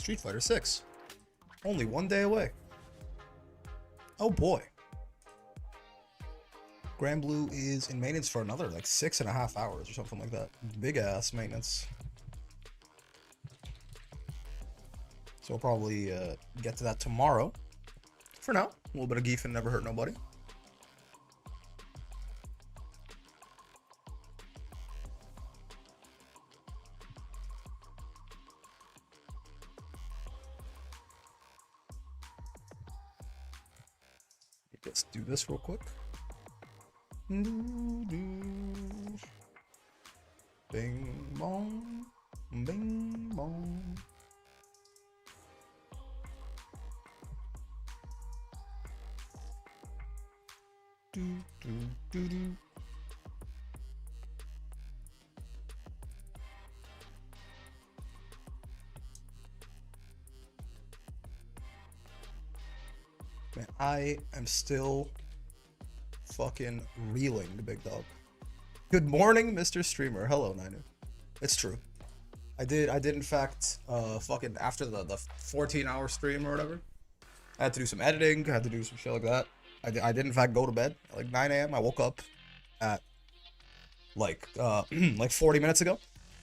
Street Fighter 6. Only 1 day away. Oh boy. Grand Blue is in maintenance for another like 6.5 hours or something like that. Big ass maintenance. So we'll probably get to that tomorrow. For now, a little bit of Geef and never hurt nobody. Let's do this real quick. Bing bong, bing bong. Do do do do. Man, I am still fucking reeling, the big dog. Good morning, Mr. Streamer. Hello, Ninu. It's true. I did in fact, fucking after the 14-hour stream or whatever, I had to do some editing, I had to do some shit like that. I did in fact go to bed at like 9 a.m. I woke up at like 40 minutes ago.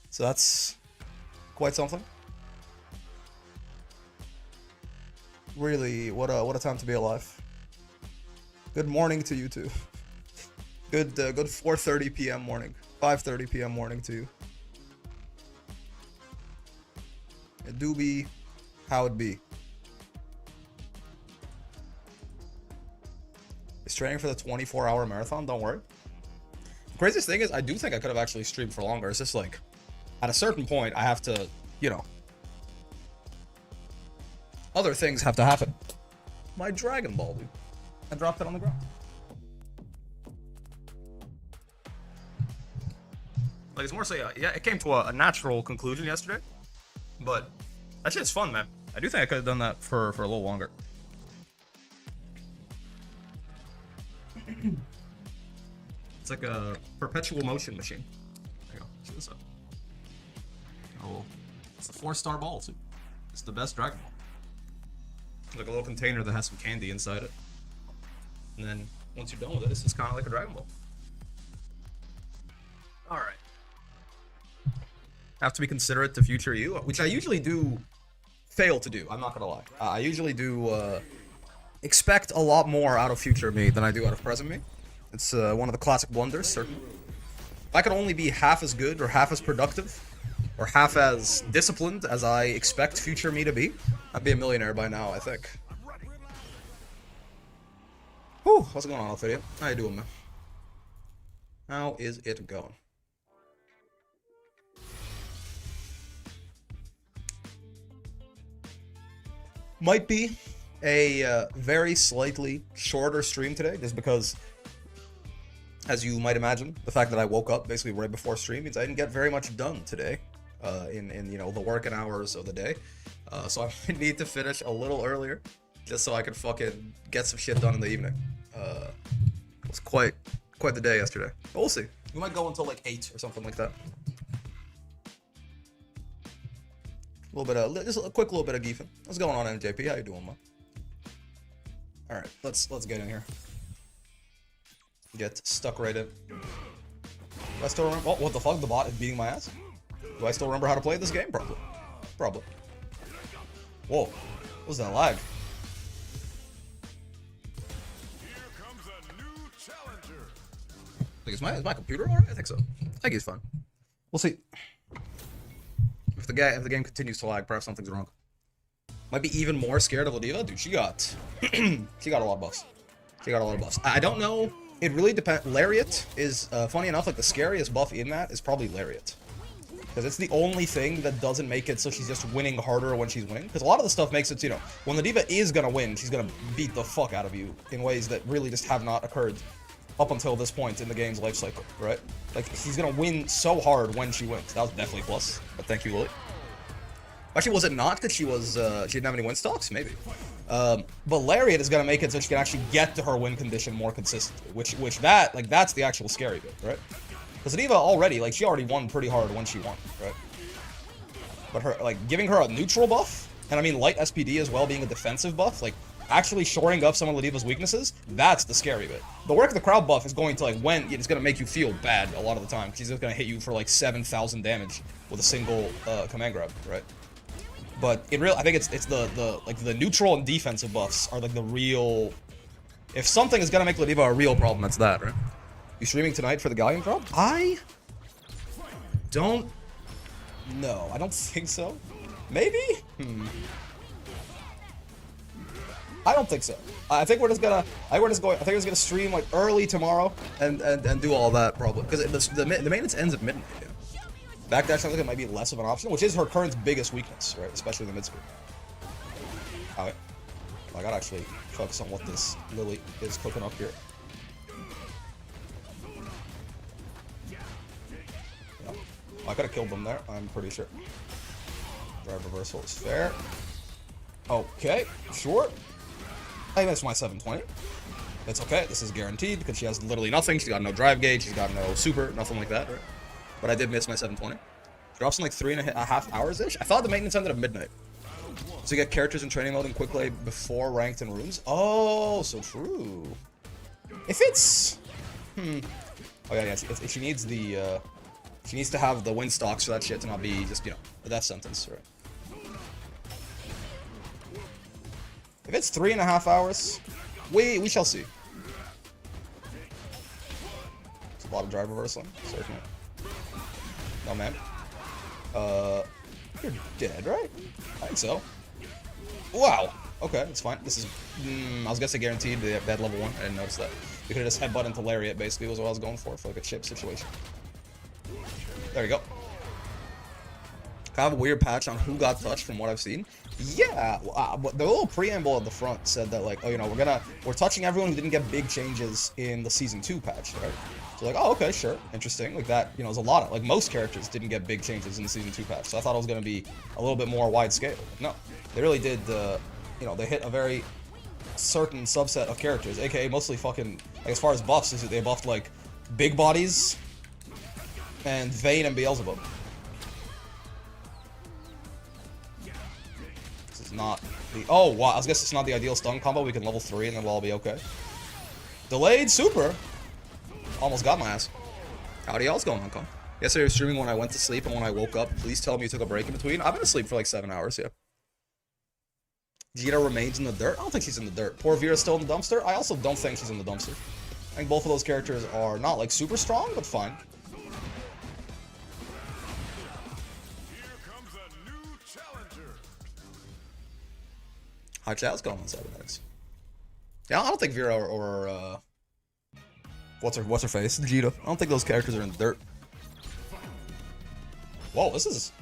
So that's quite something. Really, what a time to be alive. Good morning to you too. Good 4:30 p.m. morning. 5:30 p.m. morning to you. It do be how it be. It's training for the 24-hour marathon, don't worry. The craziest thing is I do think I could have actually streamed for longer. It's just like at a certain point I have to, you know, other things have to happen. My Dragon Ball, dude. I dropped it on the ground. Like, it's more so, yeah, it came to a natural conclusion yesterday. But that shit's fun, man. I do think I could have done that for a little longer. It's like a perpetual motion machine. There you go. See this up. Oh, it's a 4-star ball, too. It's the best Dragon Ball. Like a little container that has some candy inside it. And then once you're done with it, it's just kind of like a Dragon Ball. Alright. Have to be considerate to future you, which I usually do fail to do, I'm not gonna lie. I usually do expect a lot more out of future me than I do out of present me. It's one of the classic blunders, certainly. If I could only be half as good or half as productive or half as disciplined as I expect future me to be, I'd be a millionaire by now, I think. Whew, what's going on, Ophidia? How you doing, man? How is it going? Might be a very slightly shorter stream today, just because, as you might imagine, the fact that I woke up basically right before stream means I didn't get very much done today. In you know, the working hours of the day, so I might need to finish a little earlier just so I can fucking get some shit done in the evening. It was quite the day yesterday, but we'll see. We might go until like 8 or something like that. A little bit of just a quick little bit of geefing. What's going on, MJP? How you doing, man? All right, let's get in here. Get stuck right in. Do I still remember? Oh, what the fuck? The bot is beating my ass. Do I still remember how to play this game? Probably. Probably. Whoa. What was that lag? Here comes a new challenger. Like, is my computer alright? I think so. I think he's fine. We'll see. If the game continues to lag, perhaps something's wrong. Might be even more scared of Ladiva. Dude, she got a lot of buffs. She got a lot of buffs. I don't know. It really depends. Lariat is funny enough, like the scariest buff in that is probably Lariat. Because it's the only thing that doesn't make it so she's just winning harder when she's winning. Because a lot of the stuff makes it, you know, when the diva is gonna win, she's gonna beat the fuck out of you in ways that really just have not occurred up until this point in the game's life cycle, right? Like, she's gonna win so hard when she wins. That was definitely a plus. But thank you, Lily. Actually, was it not that she didn't have any win stocks? Maybe. But Lariat is gonna make it so she can actually get to her win condition more consistently. That's the actual scary bit, right? Because Diva already, like, she already won pretty hard when she won, right? But her, like, giving her a neutral buff and I mean light SPD as well being a defensive buff, like actually shoring up some of Ladiva's weaknesses, that's the scary bit. The work of the crowd buff is going to like it's going to make you feel bad a lot of the time, because he's just going to hit you for like 7,000 damage with a single command grab, right? But I think it's the like the neutral and defensive buffs are like the real. If something is going to make Ladiva a real problem, it's that, right? You streaming tonight for the Galleon drop? I don't know. I don't think so. Maybe? I don't think so. I think we're just gonna. I think we're just gonna stream like early tomorrow and do all that probably, because the maintenance ends at midnight. Yeah. Backdash sounds like it might be less of an option, which is her current biggest weakness, right? Especially in the mid speed. Alright. I gotta actually focus on what this Lily is cooking up here. Yeah. I could have killed them there, I'm pretty sure. Drive reversal is fair. Okay, sure. I missed my 720. It's okay, this is guaranteed, because she has literally nothing. She's got no drive gauge, she's got no super, nothing like that, right? But I did miss my 720. Drops in like 3.5 hours-ish. I thought the maintenance ended at midnight. So you get characters in training mode and quick play before ranked and runes. Oh, so true. If it's... Oh yeah, yeah, she needs the... she needs to have the win stocks for that shit to not be just, you know, a death sentence, right? If it's 3.5 hours, we shall see. It's a lot of drive reversal. Certainly. No, man. You're dead, right? I think so. Wow. Okay, that's fine. This is... I was gonna say guaranteed. They had level 1. I didn't notice that. You could have just headbutt into Lariat, basically, was what I was going for like a chip situation. There you go. Kind of a weird patch on who got touched from what I've seen. Yeah, the little preamble at the front said that, like, oh, you know, we're touching everyone who didn't get big changes in the Season 2 patch, right? So, like, oh, okay, sure, interesting. Like, that, you know, there's a lot of, like, most characters didn't get big changes in the Season 2 patch, so I thought it was going to be a little bit more wide scale. No, they really did, you know, they hit a very certain subset of characters, aka mostly fucking, like, as far as buffs, is that they buffed, like, big bodies and Vayne and Beelzebub. Not the wow, I guess it's not the ideal stun combo. We can level 3 and then we'll all be okay. Delayed super. Almost got my ass. Howdy, y'all's going on, Con? Yesterday I was streaming when I went to sleep and when I woke up. Please tell me you took a break in between. I've been asleep for like 7 hours, yeah. Gita remains in the dirt. I don't think she's in the dirt. Poor Vera's still in the dumpster. I also don't think she's in the dumpster. I think both of those characters are not like super strong, but fine. Hi, chat. Let's go on cybernetics. Yeah, I don't think Vera or what's her face? Gita. I don't think those characters are in the dirt. Whoa, this is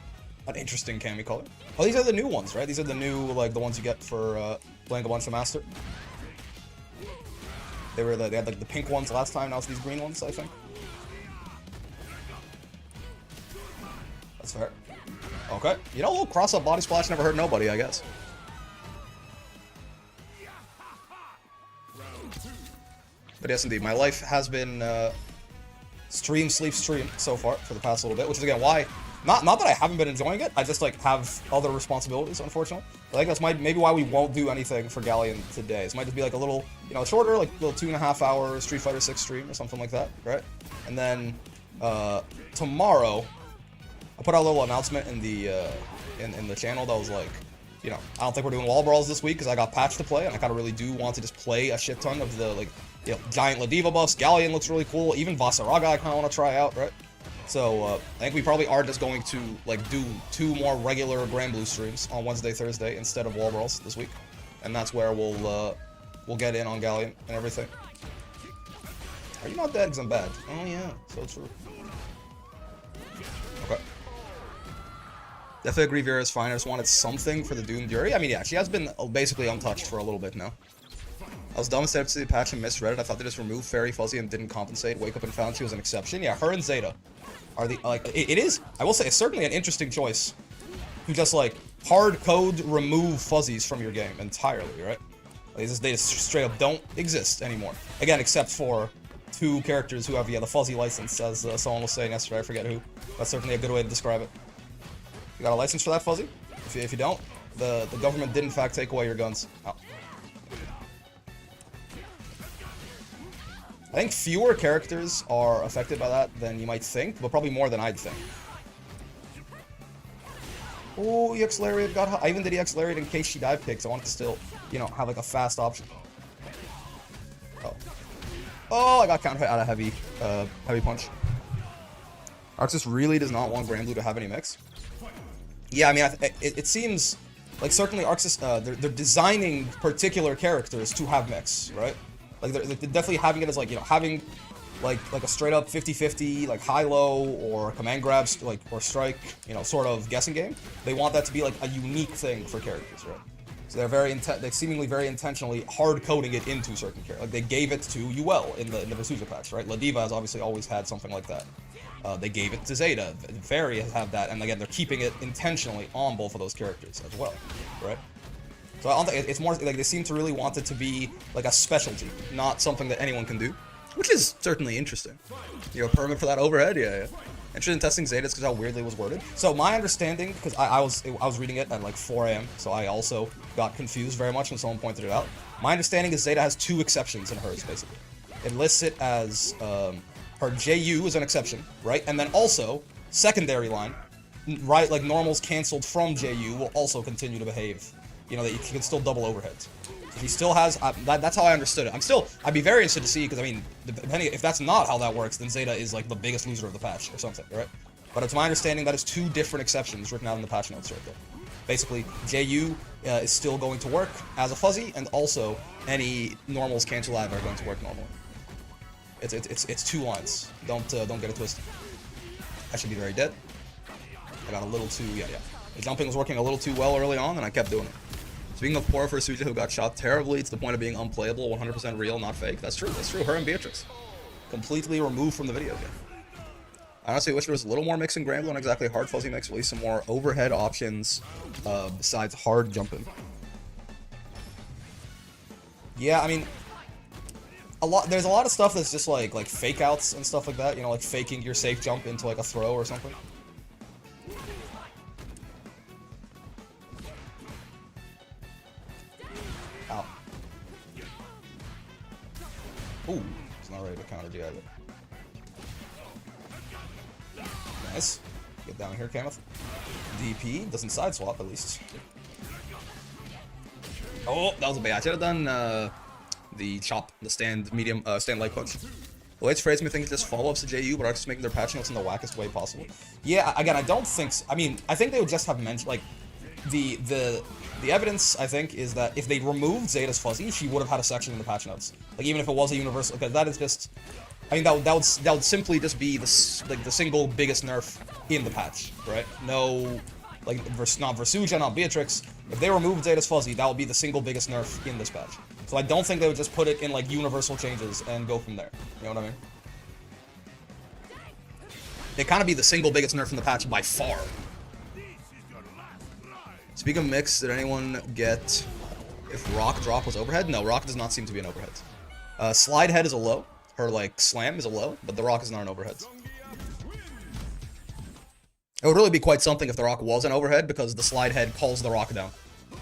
an interesting cami color. Oh, these are the new ones, right? These are the new, like, the ones you get for playing a bunch of Master. They had like the pink ones last time. Now it's these green ones, I think. That's fair. Okay. You know, a little cross-up body splash never hurt nobody, I guess. But yes, indeed, my life has been stream, sleep, stream so far for the past little bit, which is again why, not that I haven't been enjoying it, I just like have other responsibilities, unfortunately. I think that's maybe why we won't do anything for Galleon today. This might just be like a little, you know, shorter, like little 2.5 hour Street Fighter 6 stream or something like that, right? And then tomorrow, I put out a little announcement in the channel that was like, you know, I don't think we're doing wall brawls this week because I got patch to play, and I kind of really do want to just play a shit ton of the, like, you know, giant Ladiva buffs. Galleon looks really cool. Even Vasaraga I kind of want to try out, right? So, I think we probably are just going to, like, do 2 more regular Grand Blue streams on Wednesday, Thursday instead of wall brawls this week. And that's where we'll get in on Galleon and everything. Are you not dead? Because I'm bad. Oh, yeah. So true. Okay. Definitely agree Vera is fine. I just wanted something for the Doom Fury. I mean, yeah, she has been basically untouched for a little bit now. I was dumb instead of the patch and misread it. I thought they just removed Fairy Fuzzy and didn't compensate. Wake up and found she was an exception. Yeah, her and Zeta are the, like, it is, I will say, it's certainly an interesting choice to just, like, hard code remove fuzzies from your game entirely, right? Like, they just straight up don't exist anymore. Again, except for 2 characters who have, yeah, the fuzzy license, as someone was saying yesterday. I forget who. That's certainly a good way to describe it. You got a license for that, Fuzzy? If you don't, The government did in fact take away your guns. Oh. I think fewer characters are affected by that than you might think, but probably more than I'd think. Oh, EX Lariat got hot. I even did EX Lariat in case she dive kicks. I wanted to still, you know, have like a fast option. Oh. Oh, I got counter hit out of heavy punch. Arxis really does not want Granblue to have any mix. Yeah, I mean, it seems like certainly Arxis, they're designing particular characters to have mix, right? Like they're definitely having it as like, you know, having like a straight up 50-50 like high-low or command grabs like or strike, you know, sort of guessing game. They want that to be like a unique thing for characters, right? So they're seemingly very intentionally hard coding it into certain characters. Like they gave it to UL in the Vesuja patch, right? La Diva has obviously always had something like that. They gave it to Zeta. Fairy has had that, and again they're keeping it intentionally on both of those characters as well, right? So I don't think it's more like they seem to really want it to be like a specialty, not something that anyone can do, which is certainly interesting. You have a permit for that overhead? Yeah. Interested in testing Zetas because how weirdly it was worded. So my understanding, because I was reading it at like 4 AM, so I also got confused very much when someone pointed it out. My understanding is Zeta has 2 exceptions in hers, basically. It lists it as her JU is an exception, right? And then also, secondary line, right, like normals canceled from JU will also continue to behave. You know, that you can still double overheads. If he still has, that's how I understood it. I'd be very interested to see, because I mean, depending, if that's not how that works, then Zeta is like the biggest loser of the patch or something, right? But it's my understanding that is 2 different exceptions written out in the patch notes right there. Basically, JU is still going to work as a fuzzy, and also any normals cancel live are going to work normally. It's 2 lines. Don't get it twisted. I should be very dead. I got a little too yeah. The jumping was working a little too well early on, and I kept doing it. Speaking of poor Vesuja who got shot terribly to the point of being unplayable, 100% real, not fake. That's true. Her and Beatrix. Completely removed from the video game. I honestly wish there was a little more mix in Granblue, not exactly hard fuzzy mix, at least some more overhead options besides hard jumping. Yeah, I mean, there's a lot of stuff that's just like fake outs and stuff like that, you know, like faking your safe jump into like a throw or something. Ow. Ooh, he's not ready to counter GI yet. Nice. Get down here, Kameth. DP doesn't side swap at least. Oh, that was a bait. I should have done the chop, the stand medium, stand light punch. The way it's phrased me think it's just follow-ups to JU, but are just making their patch notes in the wackest way possible. Yeah, again, I don't think so. I mean, I think they would just have mentioned, like, the evidence, I think, is that if they removed Zeta's fuzzy, she would have had a section in the patch notes. Like, even if it was a universal, because that is just, I mean, that would simply just be the single biggest nerf in the patch, right? No, like, not Vesuja, not Beatrix. If they removed Zeta's fuzzy, that would be the single biggest nerf in this patch. So I don't think they would just put it in, like, universal changes and go from there. You know what I mean? It'd kind of be the single biggest nerf in the patch by far. Speaking of mix, did anyone get if rock drop was overhead? No, rock does not seem to be an overhead. Slide head is a low. Her, like, slam is a low, but the rock is not an overhead. It would really be quite something if the rock was an overhead, because the slide head calls the rock down.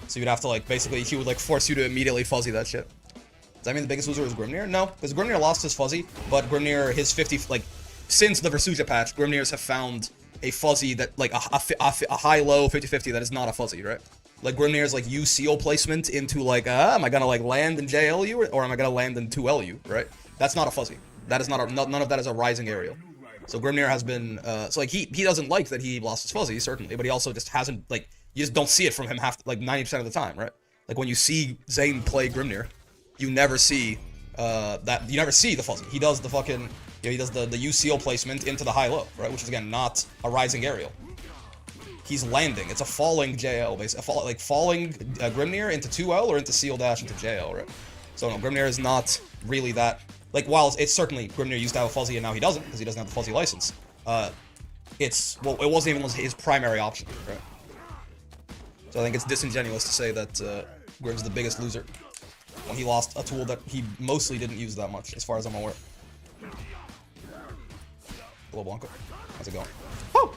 So you'd have to, like, basically, he would, like, force you to immediately fuzzy that shit. Does that mean the biggest loser is Grimnir? No, because Grimnir lost his fuzzy, but Grimnir, his 50, like, since the Vesuja patch, Grimnirs have found a fuzzy that, like, a high-low 50-50 that is not a fuzzy, right? Like, Grimnir's, like, use seal placement into, like, am I gonna, like, land in JLU, or am I gonna land in 2LU, right? That's not a fuzzy. That is not none of that is a rising aerial. So Grimnir has been, so, like, he doesn't like that he lost his fuzzy, certainly, but he also just hasn't, like, you just don't see it from him 90% of the time, right? Like, when you see Zane play Grimnir, you never see, you never see the fuzzy. He does the fucking, you know, he does the use seal placement into the high-low, right? Which is, again, not a rising aerial. He's landing. It's a falling JL, basically. Like, falling Grimnir into 2L or into seal dash into JL, right? So, no, Grimnir is not really that, like, while it's certainly, Grimnir used to have a fuzzy and now he doesn't, because he doesn't have the fuzzy license. Well, it wasn't even his primary option, right? So I think it's disingenuous to say that Grim's the biggest loser when he lost a tool that he mostly didn't use that much, as far as I'm aware. Hello, Blanco. How's it going? Oh!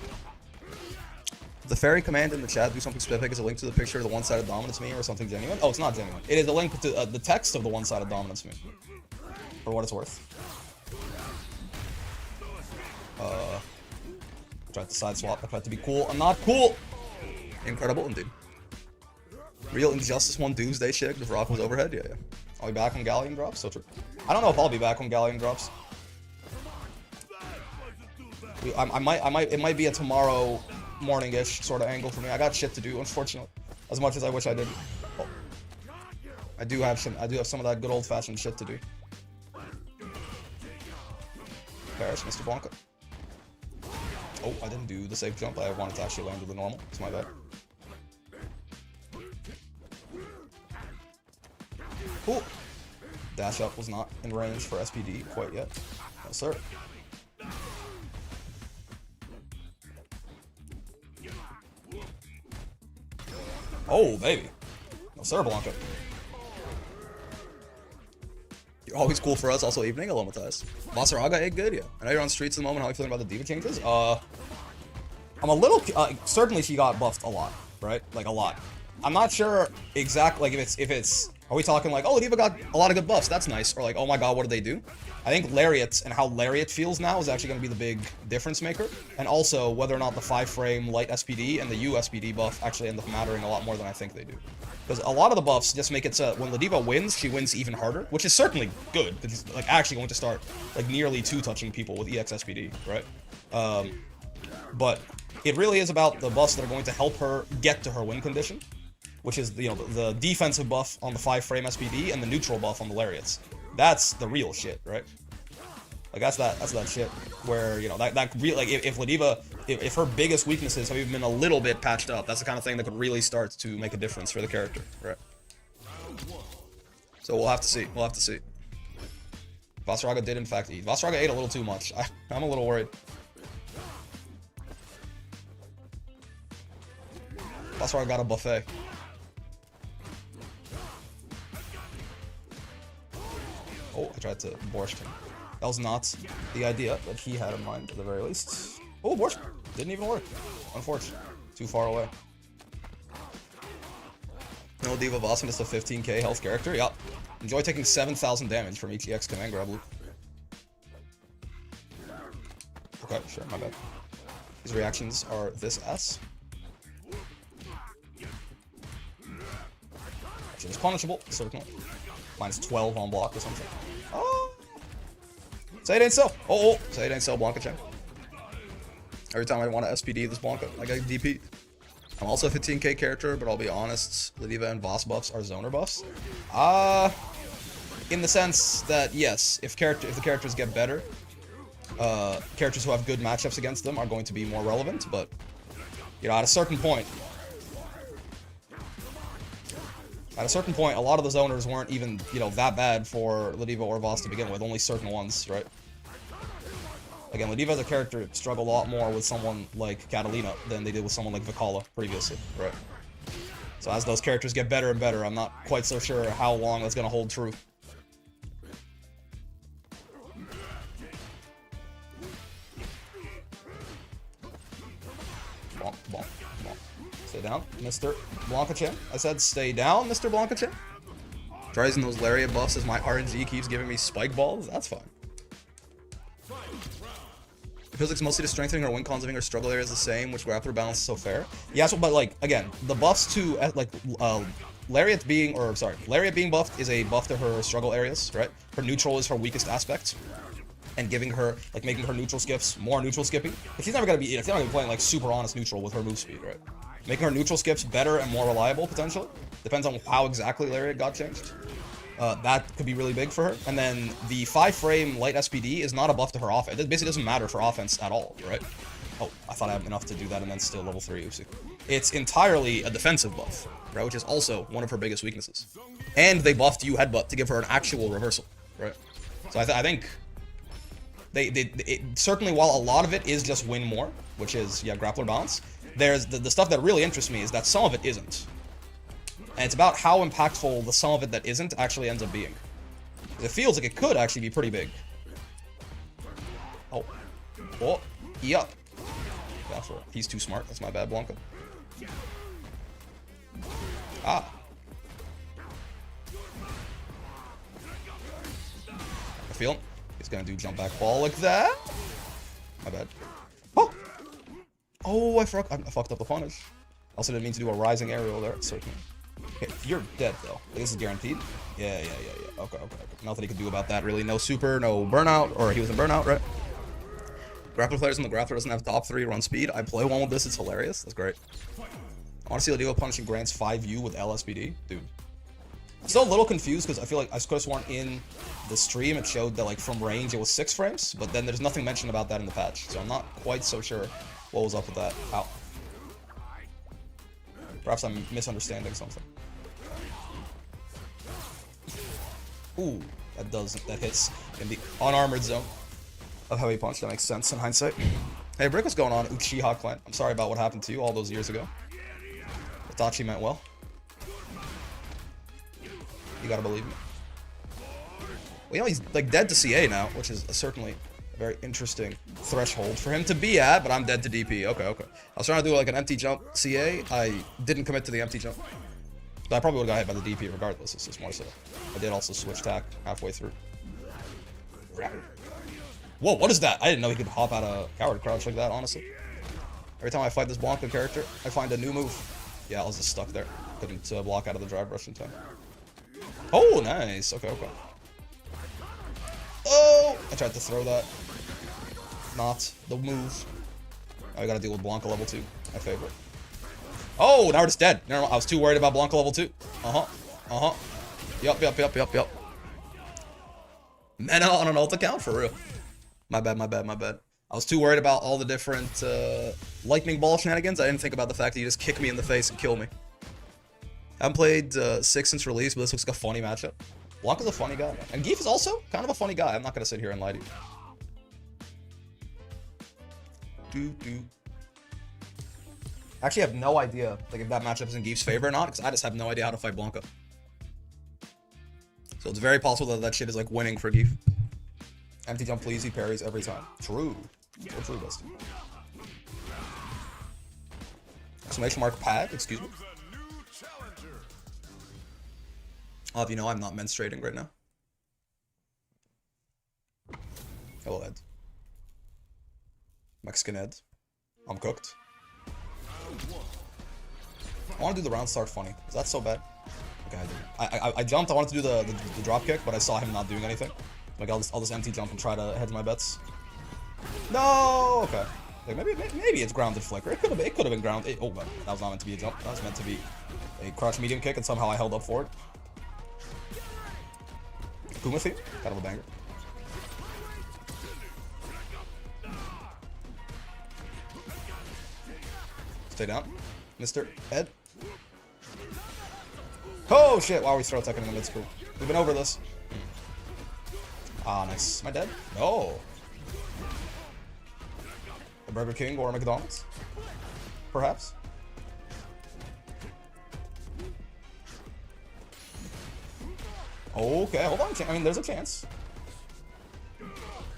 The fairy command in the chat, do something specific, is a link to the picture of the one-sided dominance meme or something genuine? Oh, it's not genuine. It is a link to the text of the one-sided dominance meme. For what it's worth. Tried to side swap. I tried to be cool. I'm not cool! Incredible indeed. Real Injustice 1 Doomsday shit if Rock was overhead? Yeah, yeah. I'll be back when Galleon drops? So true. I don't know if I'll be back when Galleon drops. It might be a tomorrow morning-ish sort of angle for me. I got shit to do, unfortunately. As much as I wish I didn't. Oh. I do have some of that good old-fashioned shit to do. Perish, Mr. Blanca. Oh, I didn't do the safe jump. I wanted to actually land with the normal. It's my bad. Cool. Dash up was not in range for SPD quite yet. No, sir. Oh, baby. No, sir, Blanca. You're always cool for us. Also evening. Hello, Matthias. Basaraga ate good, yeah. I know you're on streets at the moment. How are you feeling about the diva changes? I'm a little... certainly she got buffed a lot, right? Like, a lot. I'm not sure exactly, like, if it's... Are we talking like, oh, Diva got a lot of good buffs, that's nice. Or like, oh my god, what did they do? I think Lariat and how Lariat feels now is actually going to be the big difference maker. And also, whether or not the 5-frame light SPD and the U SPD buff actually end up mattering a lot more than I think they do. Because a lot of the buffs just make it so when the Diva wins, she wins even harder. Which is certainly good, because she's like, actually going to start like nearly 2-touching people with EX SPD, right? But it really is about the buffs that are going to help her get to her win condition. Which is, you know, the defensive buff on the 5-frame SPD and the neutral buff on the Lariats. That's the real shit, right? Like, that's that shit where, you know, that really, like, if Ladiva, if her biggest weaknesses have even been a little bit patched up, that's the kind of thing that could really start to make a difference for the character, right? So we'll have to see. We'll have to see. Vasaraga did, in fact, eat. Vasaraga ate a little too much. I'm a little worried. Vasaraga got a buffet. Oh, I tried to borscht him. That was not the idea that he had in mind, at the very least. Oh, borscht! Didn't even work. Unfortunate. Too far away. No Diva Vossman is a 15k health character. Yup. Enjoy taking 7,000 damage from each EX command grab loop. Okay, sure, my bad. His reactions are this ass. Action is punishable, certainly. Minus 12 on block or something. Oh! Say it ain't so! Oh! Say it ain't so, Blanca Chen. Every time I want to SPD this Blanca, I get DP. I'm also a 15k character, but I'll be honest, the Diva and Voss buffs are zoner buffs. In the sense that, yes, if the characters get better, characters who have good matchups against them are going to be more relevant, but, you know, at a certain point, a lot of the zoners weren't even, you know, that bad for Ladiva or Voss to begin with, only certain ones, right? Again, Ladiva as a character struggled a lot more with someone like Catalina than they did with someone like Vikala previously, right? So as those characters get better and better, I'm not quite so sure how long that's going to hold true. Bonk, bonk, bonk. Stay down, Mr. Blanca Chen. I said stay down, Mr. Blanca Chen. Tries in those Lariat buffs as my RNG keeps giving me spike balls. That's fine. It feels like it's mostly just strengthening her win cons, leaving her struggle areas the same, which grappler balance is so fair. Yeah, so, but like, again, the buffs to, like, Lariat being buffed is a buff to her struggle areas, right? Her neutral is her weakest aspect. And giving her, like, making her neutral skips more neutral skipping. But she's never gonna be, she's not gonna be playing, like, super honest neutral with her move speed, right? Making her neutral skips better and more reliable, potentially. Depends on how exactly Lariat got changed. That could be really big for her. And then the 5-frame light SPD is not a buff to her offense. It basically doesn't matter for offense at all, right? Oh, I thought I had enough to do that and then still level 3, oopsie. It's entirely a defensive buff, right? Which is also one of her biggest weaknesses. And they buffed U headbutt to give her an actual reversal, right? So I think certainly, while a lot of it is just win more, which is, yeah, grappler balance, there's the stuff that really interests me is that some of it isn't. And it's about how impactful the some of it that isn't actually ends up being. It feels like it could actually be pretty big. Oh. Oh. Yup. Yeah, he's too smart. That's my bad, Blanca. Ah. I feel him. He's gonna do jump back ball like that. My bad. Oh! Oh, I fucked up the punish. Also didn't mean to do a rising aerial there, certainly. Okay, you're dead though. This is guaranteed. Yeah. Okay. Nothing he could do about that really. No super, no burnout, or he was in burnout, right? Grappler players in the grappler doesn't have top 3 run speed. I play one with this, it's hilarious. That's great. I want to see the deal punishing grants 5U with LSPD. Dude. I'm still a little confused because I feel like I could have sworn in the stream it showed that like from range it was 6 frames, but then there's nothing mentioned about that in the patch. So I'm not quite so sure what was up with that. Ow. Perhaps I'm misunderstanding something. Ooh, that hits in the unarmored zone of heavy punch. That makes sense in hindsight. Hey, Brick, what's going on? Uchiha clan. I'm sorry about what happened to you all those years ago. Itachi meant well. You gotta believe me. Well, you know, he's like dead to CA now, which is certainly a very interesting threshold for him to be at, but I'm dead to DP. Okay. I was trying to do like an empty jump CA. I didn't commit to the empty jump. But I probably would have got hit by the DP regardless. It's just more so. I did also switch tack halfway through. Whoa, what is that? I didn't know he could hop out of coward crouch like that, honestly. Every time I fight this Blanca character, I find a new move. Yeah, I was just stuck there. Couldn't block out of the drive rush in time. Oh, nice. Okay. Oh! I tried to throw that. Not the move. Now I gotta deal with Blanca level 2. My favorite. Oh, now we're just dead. Never mind. I was too worried about Blanca level 2. Yup. Mena on an ult account? For real. My bad. I was too worried about all the different lightning ball shenanigans. I didn't think about the fact that you just kick me in the face and kill me. I haven't played 6 since release, but this looks like a funny matchup. Blanca's a funny guy. And Zangief is also kind of a funny guy. I'm not going to sit here and lie to you. Actually, I have no idea like if that matchup is in Zangief's favor or not, because I just have no idea how to fight Blanca. So it's very possible that that shit is like winning for Zangief. Empty jump please, he parries every time. True. So true, Dusty. Exclamation mark pad, excuse me. I'll have you know I'm not menstruating right now. Hello, Ed. Mexican Ed. I'm cooked. I want to do the round start funny. Is that so bad? Okay, I do. I jumped. I wanted to do the drop kick, but I saw him not doing anything. Like I'll just empty jump and try to hedge my bets. No. Okay. Like maybe it's grounded flicker. It could have been grounded. Oh, but that was not meant to be a jump. That was meant to be a crouch medium kick, and somehow I held up for it. Kuma theme, kind of a banger. Stay down, Mr. Ed. Oh shit! Wow, we throw teching in the mid screw. We've been over this. Ah, nice. Am I dead? No. A Burger King or a McDonald's? Perhaps. Okay, hold on. I mean, there's a chance.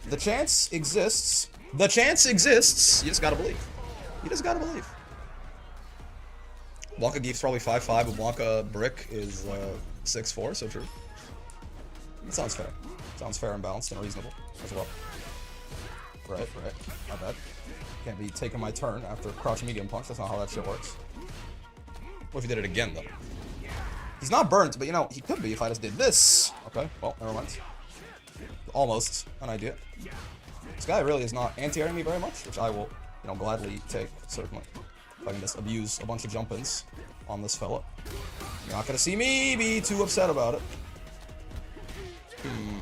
The chance exists. The chance exists. You just gotta believe. You just gotta believe. Blanca Geef's probably 5'5", but Blanca Brick is 6'4", so true. It sounds fair. Sounds fair and balanced and reasonable as well. Right. My bad. Can't be taking my turn after crouch medium punch. That's not how that shit works. What if he did it again, though? He's not burnt, but you know, he could be if I just did this. Okay, well, never mind. Almost an idea. This guy really is not anti-airing me very much, which I will, you know, gladly take, certainly. If I can just abuse a bunch of jump-ins on this fella. You're not gonna see me be too upset about it.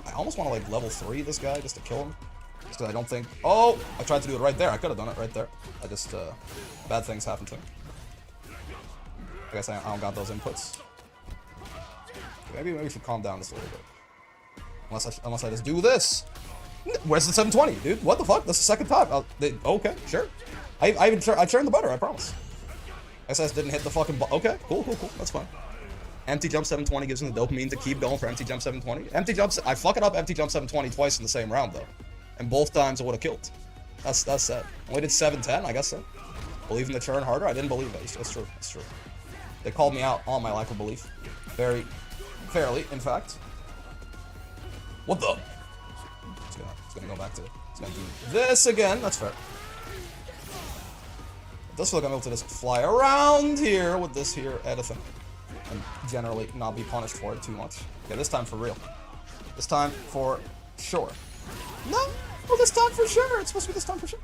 I almost want to, like, level 3 this guy just to kill him. Just because I don't think... Oh! I tried to do it right there. I could have done it right there. I just, bad things happen to me. I guess I don't got those inputs. Maybe we should calm down just a little bit. Unless I just do this. Where's the 720, dude? What the fuck? That's the second time. Okay, sure. I churned the butter, I promise. SS didn't hit the fucking okay, cool. That's fine. Empty jump 720 gives him the dopamine to keep going for empty jump 720. Empty jumps, I fuck it up empty jump 720 twice in the same round though. And both times I would have killed. That's sad. Only did 710, I guess so. Believe in the churn harder? I didn't believe it. It's true. It's true. They called me out on my lack of belief. Very fairly, in fact. What the? It's gonna go back to it. It's gonna do this again. That's fair. It does feel like I'm able to just fly around here with this here editing. And generally not be punished for it too much. Okay, this time for real. This time for sure. No! Well, this time for sure! It's supposed to be this time for sure.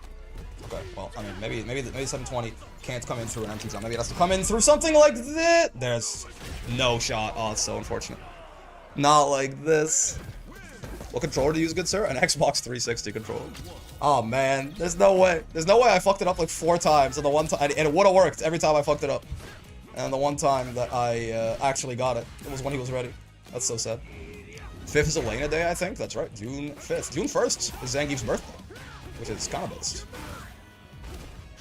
Okay, well, I mean, maybe 720 can't come in through an empty jump. Maybe it has to come in through something like this. There's no shot. Oh, it's so unfortunate. Not like this. What controller to use, good sir? An Xbox 360 controller. Oh, man. There's no way. There's no way I fucked it up like 4 times. And the one time, and it would have worked every time I fucked it up. And the one time that I actually got it, it was when he was ready. That's so sad. 5th is Elena Day, I think. That's right. June 5th. June 1st is Zangief's birthday, which is kind of based.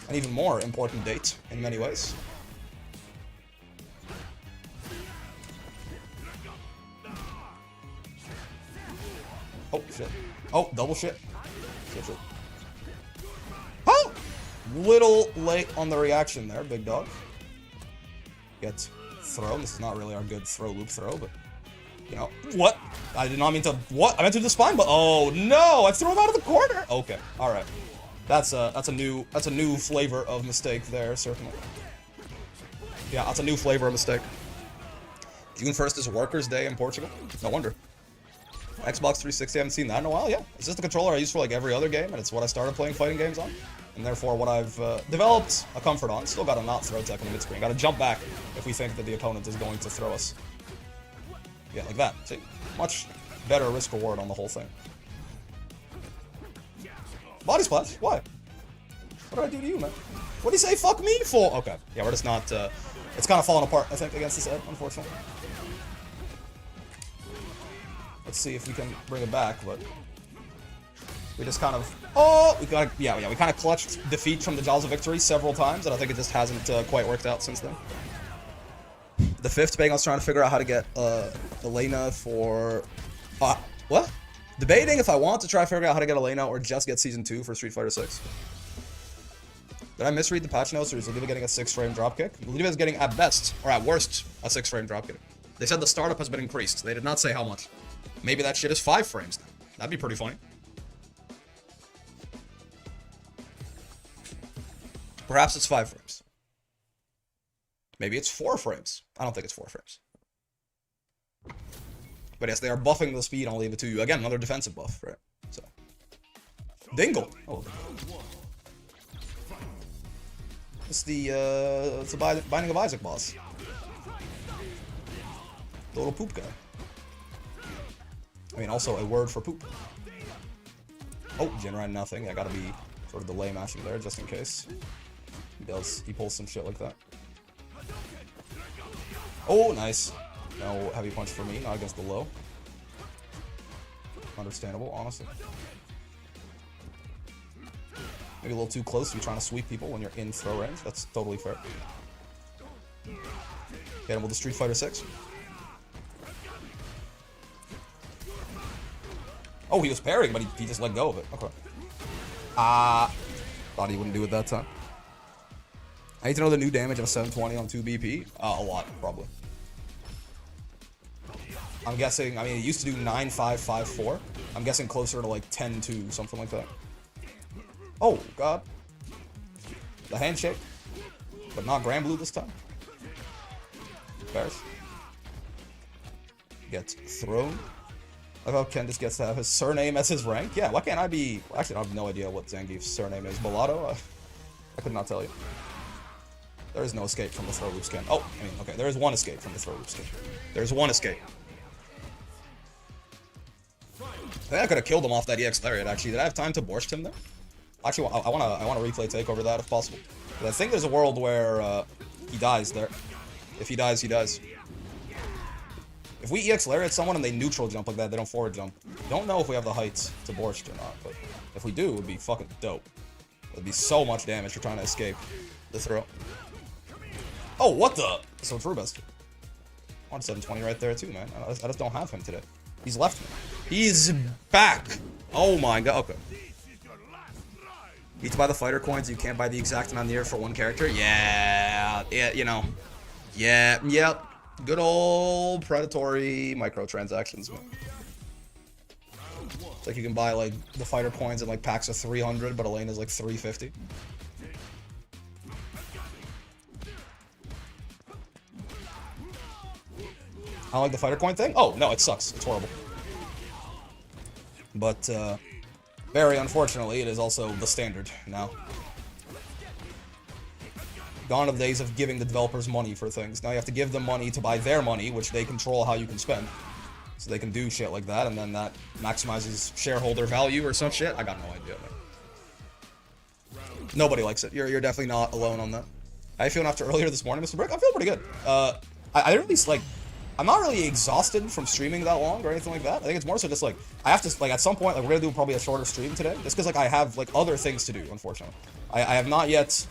An even more important date in many ways. Oh, shit. Oh, double shit. Shit. Oh! Little late on the reaction there, big dog. Get thrown. This is not really our good throw loop throw, but you know what? I did not mean to. What? I meant to the spine, but oh no! I threw him out of the corner. Okay, all right. That's a new flavor of mistake there, certainly. Yeah, that's a new flavor of mistake. June 1st is Workers' Day in Portugal. No wonder. Xbox 360, I haven't seen that in a while. Yeah, it's just the controller I use for like every other game, and it's what I started playing fighting games on. And therefore what I've developed a comfort on. Still got to not throw tech in the mid-screen. Got to jump back if we think that the opponent is going to throw us. Yeah, like that. See? Much better risk-reward on the whole thing. Body splash? Why? What did I do to you, man? What did he say fuck me for? Okay. Yeah, we're just not... it's kind of falling apart, I think, against this head, unfortunately. Let's see if we can bring it back, but... We just kind of... Oh! We kind of... we kind of clutched defeat from the Jaws of Victory several times, and I think it just hasn't quite worked out since then. The 5th, I was trying to figure out how to get Elena for... what? Debating if I want to try figuring out how to get Elena or just get Season 2 for Street Fighter 6. Did I misread the patch notes, or is Oliva getting a 6-frame dropkick? Oliva is getting, at best, or at worst, a 6-frame dropkick. They said the startup has been increased. They did not say how much. Maybe that shit is 5 frames then. That'd be pretty funny. Perhaps it's 5 frames. Maybe it's 4 frames. I don't think it's 4 frames. But yes, they are buffing the speed on Oliva 2. Again, another defensive buff, right? So. Dingle! Oh. It's the Binding of Isaac boss. The little poop guy. I mean, also a word for poop. Oh, Jinran nothing. I gotta be sort of delay mashing there, just in case. He pulls some shit like that. Oh, nice. No heavy punch for me, not against the low. Understandable, honestly. Maybe a little too close to be trying to sweep people when you're in throw range. That's totally fair. Hit him with the Street Fighter 6. Oh, he was parrying, but he just let go of it. Okay. Thought he wouldn't do it that time. I need to know the new damage of 720 on 2 BP. A lot, probably. I'm guessing, I mean, it used to do 9-5-5-4. I'm guessing closer to like 10-2, something like that. Oh, God. The handshake. But not Grand Blue this time. Bears. Gets thrown. I love how Ken just gets to have his surname as his rank. Yeah, why can't I be... Actually, I have no idea what Zangief's surname is. Mulatto? I could not tell you. There is no escape from the throw loop skin. Oh, I mean, okay, there is one escape from the throw loop skin. There's one escape. I think I could have killed him off that EX Lariat, actually. Did I have time to borscht him there? Actually, I want to replay takeover that if possible. But I think there's a world where he dies there. If he dies, he dies. If we EX Lariat someone and they neutral jump like that, they don't forward jump. Don't know if we have the heights to borscht or not, but if we do, it would be fucking dope. It would be so much damage for trying to escape the throw. Oh, what the? So true, best. I want 720 right there too, man. I just don't have him today. He's left me. He's back. Oh my god. Okay. You need to buy the fighter coins. You can't buy the exact amount near for one character. Yeah, you know. Yeah, yep. Good old predatory microtransactions, man. It's like you can buy like the fighter coins in like packs of 300, but Elena's like 350. I don't like the fighter coin thing. Oh no, it sucks. It's horrible. But very unfortunately, it is also the standard now. Gone are the days of giving the developers money for things. Now you have to give them money to buy their money, which they control how you can spend. So they can do shit like that, and then that maximizes shareholder value or some shit. I got no idea, man. Nobody likes it. You're definitely not alone on that. How you feeling after earlier this morning, Mr. Brick? I feel pretty good. I really like. I'm not really exhausted from streaming that long or anything like that. I think it's more so just like I have to like at some point like we're gonna do probably a shorter stream today, just because like I have like other things to do. Unfortunately, I have not yet.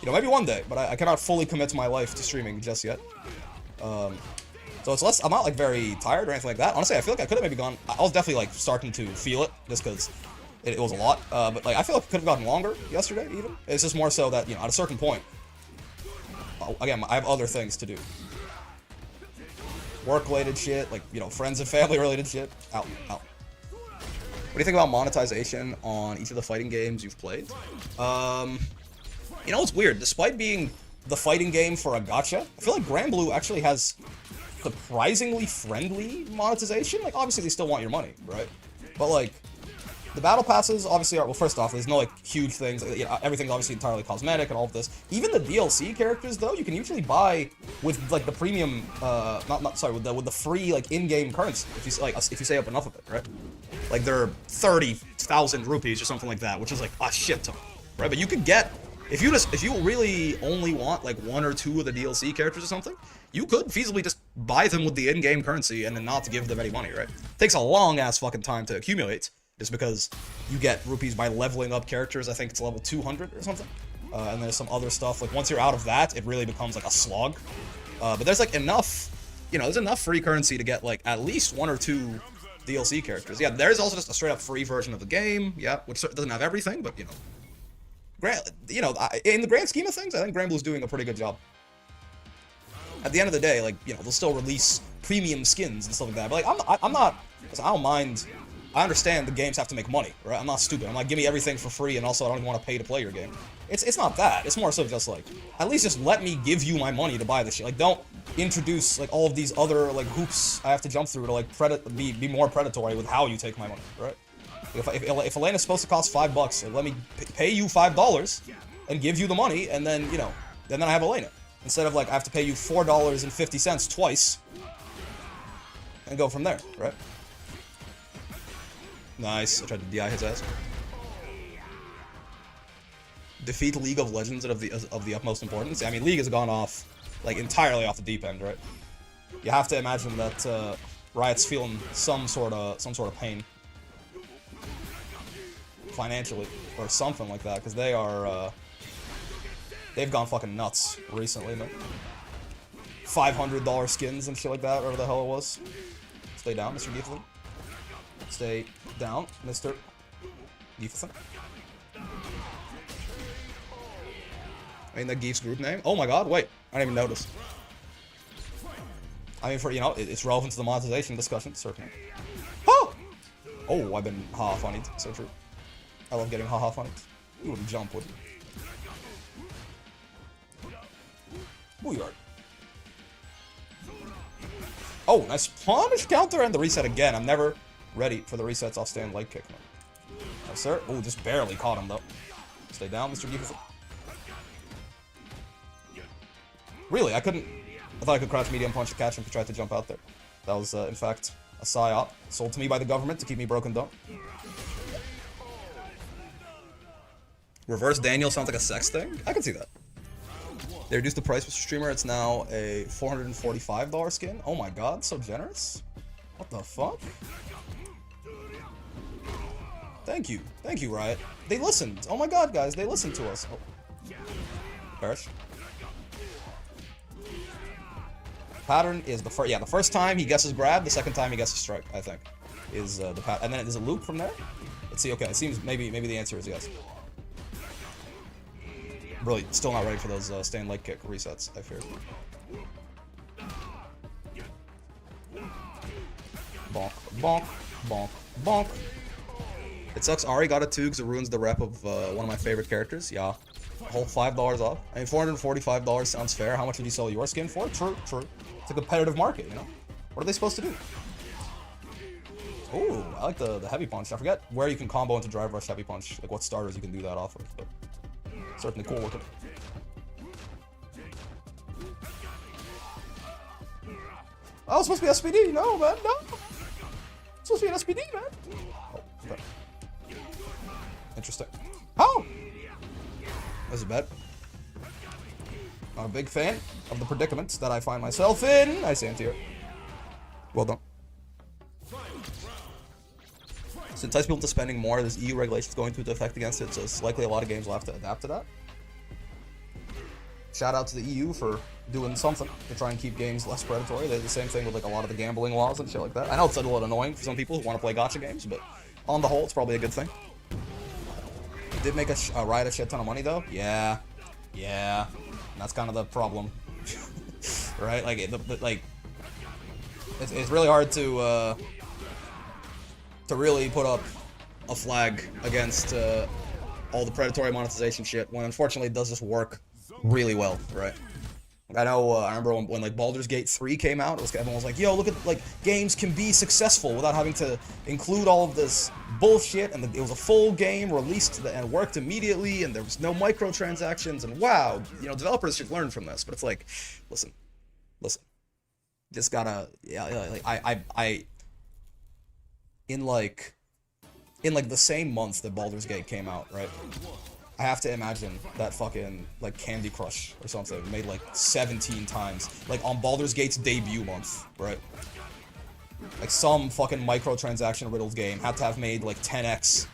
You know, maybe one day, but I cannot fully commit my life to streaming just yet. So it's less, I'm not like very tired or anything like that. Honestly, I feel like I could have maybe gone, I was definitely like starting to feel it just because it was a lot. But like I feel like it could have gotten longer yesterday even. It's just more so that, you know, at a certain point, again, I have other things to do. Work-related shit, like, you know, friends and family-related shit. Out. What do you think about monetization on each of the fighting games you've played? You know, it's weird. Despite being the fighting game for a gacha, I feel like Granblue actually has surprisingly friendly monetization. Like, obviously, they still want your money, right? But, like, the battle passes obviously are, well, first off, there's no, like, huge things. You know, everything's obviously entirely cosmetic and all of this. Even the DLC characters, though, you can usually buy with, like, the premium, with the free, like, in-game currency, if you save up enough of it, right? Like, they're 30,000 rupees or something like that, which is, like, a shit ton, right? But you could get, if you really only want, like, one or two of the DLC characters or something, you could feasibly just buy them with the in-game currency and then not give them any money, right? It takes a long-ass fucking time to accumulate, just because you get rupees by leveling up characters. I think it's level 200 or something. And there's some other stuff. Like, once you're out of that, it really becomes, like, a slog. But there's, like, enough, you know, there's enough free currency to get, like, at least one or two DLC characters. Yeah, there's also just a straight-up free version of the game, yeah, which doesn't have everything, but, you know, in the grand scheme of things, I think Granblue's doing a pretty good job. At the end of the day, like, you know, they'll still release premium skins and stuff like that. But, like, I'm not, I don't mind. I understand the games have to make money, right? I'm not stupid. I'm like, give me everything for free, and also I don't even want to pay to play your game. It's not that. It's more so just like, at least just let me give you my money to buy this shit. Like, don't introduce like all of these other like hoops I have to jump through to like be more predatory with how you take my money, right? If Elena's supposed to cost $5, like, let me pay you $5 and give you the money, and then, you know, then I have Elena. Instead of, like, I have to pay you $4.50 twice and go from there, right? Nice. I tried to DI his ass. Defeat League of Legends of the utmost importance. I mean, League has gone off, like, entirely off the deep end, right? You have to imagine that Riot's feeling some sort of pain financially or something like that, because they are they've gone fucking nuts recently, man. $500 skins and shit like that, whatever the hell it was. Stay down, Mr. Giefel. Stay down, Mr. Giefel. I mean, the Geef's group name? Oh my god, wait. I didn't even notice. I mean, for, you know, it's relevant to the monetization discussion, certainly. Oh! Oh, I've been haha funnied. So true. I love getting haha funnied. You wouldn't jump, would you? Booyard. Oh, nice punish counter and the reset again. I'm never ready for the resets. I'll stand leg kick. No, sir. Oh, just barely caught him though. Stay down, Mr. Giefel. Really, I couldn't. I thought I could crouch medium punch to catch him if he tried to jump out there. That was, in fact, a psyop sold to me by the government to keep me broken down. Reverse Daniel sounds like a sex thing? I can see that. They reduced the price, Mr. Streamer. It's now a $445 skin. Oh my god, so generous. What the fuck? Thank you. Thank you, Riot. They listened. Oh my god, guys, they listened to us. Oh. Perish. Pattern is the first. Yeah, the first time he guesses grab, the second time he guesses strike, I think, is the pattern. And then there's a loop from there. Let's see. Okay, it seems maybe the answer is yes. really still not ready for those stand leg kick resets, I fear. Bonk, bonk, bonk, bonk. It sucks Ari got it too because it ruins the rep of one of my favorite characters. Yeah. A whole $5 off. I mean, $445 sounds fair. How much would you sell your skin for? True, true. It's a competitive market, you know? What are they supposed to do? Ooh, I like the heavy punch. I forget where you can combo into drive rush heavy punch. Like what starters you can do that off of, but certainly cool looking. Oh, it's supposed to be SPD. No, man, no. It's supposed to be an SPD, man. Oh, okay. Interesting. Oh! This is bad. Not a big fan of the predicaments that I find myself in. I stand here. Well done. So entice people to spending more, there's EU regulations going into effect against it, so it's likely a lot of games will have to adapt to that. Shout out to the EU for doing something to try and keep games less predatory. They did the same thing with like a lot of the gambling laws and shit like that. I know it's a little annoying for some people who want to play gacha games, but on the whole, it's probably a good thing. It did make a Riot a shit ton of money though. Yeah. And that's kind of the problem. Right? Like, it's really hard to really put up a flag against all the predatory monetization shit when unfortunately it does just work really well, right? I know, I remember when like Baldur's Gate 3 came out, everyone was like, yo, look at, like, games can be successful without having to include all of this bullshit, and it was a full game released and worked immediately, and there was no microtransactions, and wow, you know, developers should learn from this, but it's like, listen, just gotta, in like the same month that Baldur's Gate came out, right? I have to imagine that fucking, like, Candy Crush or something made, like, 17 times. Like, on Baldur's Gate's debut month, right? Like, some fucking microtransaction-riddled game had to have made, like, 10x.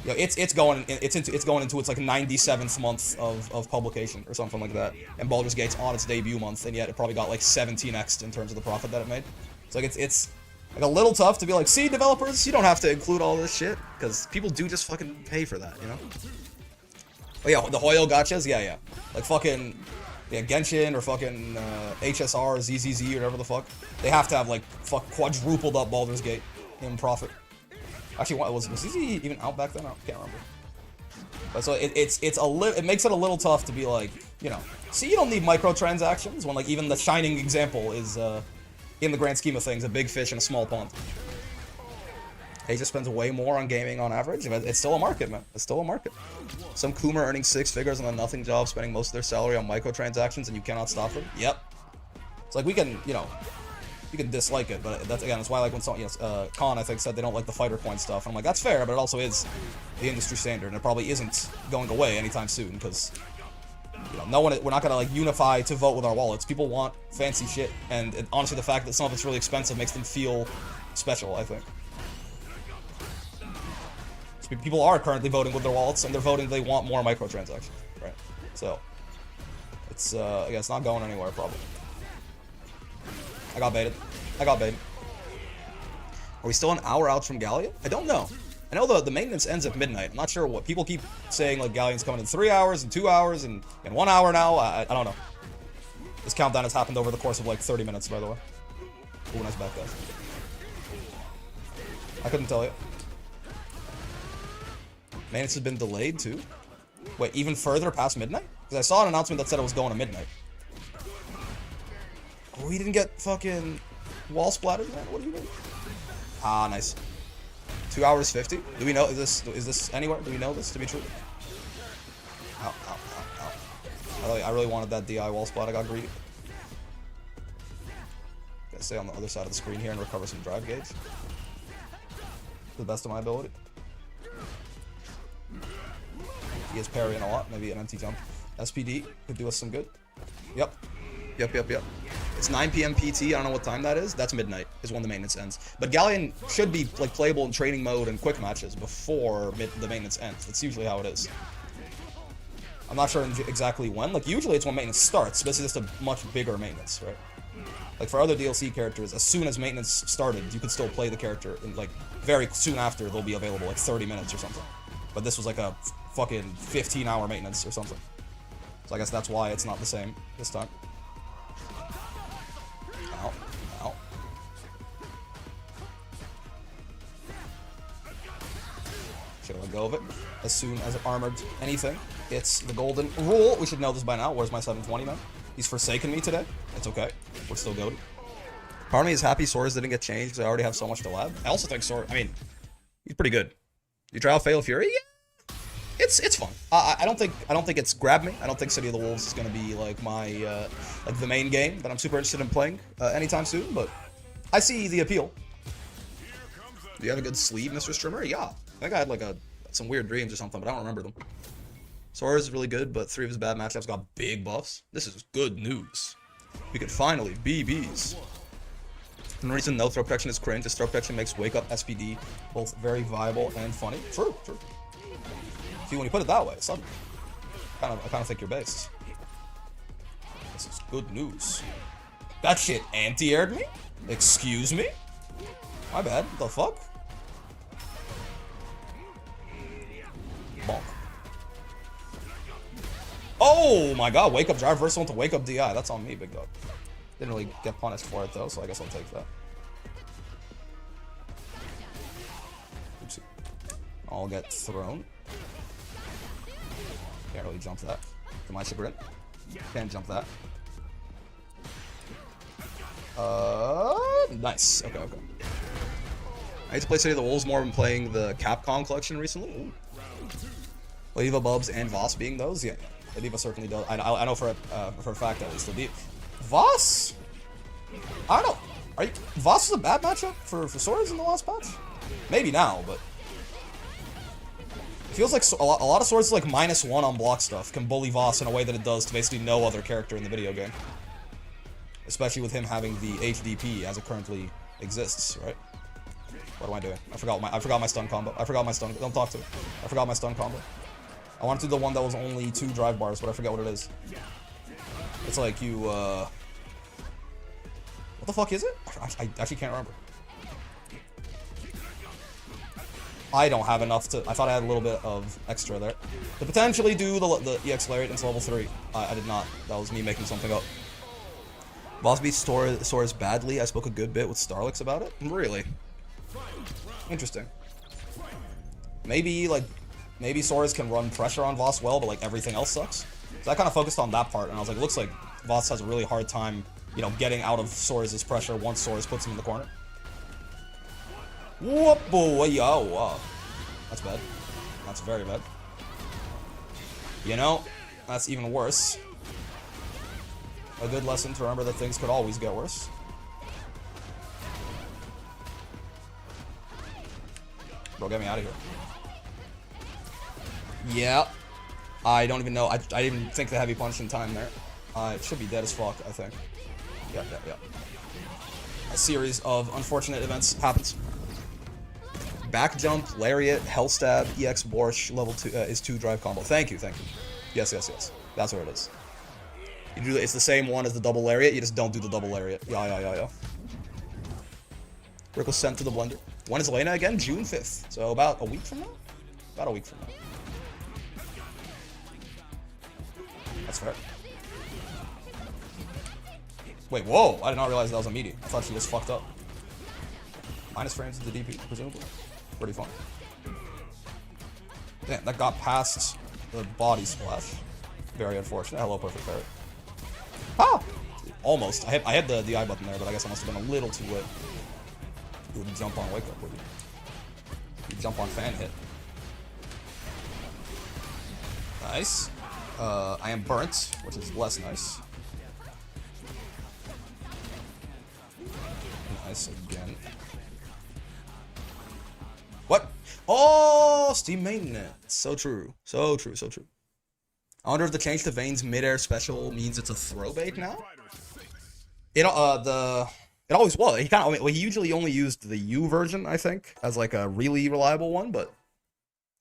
You know, it's going into its, like, 97th month of publication or something like that. And Baldur's Gate's on its debut month, and yet it probably got, like, 17x in terms of the profit that it made. So, like, it's like, a little tough to be like, see, developers, you don't have to include all this shit, because people do just fucking pay for that, you know? Oh yeah, the Hoyo gachas, yeah. Like fucking, yeah, Genshin or fucking HSR or ZZZ or whatever the fuck. They have to have like quadrupled up Baldur's Gate in profit. Actually, was ZZ even out back then? I can't remember. But so it makes it a little tough to be like, you know, see, you don't need microtransactions when like even the shining example is in the grand scheme of things a big fish in a small pond. Asia spends way more on gaming on average. It's still a market, man. It's still a market. Some Coomer earning 6 figures on a nothing job, spending most of their salary on microtransactions, and you cannot stop them. Yep. It's like we can, you know, you can dislike it, but that's why, like, when someone, Khan, I think, said they don't like the fighter coin stuff, and I'm like, that's fair, but it also is the industry standard, and it probably isn't going away anytime soon, because, you know, we're not gonna, like, unify to vote with our wallets. People want fancy shit, and honestly, the fact that some of it's really expensive makes them feel special, I think. People are currently voting with their wallets, and they're voting they want more microtransactions, right? So, it's, yeah, it's not going anywhere, probably. I got baited. Are we still an hour out from Galleon? I don't know. I know the maintenance ends at midnight. I'm not sure what. People keep saying, like, Galleon's coming in 3 hours, and 2 hours, and in 1 hour now. I don't know. This countdown has happened over the course of, like, 30 minutes, by the way. Ooh, nice back, guys. I couldn't tell you. Maintenance has been delayed, too. Wait, even further past midnight? Because I saw an announcement that said it was going to midnight. Oh, he didn't get fucking wall splattered, man? What do you mean? Ah, nice. 2 hours 50? Do we know, is this anywhere? Do we know this to be true? Ow. I really wanted that DI wall splat, I got greedy. Gotta stay on the other side of the screen here and recover some drive gauge. To the best of my ability. He is parrying a lot, maybe an empty jump. SPD could do us some good. Yep. It's 9 PM PT, I don't know what time that is. That's midnight, is when the maintenance ends. But Galleon should be, like, playable in training mode and quick matches before the maintenance ends. That's usually how it is. I'm not sure exactly when. Like, usually it's when maintenance starts, but this is just a much bigger maintenance, right? Like, for other DLC characters, as soon as maintenance started, you could still play the character, and, like, very soon after, they'll be available, like, 30 minutes or something. But this was, like, a fucking 15-hour maintenance or something. So I guess that's why it's not the same this time. Ow. Ow. Should let go of it as soon as it armored anything. It's the golden rule. We should know this by now. Where's my 720 man? He's forsaken me today. It's okay. We're still goated. Part of me is happy Swords didn't get changed because I already have so much to lab. I also think Swords, I mean, he's pretty good. You try out Fatal Fury? Yeah. It's fun. I don't think it's grabbed me. I don't think City of the Wolves is gonna be like my like the main game that I'm super interested in playing anytime soon, but I see the appeal. Do you have a good sleep, Mr. Strimmer? Yeah. I think I had like some weird dreams or something, but I don't remember them. Sora is really good, but 3 of his bad matchups got big buffs. This is good news. We could finally BBs. And the reason no throw protection is cringe is throw protection makes wake up SPD both very viable and funny. True, true. See, when you put it that way, it's I kind of think you're based. This is good news. That shit anti-aired me? Excuse me? My bad. What the fuck? Bonk. Oh my god, wake up drive reversal into wake up DI. That's on me, big dog. Didn't really get punished for it though, so I guess I'll take that. Oopsie. I'll get thrown. Can't really jump that. To my chagrin. Can't jump that. Nice. Okay, okay. I need to play City of the Wolves more. I've been playing the Capcom collection recently. Ooh. Ladiva, Bubs, and Voss being those? Yeah. Ladiva certainly does. I know for a fact at least. Voss? I don't know. Voss is a bad matchup for Swords in the last patch? Maybe now, but it feels like a lot of Swords like -1 on block stuff can bully Voss in a way that it does to basically no other character in the video game. Especially with him having the HDP as it currently exists, right? What am I doing? I forgot my stun combo. I forgot my stun. Don't talk to me. I forgot my stun combo. I wanted to do the one that was only 2 drive bars, but I forget what it is. It's like you, what the fuck is it? I actually can't remember. I don't have enough to, I thought I had a little bit of extra there. To potentially do the EX Lariat into level 3. I did not. That was me making something up. Boss beats Sores badly. I spoke a good bit with Starlix about it. Really? Interesting. Maybe Sores can run pressure on Voss well, but like everything else sucks. So I kind of focused on that part, and I was like, looks like Voss has a really hard time, you know, getting out of Sores' pressure once Sores puts him in the corner. Whoop, boy, oh, wow. That's bad. That's very bad. You know, that's even worse. A good lesson to remember that things could always get worse. Bro, get me out of here. Yeah. I don't even know. I didn't even think the heavy punch in time there. It should be dead as fuck, I think. Yeah. A series of unfortunate events happens. Back jump, lariat, hell stab, EX Borscht, level 2 is 2 drive combo. Thank you. Yes. That's where it is. You do it's the same one as the double lariat, you just don't do the double lariat. Yeah. Rick was sent to the blender. When is Elena again? June 5th. So about a week from now? About a week from now. That's fair. Wait, whoa! I did not realize that was a meaty. I thought she was fucked up. Minus frames to the DP, presumably. Pretty fun. Damn, that got past the body splash. Very unfortunate. Hello, perfect parry. Ah! Almost. I had the I button there, but I guess I must have been a little too late. You wouldn't jump on wake up, would you? You jump on fan hit. Nice. I am burnt, which is less nice. Nice again. What? Oh, Steam maintenance. So true. So true. I wonder if the change to Vayne's mid-air special means it's a throw bait now? It always was. He usually only used the U version, I think, as like a really reliable one, but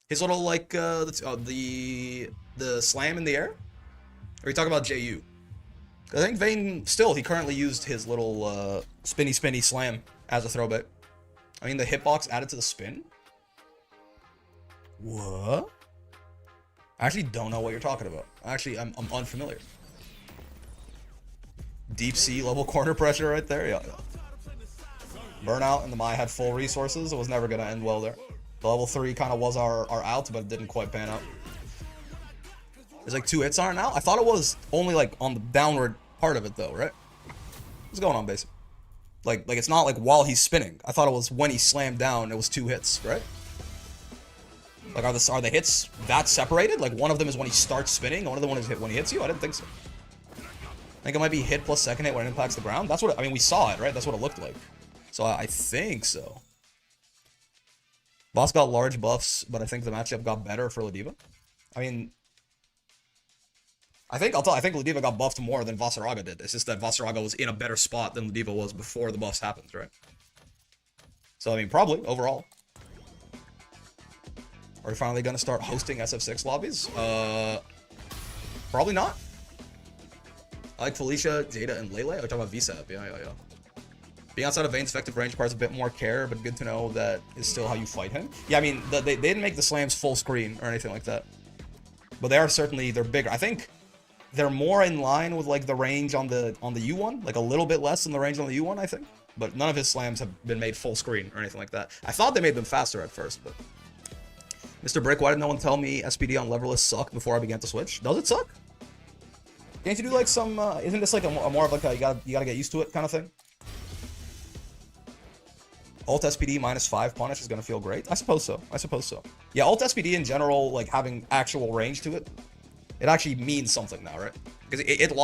his little like the slam in the air? Or are you talking about JU? I think Vayne he currently used his little spinny slam as a throw bait. I mean the hitbox added to the spin? What? I actually don't know what you're talking about. Actually, I'm unfamiliar. Deep sea level corner pressure right there. Yeah. Burnout and the Mai had full resources. It was never gonna end well there. The level 3 kind of was our out, but it didn't quite pan out. There's like 2 hits on it now. I thought it was only like on the downward part of it though, right? What's going on, basically? Like it's not like while he's spinning. I thought it was when he slammed down. It was 2 hits, right? Like are the hits that separated? Like one of them is when he starts spinning, and one of them is hit when he hits you. I didn't think so. I think it might be hit plus second hit when it impacts the ground. That's what I mean. We saw it, right? That's what it looked like. So I think so. Boss got large buffs, but I think the matchup got better for Ladiva. I mean, I think Ladiva got buffed more than Vasaraga did. It's just that Vasaraga was in a better spot than Ladiva was before the buffs happened, right? So I mean, probably overall. Are we finally gonna start hosting SF6 lobbies? Probably not. I like Felicia, Jada, and Lele. I'm talking about VSAP. Yeah. Being outside of Vayne's effective range requires a bit more care, but good to know that is still how you fight him. Yeah, I mean, they didn't make the slams full screen or anything like that. But they are certainly, they're bigger. I think they're more in line with like the range on the U1, like a little bit less than the range on the U1, I think. But none of his slams have been made full screen or anything like that. I thought they made them faster at first, but... Mr. Brick, why did no one tell me SPD on leverless sucked before I began to switch? Does it suck? Can't you do like some, isn't this like a more of like a, you gotta get used to it kind of thing? Alt SPD -5 punish is gonna feel great. I suppose so. Yeah, Alt SPD in general, like having actual range to it, it actually means something now, right? Because it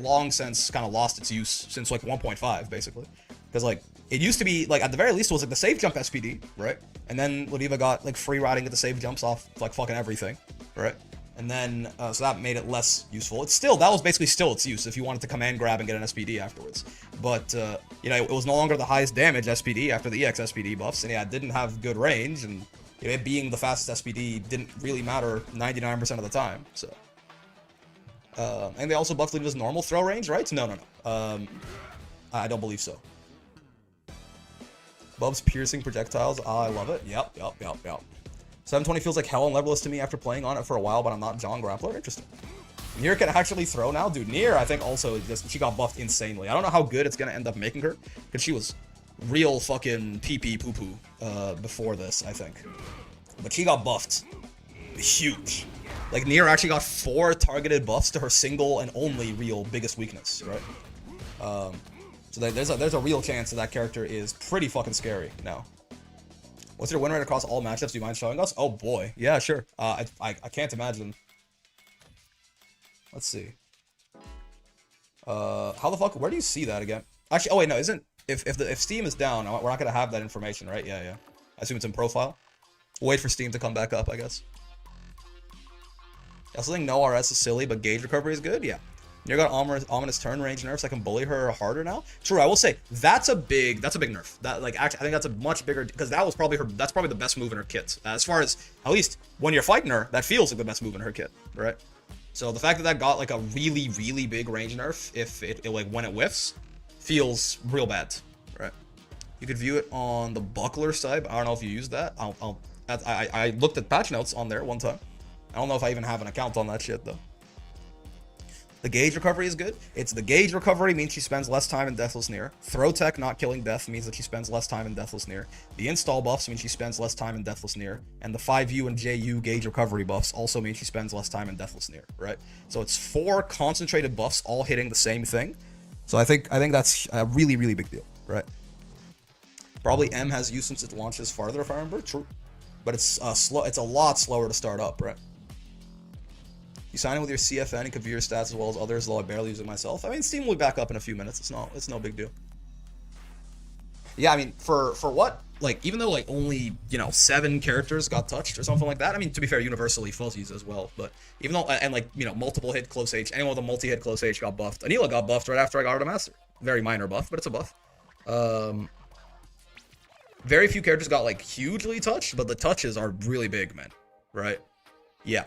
long since kind of lost its use since like 1.5 basically. Because like it used to be like at the very least it was like the safe jump SPD, right? And then Ladiva got like free riding at the safe jumps off like fucking everything, right? And then so that made it less useful. It's still, that was basically still its use if you wanted to command grab and get an SPD afterwards. But you know, it was no longer the highest damage SPD after the EX SPD buffs, and yeah, it didn't have good range, and you know, it being the fastest SPD didn't really matter 99% of the time. So and they also buffed Ladiva's normal throw range, right? No. I don't believe so. Bub's piercing projectiles. Oh, I love it. Yep. 720 feels like hell on levelist to me after playing on it for a while, but I'm not John Grappler. Interesting. Nier can actually throw now? Dude, Nier, I think also, she got buffed insanely. I don't know how good it's going to end up making her, because she was real fucking pee-pee poo-poo before this, I think. But she got buffed. Huge. Like, Nier actually got 4 targeted buffs to her single and only real biggest weakness, right? So there's a real chance that character is pretty fucking scary now. What's your win rate across all matchups? Do you mind showing us? Oh boy, yeah, sure. I can't imagine. Let's see. How the fuck? Where do you see that again? Actually, oh wait, no, isn't if Steam is down, we're not gonna have that information, right? Yeah. I assume it's in profile. We'll wait for Steam to come back up, I guess. I also think no RS is silly, but gauge recovery is good. Yeah. Nier got ominous turn range nerfs. I can bully her harder now. True, I will say that's a big nerf. That like actually, I think that's a much bigger, because that was probably that's probably the best move in her kit. As far as at least when you're fighting her, that feels like the best move in her kit, right? So the fact that that got like a really big range nerf, if it like when it whiffs, feels real bad, right? You could view it on the buckler side. I don't know if you use that. I looked at patch notes on there one time. I don't know if I even have an account on that shit though. The gauge recovery is good. It's the gauge recovery means she spends less time in Deathless Near. Throw tech not killing death means that she spends less time in Deathless Near. The install buffs mean she spends less time in Deathless Near. And the 5U and JU gauge recovery buffs also mean she spends less time in Deathless Near, right? So it's 4 concentrated buffs all hitting the same thing. So I think that's a really big deal, right? Probably M has use since it launches farther, if I remember. True. But it's it's a lot slower to start up, right? You sign in with your CFN and can view your stats as well as others, though I barely use it myself. I mean, Steam will be back up in a few minutes. It's no big deal. Yeah, I mean, for what? Like, even though like only, you know, 7 characters got touched or something like that. I mean, to be fair, universally fuzzies as well. But even though, and like, you know, multiple hit close H, anyone with a multi-hit close H got buffed. Anila got buffed right after I got her to master. Very minor buff, but it's a buff. Very few characters got like hugely touched, but the touches are really big, man. Right? Yeah.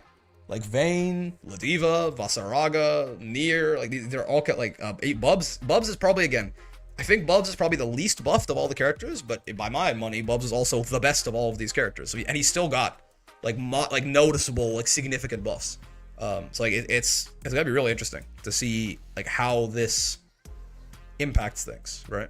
Like Vayne, Ladiva, Vasaraga, Nier, like they're all like 8 Bubs. Bubs is probably, again, I think Bubs is probably the least buffed of all the characters, but by my money, Bubs is also the best of all of these characters. So and he still got like noticeable, like significant buffs. So like it's gonna be really interesting to see like how this impacts things, right?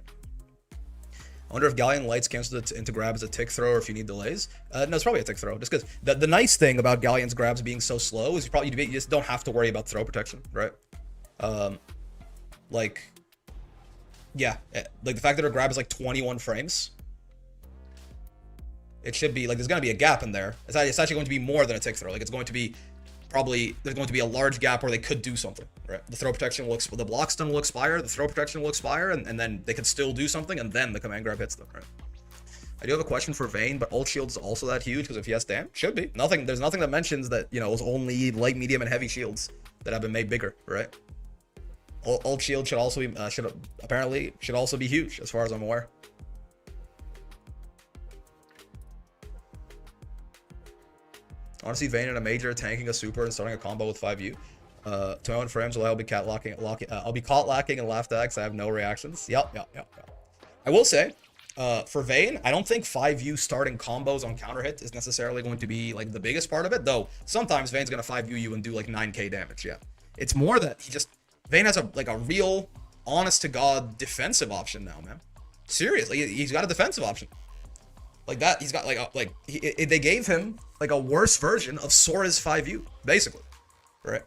I wonder if Galleon Lights cancels into grab as a tick throw, or if you need delays. No, it's probably a tick throw. Just because the nice thing about Galleon's grabs being so slow is you just don't have to worry about throw protection, right? Like, yeah, like the fact that her grab is like 21 frames. It should be like there's gonna be a gap in there. It's actually going to be more than a tick throw. Like it's going to be there's going to be a large gap where they could do something, right? The throw protection the block stun will expire, the throw protection will expire, and then they could still do something, and then the command grab hits them, right? I do have a question for Vayne, but ult shield is also that huge because if he has damage, should be. There's nothing that mentions that, you know, it's only light, medium, and heavy shields that have been made bigger, right? Ult shield should also be apparently also be huge as far as I'm aware. I want to see Vayne in a major tanking a super and starting a combo with 5U. 21 frames will I'll be caught lacking and laughed at because I have no reactions. Yep. I will say, for Vayne, I don't think 5U starting combos on counter hit is necessarily going to be like the biggest part of it, though sometimes Vayne's gonna 5U you and do like 9k damage, yeah. It's more that Vayne has a real, honest to God defensive option now, man. Seriously, he's got a defensive option. Like that, he's got they gave him like a worse version of Sora's 5U, basically, right?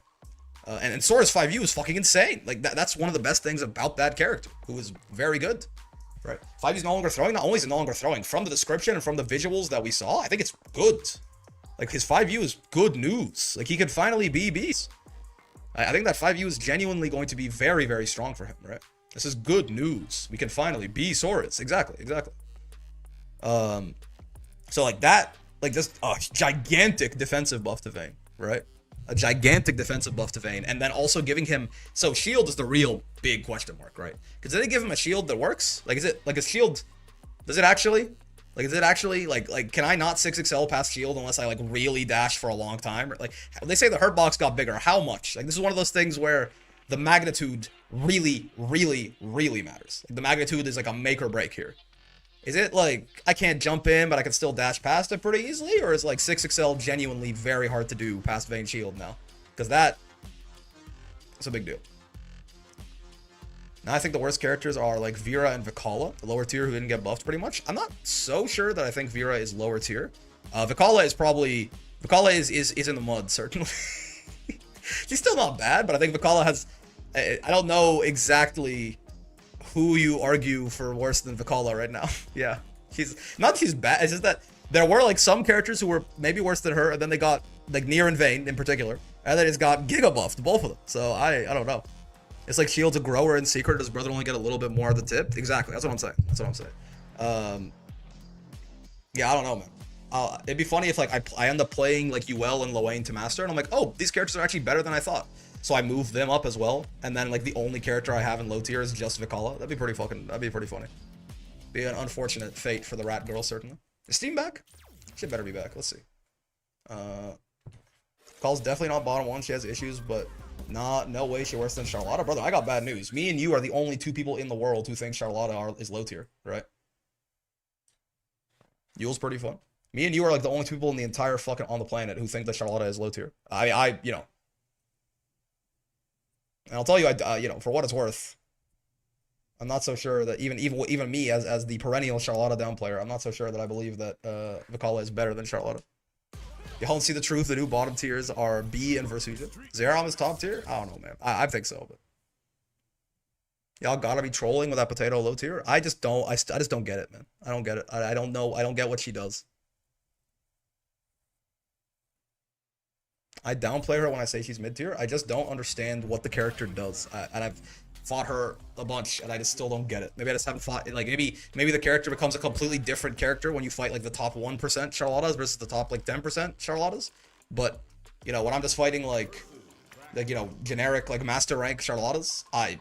And Sora's 5U is fucking insane. Like that's one of the best things about that character, who is very good, right? 5U's no longer throwing. Not only is it no longer throwing, from the description and from the visuals that we saw, I think it's good. Like his 5U is good news. Like he could finally be beast. I think that 5U is genuinely going to be very, very strong for him, right? This is good news. We can finally be Sora's. Exactly. So like that, like just a gigantic defensive buff to Vayne, right? A gigantic defensive buff to Vayne, and then also giving him, so shield is the real big question mark, right? Because did they give him a shield that works? Like, is it like a shield? Is it actually like can I not 6XL past shield unless I like really dash for a long time? Like they say the hurt box got bigger. How much? Like this is one of those things where the magnitude really matters. Like, the magnitude is like a make or break here. Is it like I can't jump in, but I can still dash past it pretty easily? Or is like 6XL genuinely very hard to do past Vayne shield now? Because that's a big deal. Now I think the worst characters are like Vera and Vikala, the lower tier who didn't get buffed pretty much. I'm not so sure that I think Vera is lower tier. Vikala is in the mud, certainly. She's still not bad, but I think Vikala has, I don't know exactly who you argue for worse than Vikala right now. Yeah, she's bad. It's just that there were like some characters who were maybe worse than her, and then they got like Nier and Vayne in particular, and then it's got giga buffed, both of them. So I don't know. It's like Shield's a grower in secret. His brother only get a little bit more at the tip. Exactly. That's what I'm saying. Yeah, I don't know, man. It'd be funny if like I end up playing like UL and Lowain to master, and I'm like, oh, these characters are actually better than I thought. So I move them up as well, and then like the only character I have in low tier is just Vikala. That'd be pretty funny. Be an unfortunate fate for the rat girl, certainly. Is Steam back? She better be back. Let's see. Vikal's definitely not bottom one. She has issues, but no way she worse than Charlotta. Brother, I got bad news. Me and you are the only two people in the world who think Charlotta is low tier, right? Yule's pretty fun. Me and you are like the only two people in the entire fucking on the planet who think that Charlotta is low tier. You know. And I'll tell you, you know, for what it's worth, I'm not so sure that even me as the perennial Charlotta down player, I'm not so sure that I believe that Vikala is better than Charlotta. Y'all don't see the truth. The new bottom tiers are B and Versuja. Zeram is top tier? I don't know, man. I think so, but y'all gotta be trolling with that potato low tier. I just don't get it, man. I don't get it. I don't know. I don't get what she does. I downplay her when I say she's mid tier. I just don't understand what the character does. And I've fought her a bunch, and I just still don't get it. Maybe I just haven't fought. Like maybe the character becomes a completely different character when you fight like the top 1% Charlottas versus the top like 10% Charlottas. But you know, when I'm just fighting like you know, generic like master rank Charlottas, I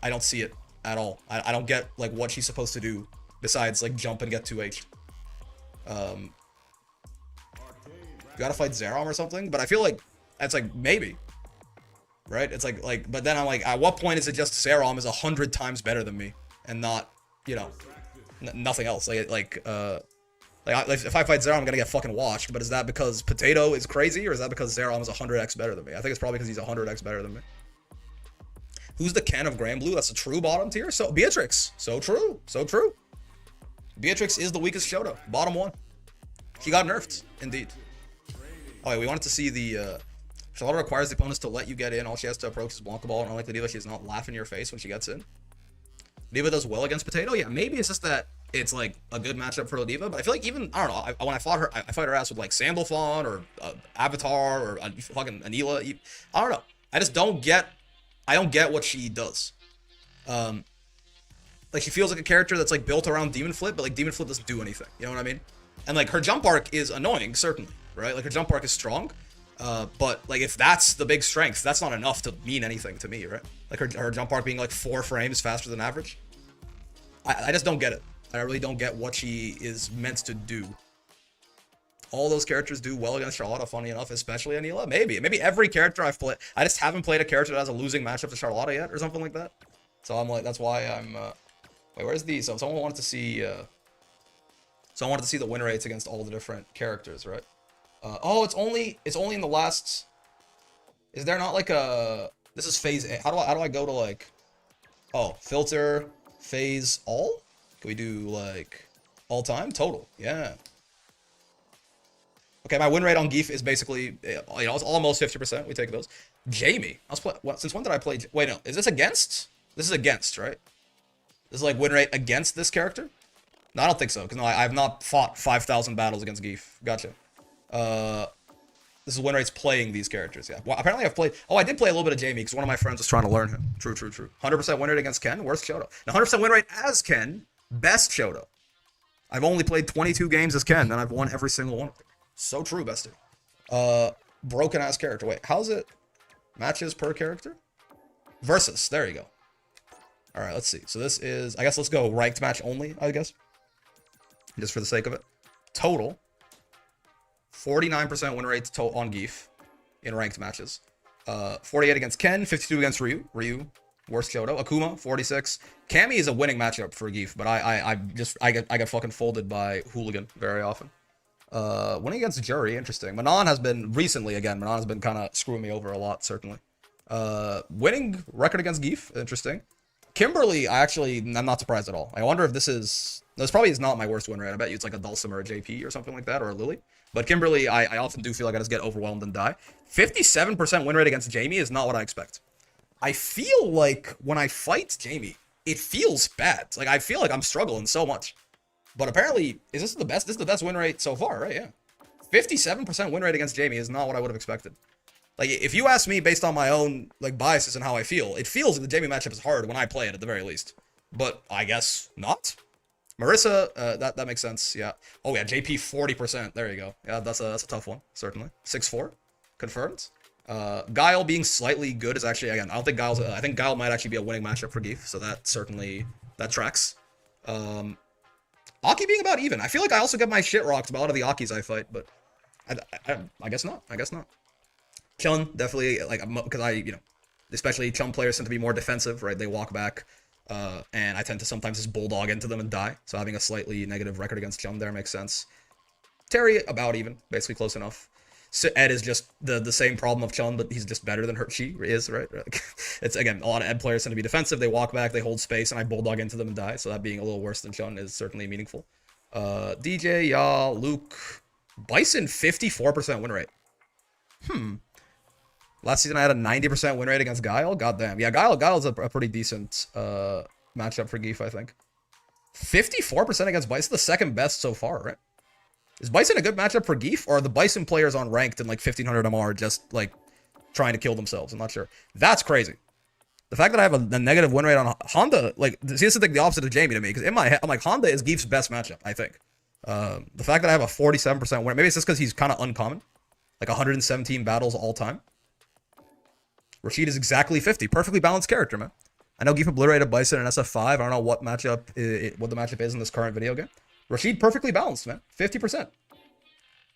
don't see it at all. I don't get like what she's supposed to do besides like jump and get 2H. You gotta fight Zeram or something, but I feel like that's like maybe, right? It's like, but then I'm like, at what point is it just Zeram is 100 times better than me and not, you know, nothing else? Like, if I fight Zero, I'm gonna get fucking washed. But is that because Potato is crazy, or is that because Zero is 100x better than me? I think it's probably because he's 100x better than me. Who's the Ken of Grand Blue? That's a true bottom tier. So Beatrix. So true. So true. Beatrix is the weakest Shoto. Bottom one. She got nerfed, indeed. Oh, yeah, we wanted to see the Charlotta requires the opponents to let you get in. All she has to approach is Blanca Ball, and unlike the Diva, she does not laugh in your face when she gets in. Diva does well against Potato. Yeah, maybe it's just that it's like a good matchup for Diva, but I feel like even, I don't know, when I fought her, I fight her ass with like Sandalphon or Avatar or fucking Anila. I don't know. I just don't get, I don't get what she does. Like, she feels like a character that's like built around Demon Flip, but like Demon Flip doesn't do anything. You know what I mean? And like her jump arc is annoying, certainly, right? Like her jump arc is strong. But like if that's the big strength, that's not enough to mean anything to me, right? Like her jump arc being like 4 frames faster than average. I just don't get it. I really don't get what she is meant to do. All those characters do well against Charlotta, funny enough, especially Anila. Maybe every character I've played. I just haven't played a character that has a losing matchup to Charlotta yet, or something like that. So I'm like, that's why I'm. Wait, where's the? So someone wanted to see. So I wanted to see the win rates against all the different characters, right? Oh, it's only in the last. Is there not like a? This is phase A. How do I go to like? Oh, filter phase all. Can we do like all time total? Yeah. Okay, my win rate on Geef is basically, you know, it's almost 50%. We take those. Jamie, I was play. What? Since when did I play? Wait, no. Is this against? This is against, right? This is like win rate against this character. No, I don't think so. Because no, I have not fought 5,000 battles against Geef. Gotcha. This is win rates playing these characters. Yeah. Well, apparently I've played. Oh, I did play a little bit of Jamie because one of my friends was trying to learn him. True. 100% win rate against Ken. Worst Shoto. Now 100% win rate as Ken. Best Shoto. I've only played 22 games as Ken, and I've won every single one of them. So true, bestie. Broken ass character. Wait, how's it? Matches per character? Versus. There you go. All right, let's see. So this is, I guess let's go ranked match only, I guess. Just for the sake of it. Total. 49% win rate on Geef in ranked matches. 48 against Ken, 52 against Ryu. Worst Shoto. Akuma, 46. Cammy is a winning matchup for Geef, but I get fucking folded by Hooligan very often. Winning against Jury, interesting. Manon has been recently again. Manon has been kind of screwing me over a lot, certainly. Winning record against Geef, interesting. Kimberly, I'm not surprised at all. I wonder if this probably is not my worst win rate. I bet you it's like a Dulcim or a JP or something like that, or a Lily. But Kimberly, I often do feel like I just get overwhelmed and die. 57% win rate against Jamie is not what I expect. I feel like when I fight Jamie, it feels bad. Like I feel like I'm struggling so much. But apparently, is this the best? This is the best win rate so far, right? Yeah. 57% win rate against Jamie is not what I would have expected. Like, if you ask me based on my own like biases and how I feel, it feels like the Jamie matchup is hard when I play it at the very least. But I guess not. Marissa, that makes sense. Yeah. Oh yeah, JP 40%. There you go. Yeah, that's a tough one, certainly. 6-4, confirmed. Guile being slightly good is actually, again, I don't think Guile's. I think Guile might actually be a winning matchup for Geef, so that certainly tracks. Aki being about even. I feel like I also get my shit rocked by a lot of the Akis I fight, but I guess not. I guess not. Chun, definitely, like, because especially Chun players tend to be more defensive, right? They walk back, and I tend to sometimes just bulldog into them and die. So having a slightly negative record against Chun there makes sense. Terry, about even, basically close enough. So Ed is just the same problem of Chun, but he's just better than she is, right? It's, again, a lot of Ed players tend to be defensive. They walk back, they hold space, and I bulldog into them and die. So that being a little worse than Chun is certainly meaningful. DJ, Ya, Luke, Bison, 54% win rate. Last season I had a 90% win rate against Guile. Goddamn. Yeah, Guile's a pretty decent matchup for Geef, I think. 54% against Bison, the second best so far, right? Is Bison a good matchup for Geef, or are the Bison players on ranked and like 1500 MR just like trying to kill themselves? I'm not sure. That's crazy. The fact that I have a negative win rate on Honda, like, this is like the opposite of Jamie to me, because in my head, I'm like, Honda is Geef's best matchup, I think. The fact that I have a 47% win, maybe it's just because he's kind of uncommon, like 117 battles all time. Rashid is exactly 50, perfectly balanced character, man. I know Geef obliterated Bison and SF5. I don't know what matchup, what the matchup is in this current video game. Rashid perfectly balanced, man. 50%.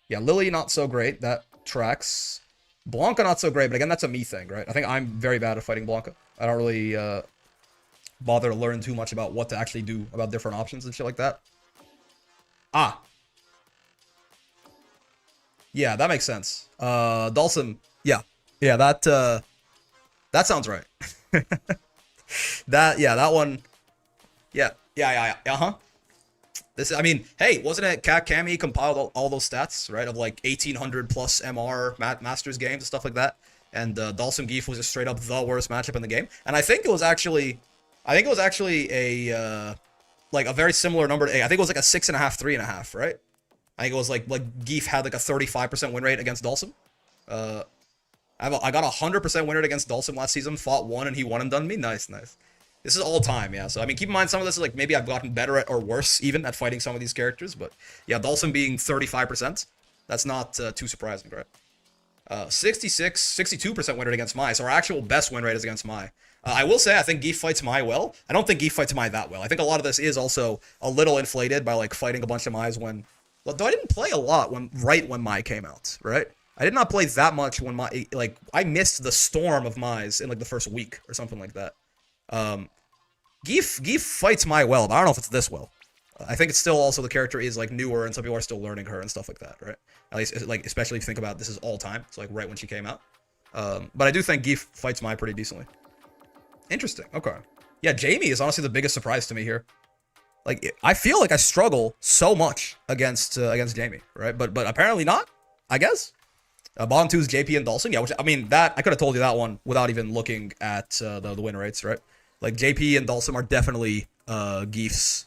Yeah, Lily not so great. That tracks. Blanca not so great, but again, that's a me thing, right? I think I'm very bad at fighting Blanca. I don't really bother to learn too much about what to actually do about different options and shit like that. Yeah, that makes sense. Dhalsim, yeah. Yeah, that sounds right. That one, yeah, uh-huh. This, I mean, hey, wasn't it Cat Cammy compiled all those stats, right? Of like 1800 plus MR Masters games and stuff like that. And Zangief was just straight up the worst matchup in the game. And I think it was actually a like a very similar number to A. I think it was like a 6.5, 3.5, right? I think it was like Geef had like a 35% win rate against Dhalsim. I got a 100% win rate against Dhalsim last season. Fought one and he won and done me. Nice, nice. This is all time, yeah. So, I mean, keep in mind some of this is like maybe I've gotten better at or worse even at fighting some of these characters. But yeah, Dhalsim being 35%, that's not too surprising, right? 62% win rate against Mai. So our actual best win rate is against Mai. I will say I think Geef fights Mai well. I don't think Geef fights Mai that well. I think a lot of this is also a little inflated by like fighting a bunch of Mai's when... Though I didn't play a lot when Mai came out, right? I did not play that much when Mai... Like, I missed the storm of Mai's in like the first week or something like that. Geef fights Mai well, but I don't know if it's this well. I think it's still also the character is like newer and some people are still learning her and stuff like that, right? At least like especially if you think about this is all time, so like right when she came out. But I do think Geef fights Mai pretty decently. Interesting. Okay. Yeah, Jamie is honestly the biggest surprise to me here. Like I feel like I struggle so much against Jamie, right? But apparently not. I guess. Bottom 2 is JP and Dhalsim. Yeah, which I mean that I could have told you that one without even looking at the win rates, right? Like JP and Dhalsim are definitely Geef's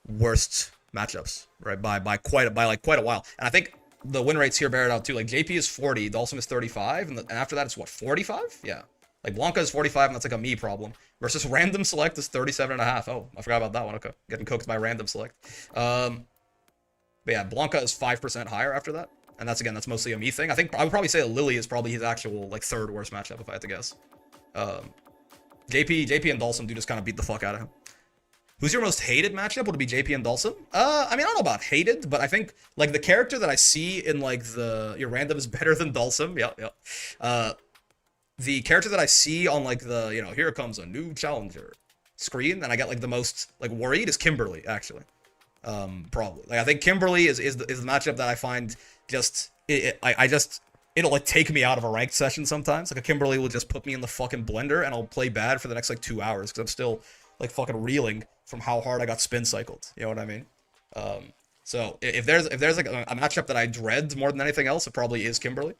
worst matchups, right? By quite a while. And I think the win rates here bear it out too. Like JP is 40, Dhalsim is 35, and after that it's what, 45? Yeah. Like Blanca is 45, and that's like a me problem. Versus Random Select is 37.5. Oh, I forgot about that one. Okay, getting cooked by Random Select. But yeah, Blanca is 5% higher after that, and that's mostly a me thing. I think I would probably say Lily is probably his actual like third worst matchup if I had to guess. JP and Dhalsim do just kind of beat the fuck out of him. Who's your most hated matchup? Would it be JP and Dhalsim? I mean, I don't know about hated, but I think like the character that I see in like your random is better than Dhalsim. Yeah. The character that I see on like the, here comes a new challenger screen, and I get like the most like worried is Kimberly, actually. Probably. Like I think Kimberly is the matchup that I find just it'll like take me out of a ranked session sometimes. Like a Kimberly will just put me in the fucking blender and I'll play bad for the next like 2 hours because I'm still like fucking reeling from how hard I got spin cycled. You know what I mean? So if there's like a matchup that I dread more than anything else, it probably is Kimberly.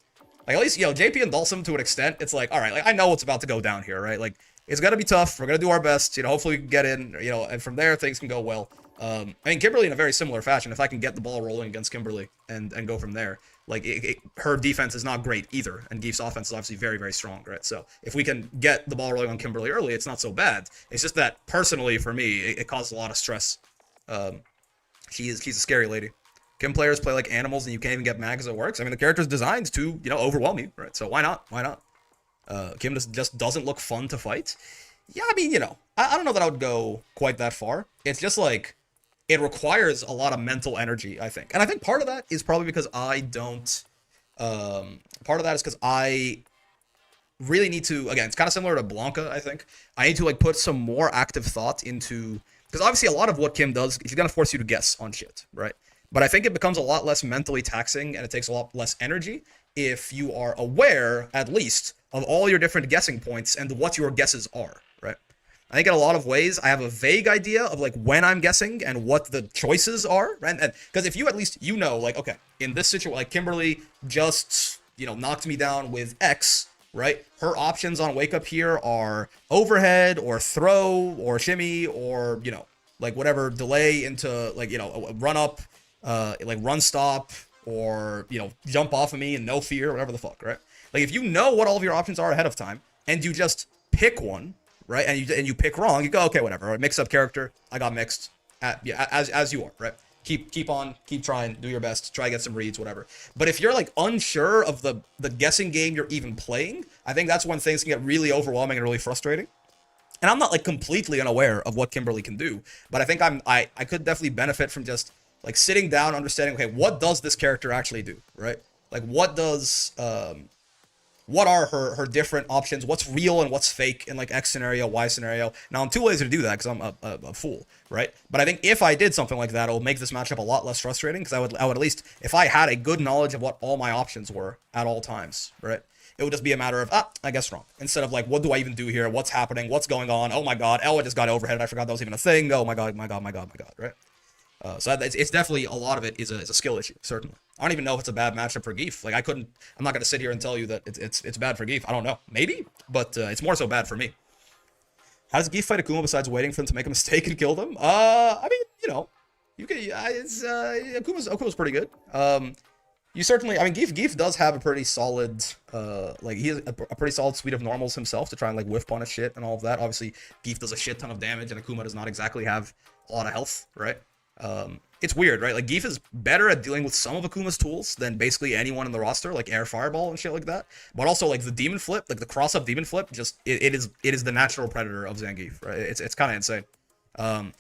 Like at least, JP and Dhalsim to an extent, it's like, all right, like I know what's about to go down here, right? Like it's gonna be tough. We're gonna do our best, hopefully we can get in, and from there things can go well. I mean, Kimberly in a very similar fashion, if I can get the ball rolling against Kimberly and go from there, like her defense is not great either, and Geef's offense is obviously very, very strong, right? So if we can get the ball rolling on Kimberly early, it's not so bad. It's just that personally for me, it causes a lot of stress. She's a scary lady. Kim players play like animals and you can't even get mad because it works. I mean, the character's designed to, overwhelm you, right? So why not? Why not? Kim just doesn't look fun to fight. Yeah, I mean, I don't know that I would go quite that far. It's just like, it requires a lot of mental energy, I think. And I think part of that is probably because I don't, part of that is because I really need to, again, it's kind of similar to Blanca, I think. I need to like put some more active thought into, because obviously a lot of what Kim does, she's going to force you to guess on shit, right? But I think it becomes a lot less mentally taxing and it takes a lot less energy if you are aware, at least, of all your different guessing points and what your guesses are, right? I think in a lot of ways, I have a vague idea of like when I'm guessing and what the choices are, right? And because if you at least, like, okay, in this situation, like Kimberly just, knocked me down with X, right? Her options on wake up here are overhead or throw or shimmy or, like whatever delay into like, a run up, like run stop or, jump off of me and no fear, whatever the fuck, right? Like if you know what all of your options are ahead of time and you just pick one, right? And you pick wrong, you go, okay, whatever, right? Mix up character, I got mixed as you are, right? Keep trying, do your best, try to get some reads, whatever. But if you're like unsure of the guessing game you're even playing, I think that's when things can get really overwhelming and really frustrating. And I'm not like completely unaware of what Kimberly can do, but I think I could definitely benefit from just like sitting down, understanding, okay, what does this character actually do, right? Like what does what are her different options, what's real and what's fake in like X scenario, Y scenario. Now I'm too lazy to do that because I'm a fool, right? But I think if I did something like that, it would make this matchup a lot less frustrating because I would at least, if I had a good knowledge of what all my options were at all times, right? It would just be a matter of, I guess wrong. Instead of like, what do I even do here? What's happening? What's going on? Oh my god, Ella just got overheaded. I forgot that was even a thing. Oh my god, right? So it's definitely, a lot of it is a skill issue, certainly. I don't even know if it's a bad matchup for Geef. Like, I'm not going to sit here and tell you that it's bad for Geef. I don't know. Maybe, but it's more so bad for me. How does Geef fight Akuma besides waiting for him to make a mistake and kill them? I mean, you know, you can, Akuma's pretty good. You certainly, I mean, Geef does have a pretty solid, like, he has a pretty solid suite of normals himself to try and, like, whiff punish shit and all of that. Obviously, Geef does a shit ton of damage, and Akuma does not exactly have a lot of health, right? It's weird, right? Like, Geef is better at dealing with some of Akuma's tools than basically anyone in the roster, like Air Fireball and shit like that. But also, like, the Demon Flip, like, the cross-up Demon Flip, just, it is the natural predator of Zangief, right? It's kind of insane. I'm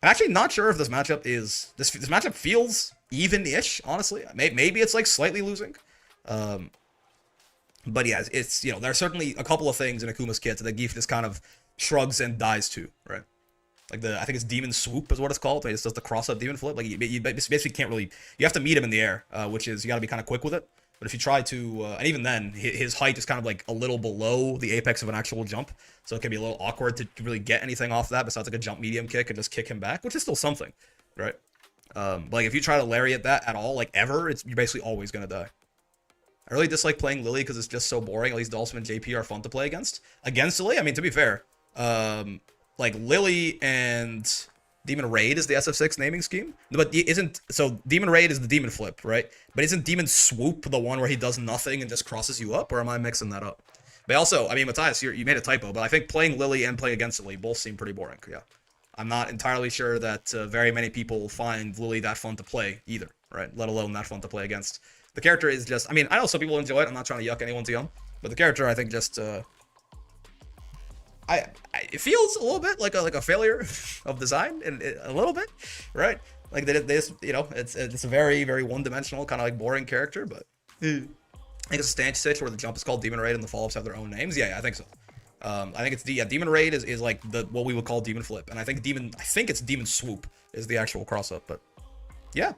actually not sure if this matchup is, this matchup feels even-ish, honestly. Maybe it's, like, slightly losing. But yeah, it's, you know, there are certainly a couple of things in Akuma's kit that Geef just kind of shrugs and dies to, right? Like I think it's Demon Swoop is what it's called. It just does the cross-up Demon Flip. Like, you basically can't really, you have to meet him in the air, which is, you gotta be kind of quick with it. But if you try to, and even then, his height is kind of like a little below the apex of an actual jump. So it can be a little awkward to really get anything off that besides like a jump medium kick and just kick him back, which is still something, right? But like if you try to lariat that at all, like ever, you're basically always gonna die. I really dislike playing Lily because it's just so boring. At least Dhalsim and JP are fun to play against. Against Lily, I mean, to be fair, like Lily and Demon Raid is the SF6 naming scheme, but so Demon Raid is the Demon Flip, right? But isn't Demon Swoop the one where he does nothing and just crosses you up, or am I mixing that up? But also, I mean, Matthias, you made a typo, but I think playing Lily and playing against Lily both seem pretty boring. Yeah, I'm not entirely sure that very many people find Lily that fun to play either, right? Let alone that fun to play against. The character is just, I mean, I know some people enjoy it. I'm not trying to yuck anyone's yum, but the character, I think, just it feels a little bit like a failure of design, and a little bit, right? Like they just, you know, it's a very, very one-dimensional kind of like boring character, but I think it's a stance stitch where the jump is called Demon Raid and the follow-ups have their own names. Yeah, I think so. I think it's Demon Raid is like what we would call Demon Flip, and I think it's Demon Swoop is the actual cross-up, but yeah,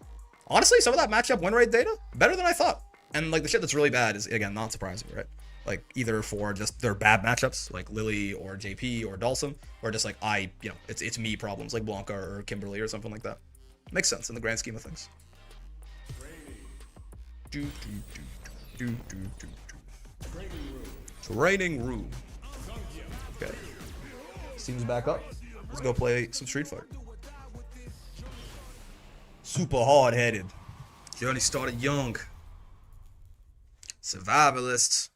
honestly, some of that matchup win rate data better than I thought, and like the shit that's really bad is, again, not surprising, right? Like either for just their bad matchups like Lily or JP or Dhalsim, or just like you know, it's me problems like Blanca or Kimberly or something like that. Makes sense in the grand scheme of things. Training room. Okay. Steam's back up. Let's go play some Street Fighter. Super hard-headed. Journey started young. Survivalists.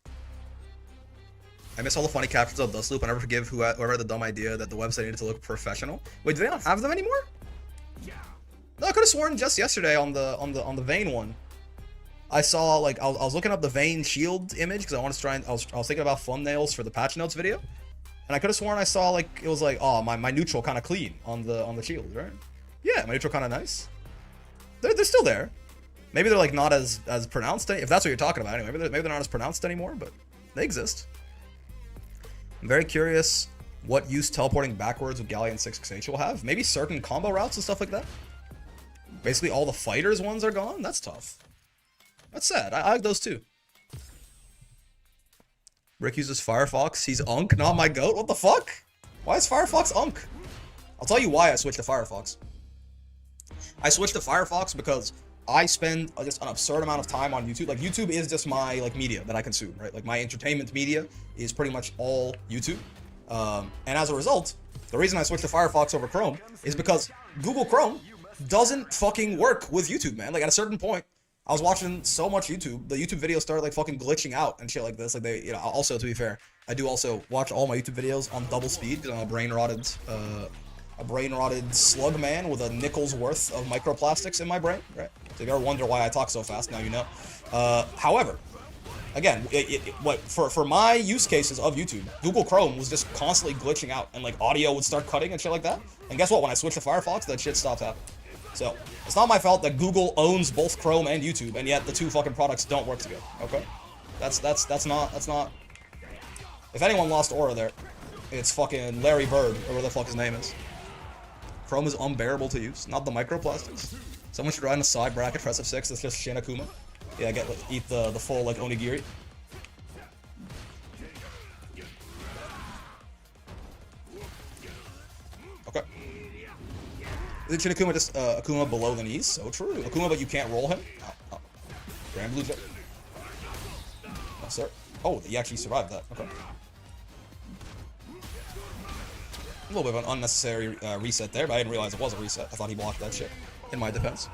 I miss all the funny captions of Dustloop. I never forgive whoever had the dumb idea that the website needed to look professional. Wait, do they not have them anymore? No, I could have sworn just yesterday on the Vayne one, I saw, like, I was looking up the Vayne shield image because I wanted to try and I was thinking about thumbnails for the patch notes video, and I could have sworn I saw, like, it was like, oh, my neutral kind of clean on the shield, right? Yeah, my neutral kind of nice. They're still there. Maybe they're like not as pronounced, if that's what you're talking about. Anyway, maybe they're not as pronounced anymore, but they exist. I'm very curious what use teleporting backwards with Galleon 6XH will have. Maybe certain combo routes and stuff like that. Basically, all the fighters ones are gone. That's tough. That's sad. I like those too. Rick uses Firefox. He's Unk, not my goat. What the fuck? Why is Firefox Unk? I'll tell you why I switched to Firefox. I switched to Firefox because I spend just an absurd amount of time on YouTube. Like, YouTube is just my, like, media that I consume, right? Like, my entertainment media is pretty much all YouTube. And as a result, the reason I switched to Firefox over Chrome is because Google Chrome doesn't fucking work with YouTube, man. Like, at a certain point, I was watching so much YouTube, the YouTube videos started, like, fucking glitching out and shit like this. Like, they, you know, also, to be fair, I do also watch all my YouTube videos on double speed because I'm a brain-rotted slug man with a nickel's worth of microplastics in my brain, right? So if you ever wonder why I talk so fast, now you know. However, again, for my use cases of YouTube, Google Chrome was just constantly glitching out, and like audio would start cutting and shit like that. And guess what? When I switched to Firefox, that shit stopped happening. So it's not my fault that Google owns both Chrome and YouTube, and yet the two fucking products don't work together. Okay. That's not. If anyone lost aura there, it's fucking Larry Bird, or whatever the fuck his name is. Chrome is unbearable to use, not the microplastics. Someone should run a side bracket for SF6 that's just Shin Akuma. Yeah, eat the full like onigiri. Okay. Isn't Shin Akuma just Akuma below the knees? So true. Akuma, but you can't roll him. Oh. Grand Blue Jet. Oh, sir. Oh, he actually survived that. Okay. A little bit of an unnecessary reset there, but I didn't realize it was a reset. I thought he blocked that shit. In my defense.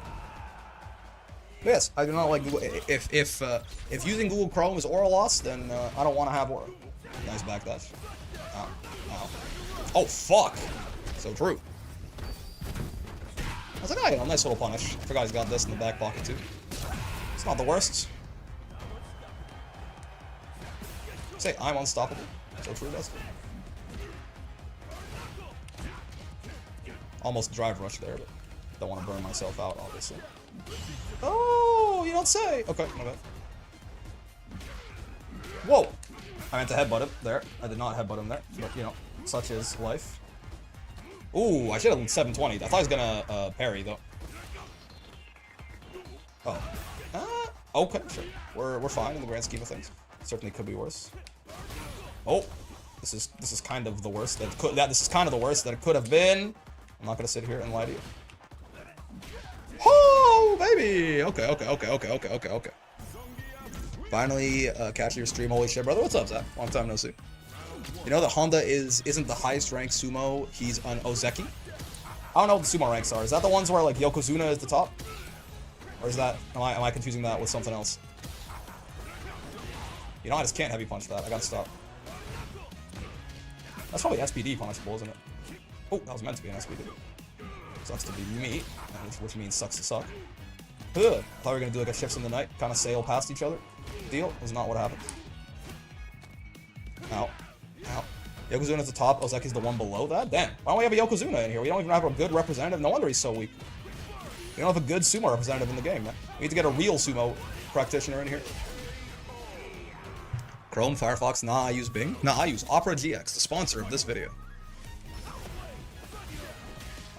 But yes, I do not like Google. If using Google Chrome is aura loss, then I don't want to have aura. Nice backdash. Ow. Ow. Oh, fuck! So true. I was like, oh, you know, nice little punish. I forgot he's got this in the back pocket, too. It's not the worst. Say, I'm unstoppable. So true, that's good. Almost drive rush there, but don't want to burn myself out, obviously. Oh, you don't say! Okay, my bad. Whoa! I meant to headbutt him there. I did not headbutt him there, but, you know, such is life. Ooh, I should have 720. I thought he was gonna parry, though. Oh. Okay, sure. We're fine in the grand scheme of things. Certainly could be worse. Oh, this is kind of the worst that could. This is kind of the worst that it could have been. I'm not gonna sit here and lie to you. Oh, baby! Okay. Finally, catching your stream. Holy shit, brother. What's up, Zach? Long time no see. You know that Honda isn't the highest ranked sumo. He's an Ozeki. I don't know what the sumo ranks are. Is that the ones where like Yokozuna is the top? Or is that am I confusing that with something else? You know, I just can't heavy punch that. I gotta stop. That's probably SPD punishable, isn't it? Oh, that was meant to be an SPD. Sucks to be me, which means sucks to suck. Ugh. I thought we were gonna do like a shifts in the night, kind of sail past each other. Deal is not what happened. Ow. Ow. Yokozuna's the top, Ozeki's the one below that? Damn. Why don't we have a Yokozuna in here? We don't even have a good representative. No wonder he's so weak. We don't have a good sumo representative in the game, man. We need to get a real sumo practitioner in here. Chrome, Firefox, nah, I use Bing. Nah, I use Opera GX, the sponsor of this video.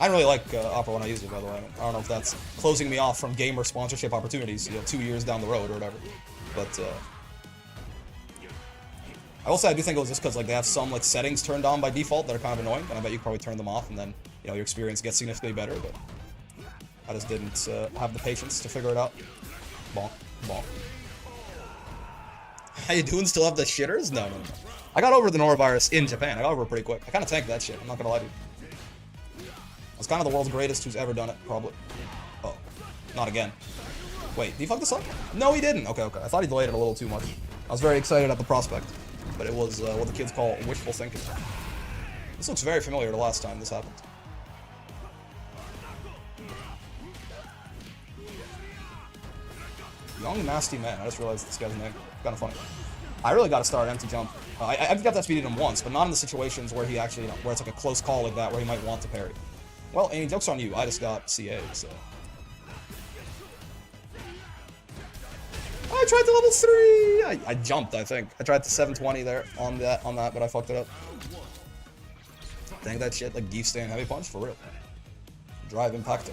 I don't really like Opera when I use it, by the way. I don't know if that's closing me off from gamer sponsorship opportunities, you know, 2 years down the road or whatever. But, I will say I do think it was just because like they have some like settings turned on by default that are kind of annoying, and I bet you could probably turn them off, and then you know your experience gets significantly better. But I just didn't have the patience to figure it out. Bonk, bonk. How you doing? Still have the shitters? No. I got over the norovirus in Japan. I got over it pretty quick. I kind of tanked that shit. I'm not gonna lie to you. I was kind of the world's greatest who's ever done it, probably. Oh, not again. Wait, did he fuck this up? No, he didn't. Okay. I thought he delayed it a little too much. I was very excited at the prospect. But it was what the kids call wishful thinking. This looks very familiar to last time this happened. Young Nasty Man. I just realized this guy's name. Kind of funny. I really got to start empty jump. I've got that speed in him once, but not in the situations where he actually, you know, where it's like a close call like that, where he might want to parry. Well, Amy, joke's on you. I just got CA, so. I tried to level 3! I jumped, I think. I tried to 720 there on that, but I fucked it up. Dang that shit, like Geef stand heavy punch, for real. Drive impactor.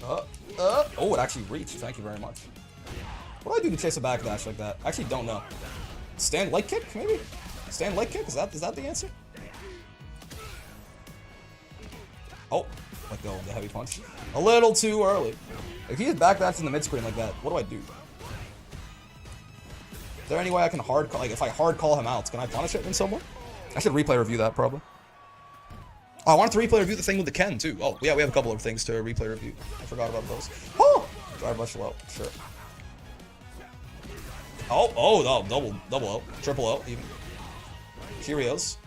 Oh, it actually reached, thank you very much. What do I do to chase a backdash like that? I actually don't know. Stand leg kick, maybe? Stand leg kick, is that the answer? Oh, let go of the heavy punch. A little too early. If he is backdash in the mid-screen like that, what do I do? Is there any way I can hard call, like if I hard call him out, can I punish it in some way? I should replay review that probably. Oh, I wanted to replay review the thing with the Ken too. Oh, yeah, we have a couple of things to replay review. I forgot about those. Oh! Drive rush low, sure. Oh, double O, triple O even. Cheerios.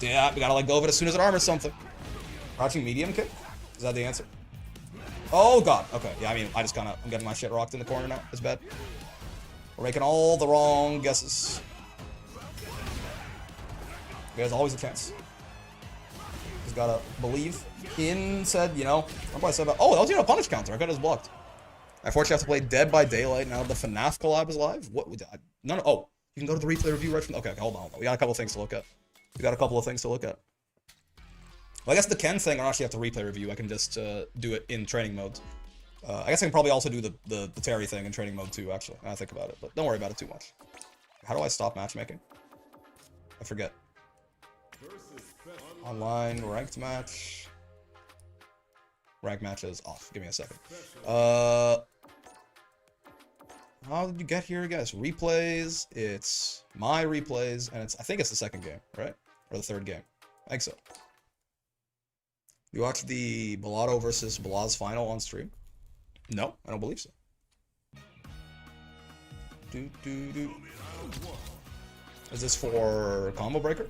Yeah, we gotta let go of it as soon as it armors something. Crouching medium kick? Is that the answer? Oh god, okay. Yeah, I mean, I'm getting my shit rocked in the corner now. It's bad. We're making all the wrong guesses. There's always a chance. just gotta believe in said, you know, I'm probably said about, oh, that was, you know, a punish counter. I got his blocked. I fortunately have to play Dead by Daylight now. The FNAF collab is live. What? None. Oh, you can go to the replay review right from. Okay, hold on. We got a couple of things to look at. Well, I guess the Ken thing, I don't actually have to replay review. I can just do it in training mode. I guess I can probably also do the Terry thing in training mode too, actually. I think about it, but don't worry about it too much. How do I stop matchmaking? I forget. Online ranked match. Rank matches off. Give me a second. How did you get here, guys? Replays. It's my replays, and I think it's the second game, right? Or the third game. I think so. You watched the Bellotto versus Balaz final on stream? No, I don't believe so. Is this for Combo Breaker?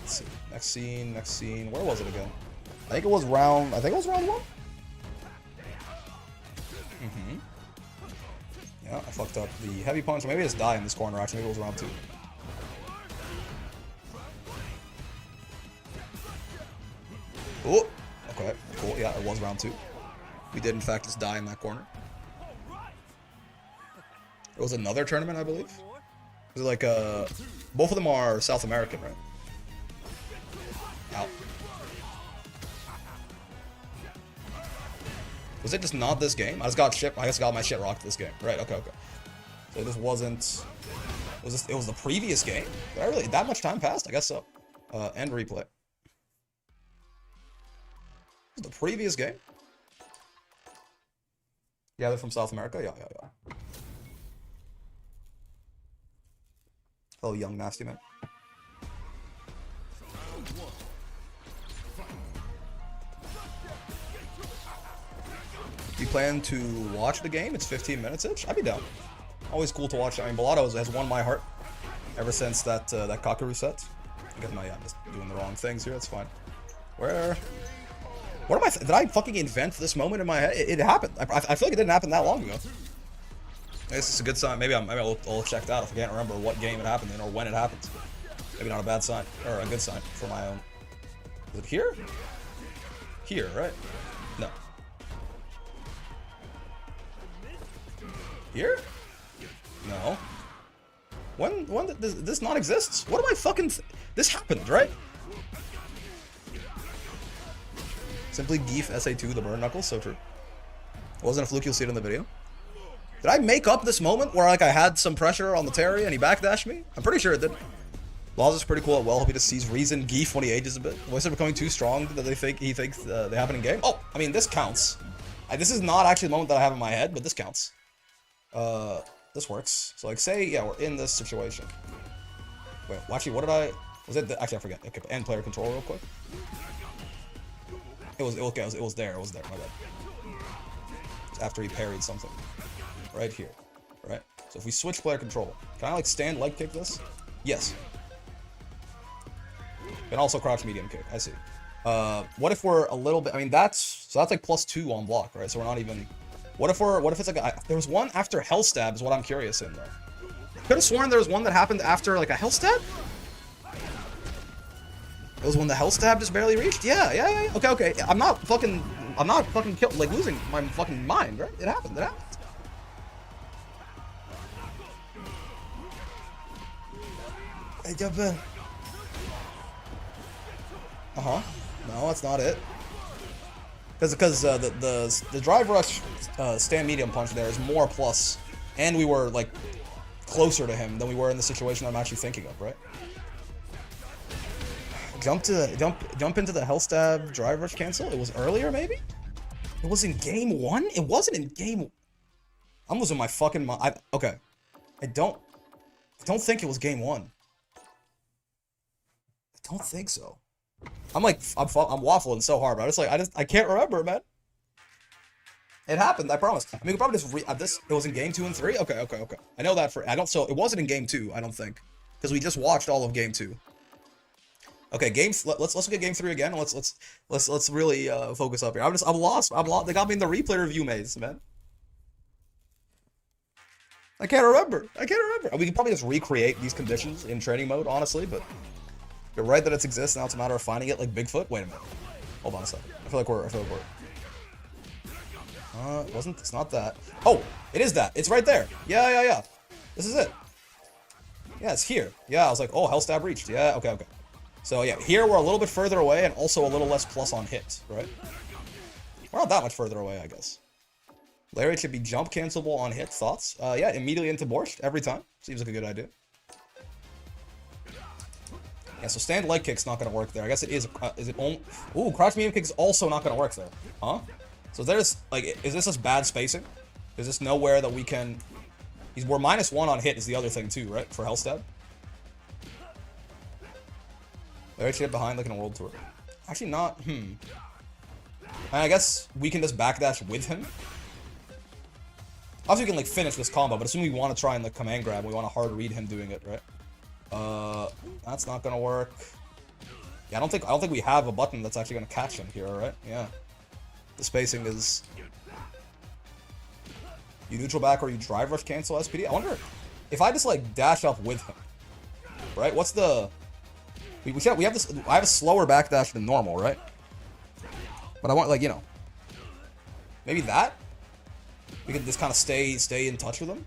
Let's see. Next scene. Where was it again? I think it was round 1? Yeah, I fucked up the heavy punch. Maybe it's die in this corner, actually. Maybe it was round 2. Oh, okay, cool. Yeah, it was round 2. We did, in fact, just die in that corner. It was another tournament, I believe. Was it like, both of them are South American, right? Ow. Was it just not this game? I just got my shit rocked this game. Right, okay. So this wasn't... It was the previous game? Did I really... That much time passed? I guess so. End replay. The previous game? Yeah, they're from South America? Yeah. Oh, young nasty man. You plan to watch the game? It's 15 minutes-ish? I'd be down. Always cool to watch. I mean, Bellotto has won my heart ever since that Kakaru set. I guess I'm just doing the wrong things here. It's fine. What am I? Did I fucking invent this moment in my head? It happened. I feel like it didn't happen that long ago. I guess it's a good sign. Maybe I'm all checked out if I can't remember what game it happened in or when it happened. Maybe not a bad sign or a good sign for my own. Is it here? Here, right? No. Here? No. When did this not exist? What am I fucking... This happened, right? Simply Geef SA2, the burn knuckles, so true. It wasn't a fluke, you'll see it in the video. Did I make up this moment where like I had some pressure on the Terry and he backdashed me? I'm pretty sure it did. Laws is pretty cool at well. Hope he just sees reason Geef when he ages a bit. Voices are becoming too strong that he thinks they happen in game. Oh, I mean this counts. This is not actually the moment that I have in my head, but this counts. This works. So like say, yeah, we're in this situation. Wait, well, actually, what did I... Was it... Actually, I forget. Okay, end player control real quick. It was there, my bad. It's after he parried something. Right here. Right? So if we switch player control, can I like stand leg kick this? Yes. Can also crouch medium kick, I see. What if we're a little bit... I mean, that's like +2 on block, right? So we're not even... What if it's like there was one after Hell Stab is what I'm curious in, though. Could have sworn there was one that happened after, like, a Hell Stab? It was when the Hell Stab just barely reached? Yeah. Okay. I'm not fucking like, losing my fucking mind, right? It happened. Hey, jump in. No, that's not it. Because the drive rush stand medium punch there is more plus, and we were like closer to him than we were in the situation I'm actually thinking of, right? Jump into the Hell Stab drive rush cancel. It was earlier, maybe. It was in game 1. It wasn't in game. I'm losing my fucking mind. Okay, I don't think it was game 1. I don't think so. I'm waffling so hard, but I can't remember, man. It happened, I promise. I mean, we probably just it was in game 2 and 3. Okay. I know that so it wasn't in game 2, I don't think, because we just watched all of game 2. Okay, let's look at game 3 again. Let's really focus up here. I'm lost. They got me in the replay review maze, man. I can't remember. We could probably just recreate these conditions in training mode, honestly, but You're right that it exists. Now it's a matter of finding it, like Bigfoot. Wait a minute. Hold on a second. I feel like we're. It's not that. Oh, it is that. It's right there. Yeah. This is it. Yeah, it's here. Yeah, I was like, oh, Hellstab reached. Yeah, okay. So yeah, here we're a little bit further away and also a little less plus on hit, right? We're not that much further away, I guess. Lariat should be jump cancelable on hit. Thoughts? Yeah, immediately into Borscht every time. Seems like a good idea. Yeah, so stand leg kick's not gonna work there. I guess it is. Is it only? Ooh, crouch medium kick is also not gonna work there. Huh? So there's like, is this just bad spacing? Is this nowhere that we can? We're -1 on hit is the other thing too, right? For Hellstab. Lariat should get behind like in a world tour. Actually not. I guess we can just backdash with him. Obviously, we can like finish this combo, but assuming we want to try and like command grab, we want to hard read him doing it, right? That's not gonna work. Yeah, I don't think we have a button that's actually gonna catch him here, right? Yeah. The spacing is. You neutral back or you drive rush cancel SPD. I wonder if I just like dash up with him, right? What's the? We have this. I have a slower backdash than normal, right? But I want like maybe that. We could just kind of stay in touch with them.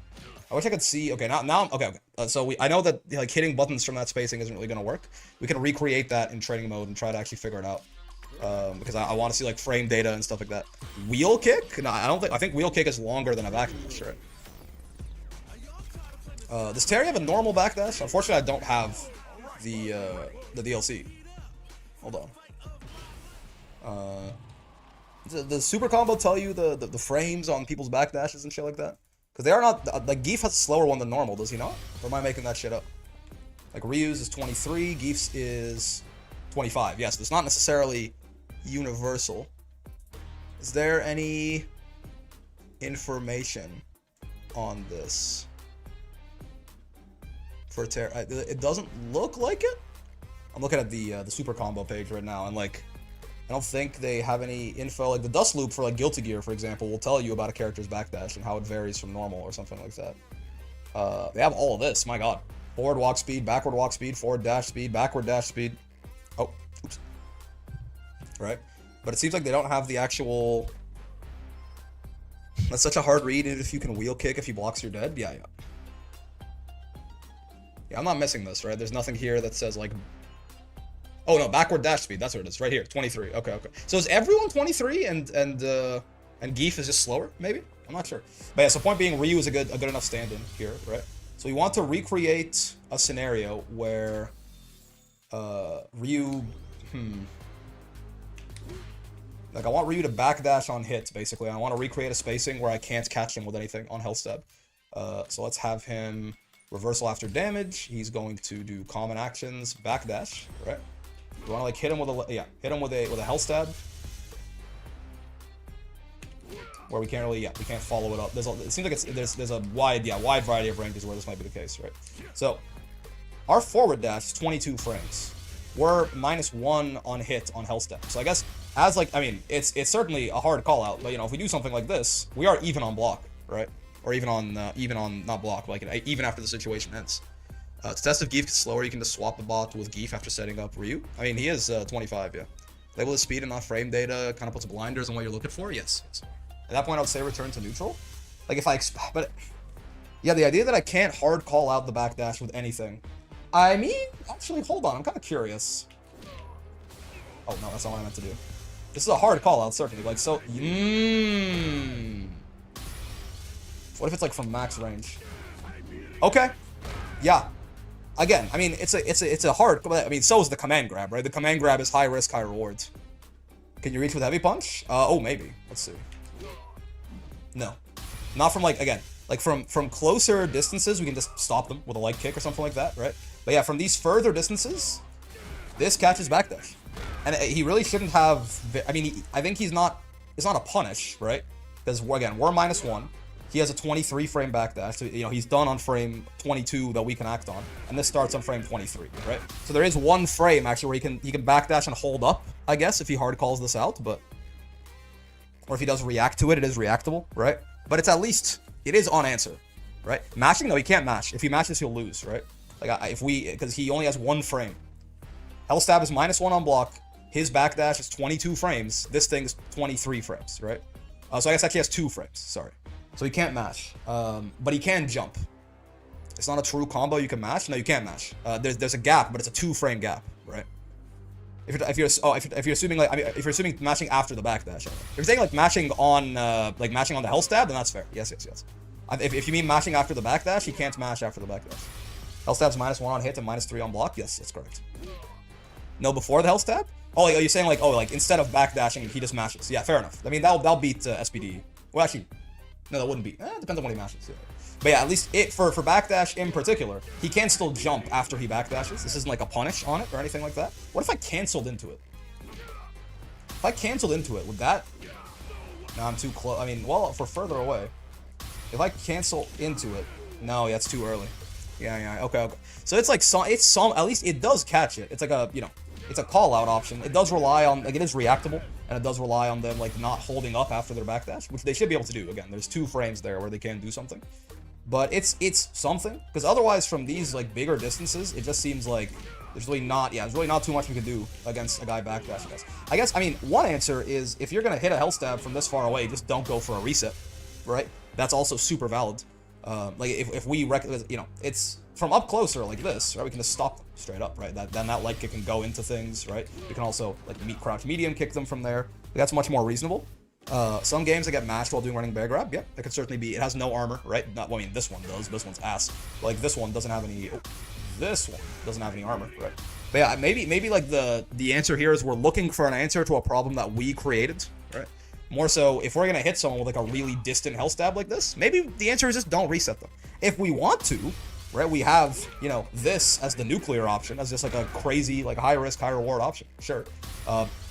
I wish I could see. Okay, now okay. So I know that like hitting buttons from that spacing isn't really gonna work. We can recreate that in training mode and try to actually figure it out. Because I want to see like frame data and stuff like that. Wheel kick? No, I don't think. I think wheel kick is longer than a backdash, right? Does Terry have a normal backdash? Unfortunately, I don't have the DLC. Hold on. Does super combo tell you the frames on people's backdashes and shit like that? Because they are not like Geef has a slower one than normal. Does he not? Or am I making that shit up? Like Ryu's is 23, Geef's is 25. Yes, it's not necessarily universal. Is there any information on this for Terry? It doesn't look like it. I'm looking at the super combo page right now, and like I don't think they have any info. Like the dust loop for like Guilty Gear, for example, will tell you about a character's backdash and how it varies from normal or something like that. They have all of this. My God, forward walk speed, backward walk speed, forward dash speed, backward dash speed. Oh, oops. Right, but it seems like they don't have the actual. That's such a hard read. If you can wheel kick, if he blocks, you're dead. Yeah. Yeah, I'm not missing this, right? There's nothing here that says like. Oh no, backward dash speed. That's what it is, right here. 23. Okay. So is everyone 23 and Geef is just slower? Maybe. I'm not sure. But yeah. So point being, Ryu is a good enough stand-in here, right? So we want to recreate a scenario where Ryu. Like I want Ryu to backdash on hits, basically. I want to recreate a spacing where I can't catch him with anything on Hellstab. So let's have him reversal after damage. He's going to do common actions, backdash, right? You want to like hit him with a Hellstab, where we can't really we can't follow it up. It seems like there's a wide variety of ranges where this might be the case, right? So our forward dash is 22 frames. We're -1 on hit on Hellstab. So I guess as like it's certainly a hard call out, but if we do something like this, we are even on block, right? Or even on not block, like even after the situation ends. To test if Geef gets slower, you can just swap the bot with Geef after setting up Ryu. I mean, he is 25, yeah. Label his speed and not frame data, kind of puts blinders on what you're looking for, yes. At that point, I would say return to neutral. Like if but yeah, the idea that I can't hard call out the backdash with anything. I mean, actually, hold on, I'm kind of curious. Oh no, that's not what I meant to do. This is a hard call out, certainly. Like so, what if it's like from max range? Okay, yeah. Again, I mean, it's a hard. I mean, so is the command grab, right? The command grab is high risk, high rewards. Can you reach with heavy punch? Oh, maybe. Let's see. No, not from like from closer distances. We can just stop them with a leg kick or something like that, right? But yeah, from these further distances, this catches backdash, and he really shouldn't have. I mean, I think he's not. It's not a punish, right? Because again, we're -1. He has a 23 frame backdash. So, he's done on frame 22 that we can act on, and this starts on frame 23, right? So there is one frame actually where he can backdash and hold up, I guess, if he hard calls this out, but or if he does react to it, it is reactable, right? But it's at least it is on answer, right? Mashing, no, he can't mash. If he mashes, he'll lose, right? Like because he only has one frame. Hell stab is -1 on block. His backdash is 22 frames. This thing's 23 frames, right? So I guess actually has 2 frames. Sorry. So he can't mash, but he can jump. It's not a true combo you can mash. No, you can't mash. There's a gap, but it's a 2-frame gap, right? If you're assuming like, I mean, if you're assuming mashing after the backdash, if you're saying like mashing on the hell stab, then that's fair. Yes. If you mean mashing after the backdash, he can't mash after the backdash. Hell stab's -1 on hit and -3 on block. Yes, that's correct. No, before the hell stab. Oh, you're saying like, oh, like instead of backdashing, he just mashes. Yeah, fair enough. I mean, that'll beat SPD. Well, actually, no, that wouldn't beat. Depends on what he mashes. Yeah. But yeah, at least for backdash in particular, he can still jump after he backdashes. This isn't like a punish on it or anything like that. What if I canceled into it? If I canceled into it, would that? No, I'm too close. I mean, well, for further away. If I cancel into it, no, yeah, it's too early. Yeah, okay. So it's like at least it does catch it. It's like a, it's a call out option. It does rely on, like, it is reactable, and it does rely on them like not holding up after their backdash, which they should be able to do. Again, there's 2 frames there where they can do something. But it's something, because otherwise from these like bigger distances, it just seems like there's really not too much we can do against a guy backdashing us. I guess, I mean, one answer is if you're gonna hit a hell stab from this far away, just don't go for a reset, right? That's also super valid. Like if we it's from up closer like this, right? We can just stop them straight up, right? Then that light kick can go into things, right? We can also like crouch medium kick them from there. That's much more reasonable. Some games that get mashed while doing running bear grab, yeah, that could certainly be. It has no armor, right? Not, well, I mean, this one does. This one's ass. But, like, this one doesn't have any. Oh, this one doesn't have any armor, right? But yeah, maybe like the answer here is we're looking for an answer to a problem that we created, right? More so, if we're gonna hit someone with like a really distant hell stab like this, maybe the answer is just don't reset them. If we want to, right, we have this as the nuclear option, as just like a crazy like high risk, high reward option, sure.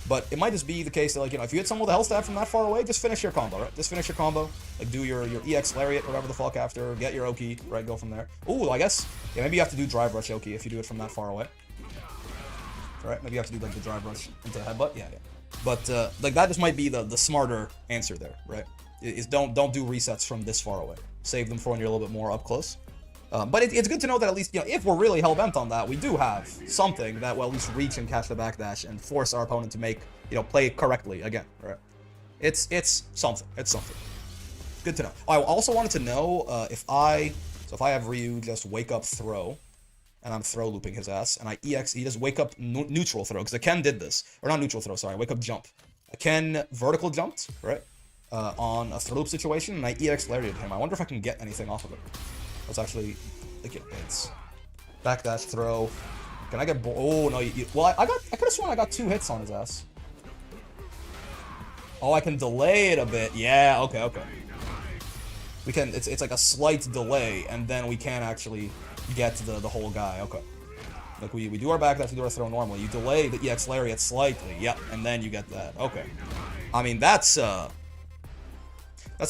But it might just be the case that, like, if you hit someone with a hell stab from that far away, just finish your combo, right? Just finish your combo. Like, do your EX Lariat, whatever the fuck after, get your Oki, right? Go from there. Ooh, I guess, yeah, maybe you have to do Drive Rush Oki if you do it from that far away. Right? Maybe you have to do, like, the Drive Rush into the headbutt. Yeah. But, like, that just might be the smarter answer there, right? Is don't do resets from this far away. Save them for when you're a little bit more up close. But it's good to know that at least, if we're really hell-bent on that, we do have something that will at least reach and catch the backdash and force our opponent to make, play correctly again, right? It's something. It's something. Good to know. I also wanted to know if I have Ryu just wake up throw, and I'm throw looping his ass, and I he does wake up neutral throw, because Ken did this. Or not neutral throw, sorry, wake up jump. Ken vertical jumped, right? On a throw loop situation, and I EX lariated him. I wonder if I can get anything off of it. Let's actually think it's backdash throw. Can I get? Oh no! Well, I could have sworn I got 2 hits on his ass. Oh, I can delay it a bit. Yeah. Okay. We can. It's like a slight delay, and then we can actually get to the whole guy. Okay. Like we do our backdash, we do our throw normally. You delay the EX lariat slightly. Yep, and then you get that. Okay. I mean that's some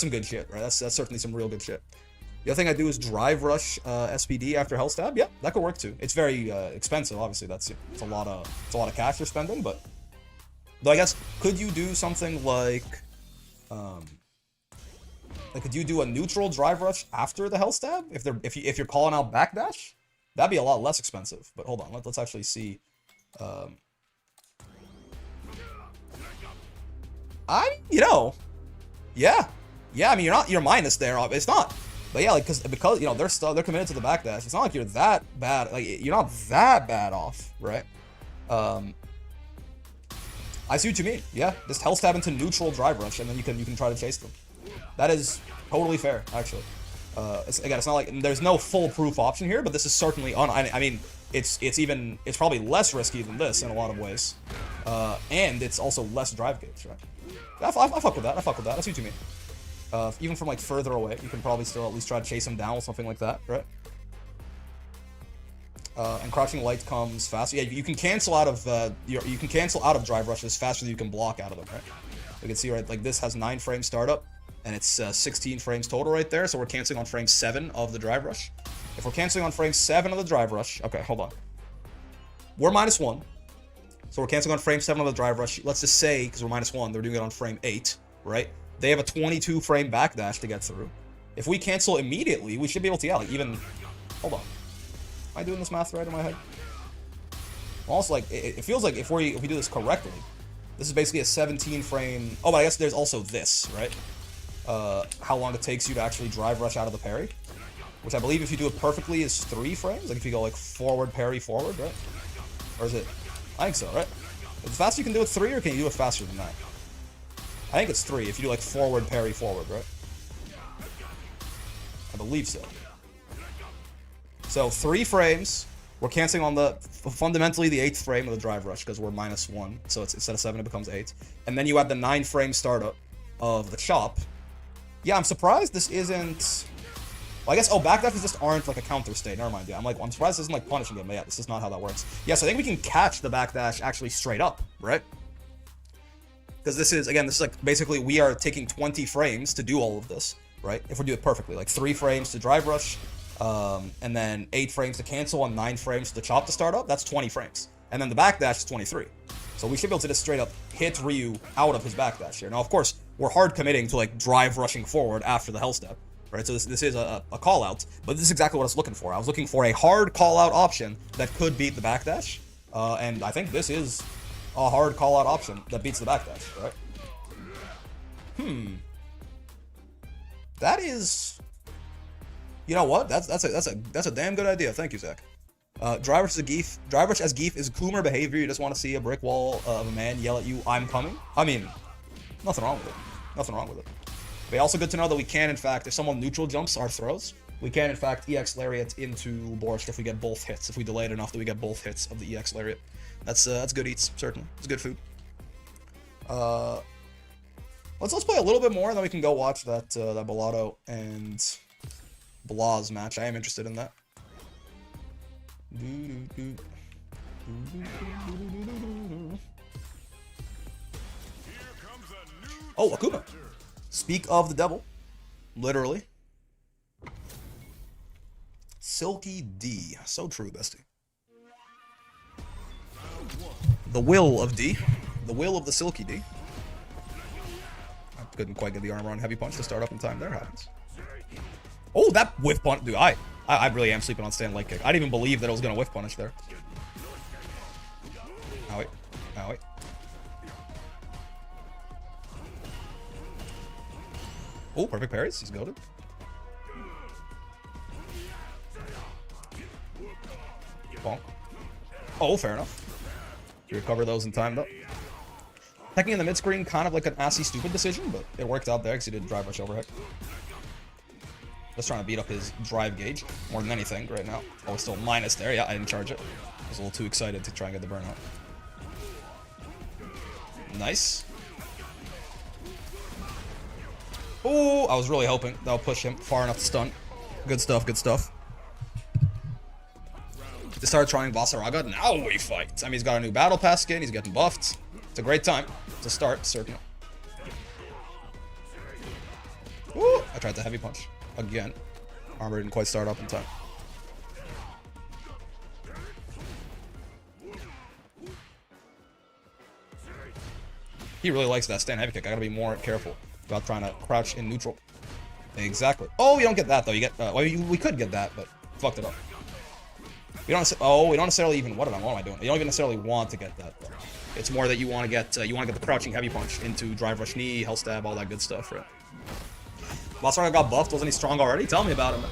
good shit, right? That's certainly some real good shit. The other thing I do is drive rush SPD after hell stab. Yeah, that could work too. It's very expensive, obviously. It's a lot of cash you're spending, but I guess could you do something like could you do a neutral drive rush after the hell stab if you're calling out backdash? That'd be a lot less expensive. But hold on, let's actually see. Yeah. I mean you're minus there. It's not. But yeah, like because they're committed to the backdash. It's not like you're that bad. Like you're not that bad off, right? I see what you mean. Yeah, just hell stab into neutral drive rush, and then you can try to chase them. That is totally fair, actually. It's not like there's no foolproof option here, but this is certainly I mean, it's probably less risky than this in a lot of ways, and it's also less drive gauge, right? I fuck with that. I see what you mean. Even from like further away, you can probably still at least try to chase him down with something like that, right? And crouching light comes faster. Yeah, you can cancel out of drive rushes faster than you can block out of them, right? You can see right, like this has 9 frames startup, and it's 16 frames total right there. So we're canceling on frame 7 of the drive rush. If we're canceling on frame 7 of the drive rush, okay, hold on. We're -1, so we're canceling on frame 7 of the drive rush. Let's just say because we're -1, they're doing it on frame 8, right? They have a 22 frame backdash to get through. If we cancel immediately, we should be able to, yeah, like even... Hold on. Am I doing this math right in my head? Also, like, it feels like if we do this correctly, this is basically a 17 frame. Oh, but I guess there's also this, right? How long it takes you to actually drive rush out of the parry, which I believe if you do it perfectly is 3 frames. Like if you go like forward parry forward, right? Or is it? I think so, right? Is it faster you can do it 3, or can you do it faster than that? I think it's 3 if you do like forward parry forward, right? I believe so. So 3 frames. We're canceling on the fundamentally the 8th frame of the drive rush because we're -1. So it's instead of 7, it becomes 8. And then you add the 9 frame startup of the chop. Yeah, I'm surprised this isn't. Well, I guess backdashes just aren't like a counter state. Never mind. Yeah, I'm surprised this isn't like punishing him. But yeah, this is not how that works. Yes, I think we can catch the backdash actually straight up, right? Because this is like basically we are taking 20 frames to do all of this, right? If we do it perfectly, like 3 frames to drive rush, and then 8 frames to cancel and 9 frames to chop to start up. That's 20 frames, and then the backdash is 23. So we should be able to just straight up hit Ryu out of his backdash here. Now, of course, we're hard committing to like drive rushing forward after the hell step, right? So this is a call out, but this is exactly what I was looking for. I was looking for a hard call out option that could beat the backdash, and I think this is a hard call out option that beats the backdash, right? That is, you know what? That's a damn good idea. Thank you, Zach. Drive rush as Geef is Coomer behavior. You just want to see a brick wall of a man yell at you, "I'm coming." I mean, nothing wrong with it. Nothing wrong with it. But also good to know that we can, in fact, if someone neutral jumps our throws, we can, in fact, EX Lariat into Borscht if we get both hits. If we delay it enough that we get both hits of the EX Lariat. That's good eats, certainly. It's good food. Let's play a little bit more, and then we can go watch that Bellotto and Blaz match. I am interested in that. Oh, Akuma. Speak of the devil. Literally. Silky D. So true, bestie. The will of D. The will of the Silky D. I couldn't quite get the armor on heavy punch to start up in time. There happens. Oh, that whiff punch. Dude, I really am sleeping on stand leg kick. I didn't even believe that I was going to whiff punish there. Owie. Owie. Oh, perfect parries. He's goated. Bonk. Oh, fair enough. You recover those in time, though. Teching in the mid-screen, kind of like an assy stupid decision, but it worked out there because he did drive rush overhead. Just trying to beat up his drive gauge more than anything right now. Oh, still minus there. Yeah, I didn't charge it. I was a little too excited to try and get the burnout. Nice. Oh, I was really hoping that'll push him far enough to stun. Good stuff, good stuff. Just started trying Vasaraga. Now we fight. I mean, he's got a new battle pass skin. He's getting buffed. It's a great time to start, certainly. Ooh, I tried the heavy punch. Again. Armor didn't quite start up in time. He really likes that stand heavy kick. I gotta be more careful about trying to crouch in neutral. Exactly. Oh, you don't get that though. You get well, we could get that, but fucked it up. We don't. Oh, we don't necessarily even. What am I doing? You don't even necessarily want to get that though. It's more that you want to get the crouching heavy punch into drive rush knee, hell stab, all that good stuff, right? Vasaraga got buffed. Wasn't he strong already? Tell me about him.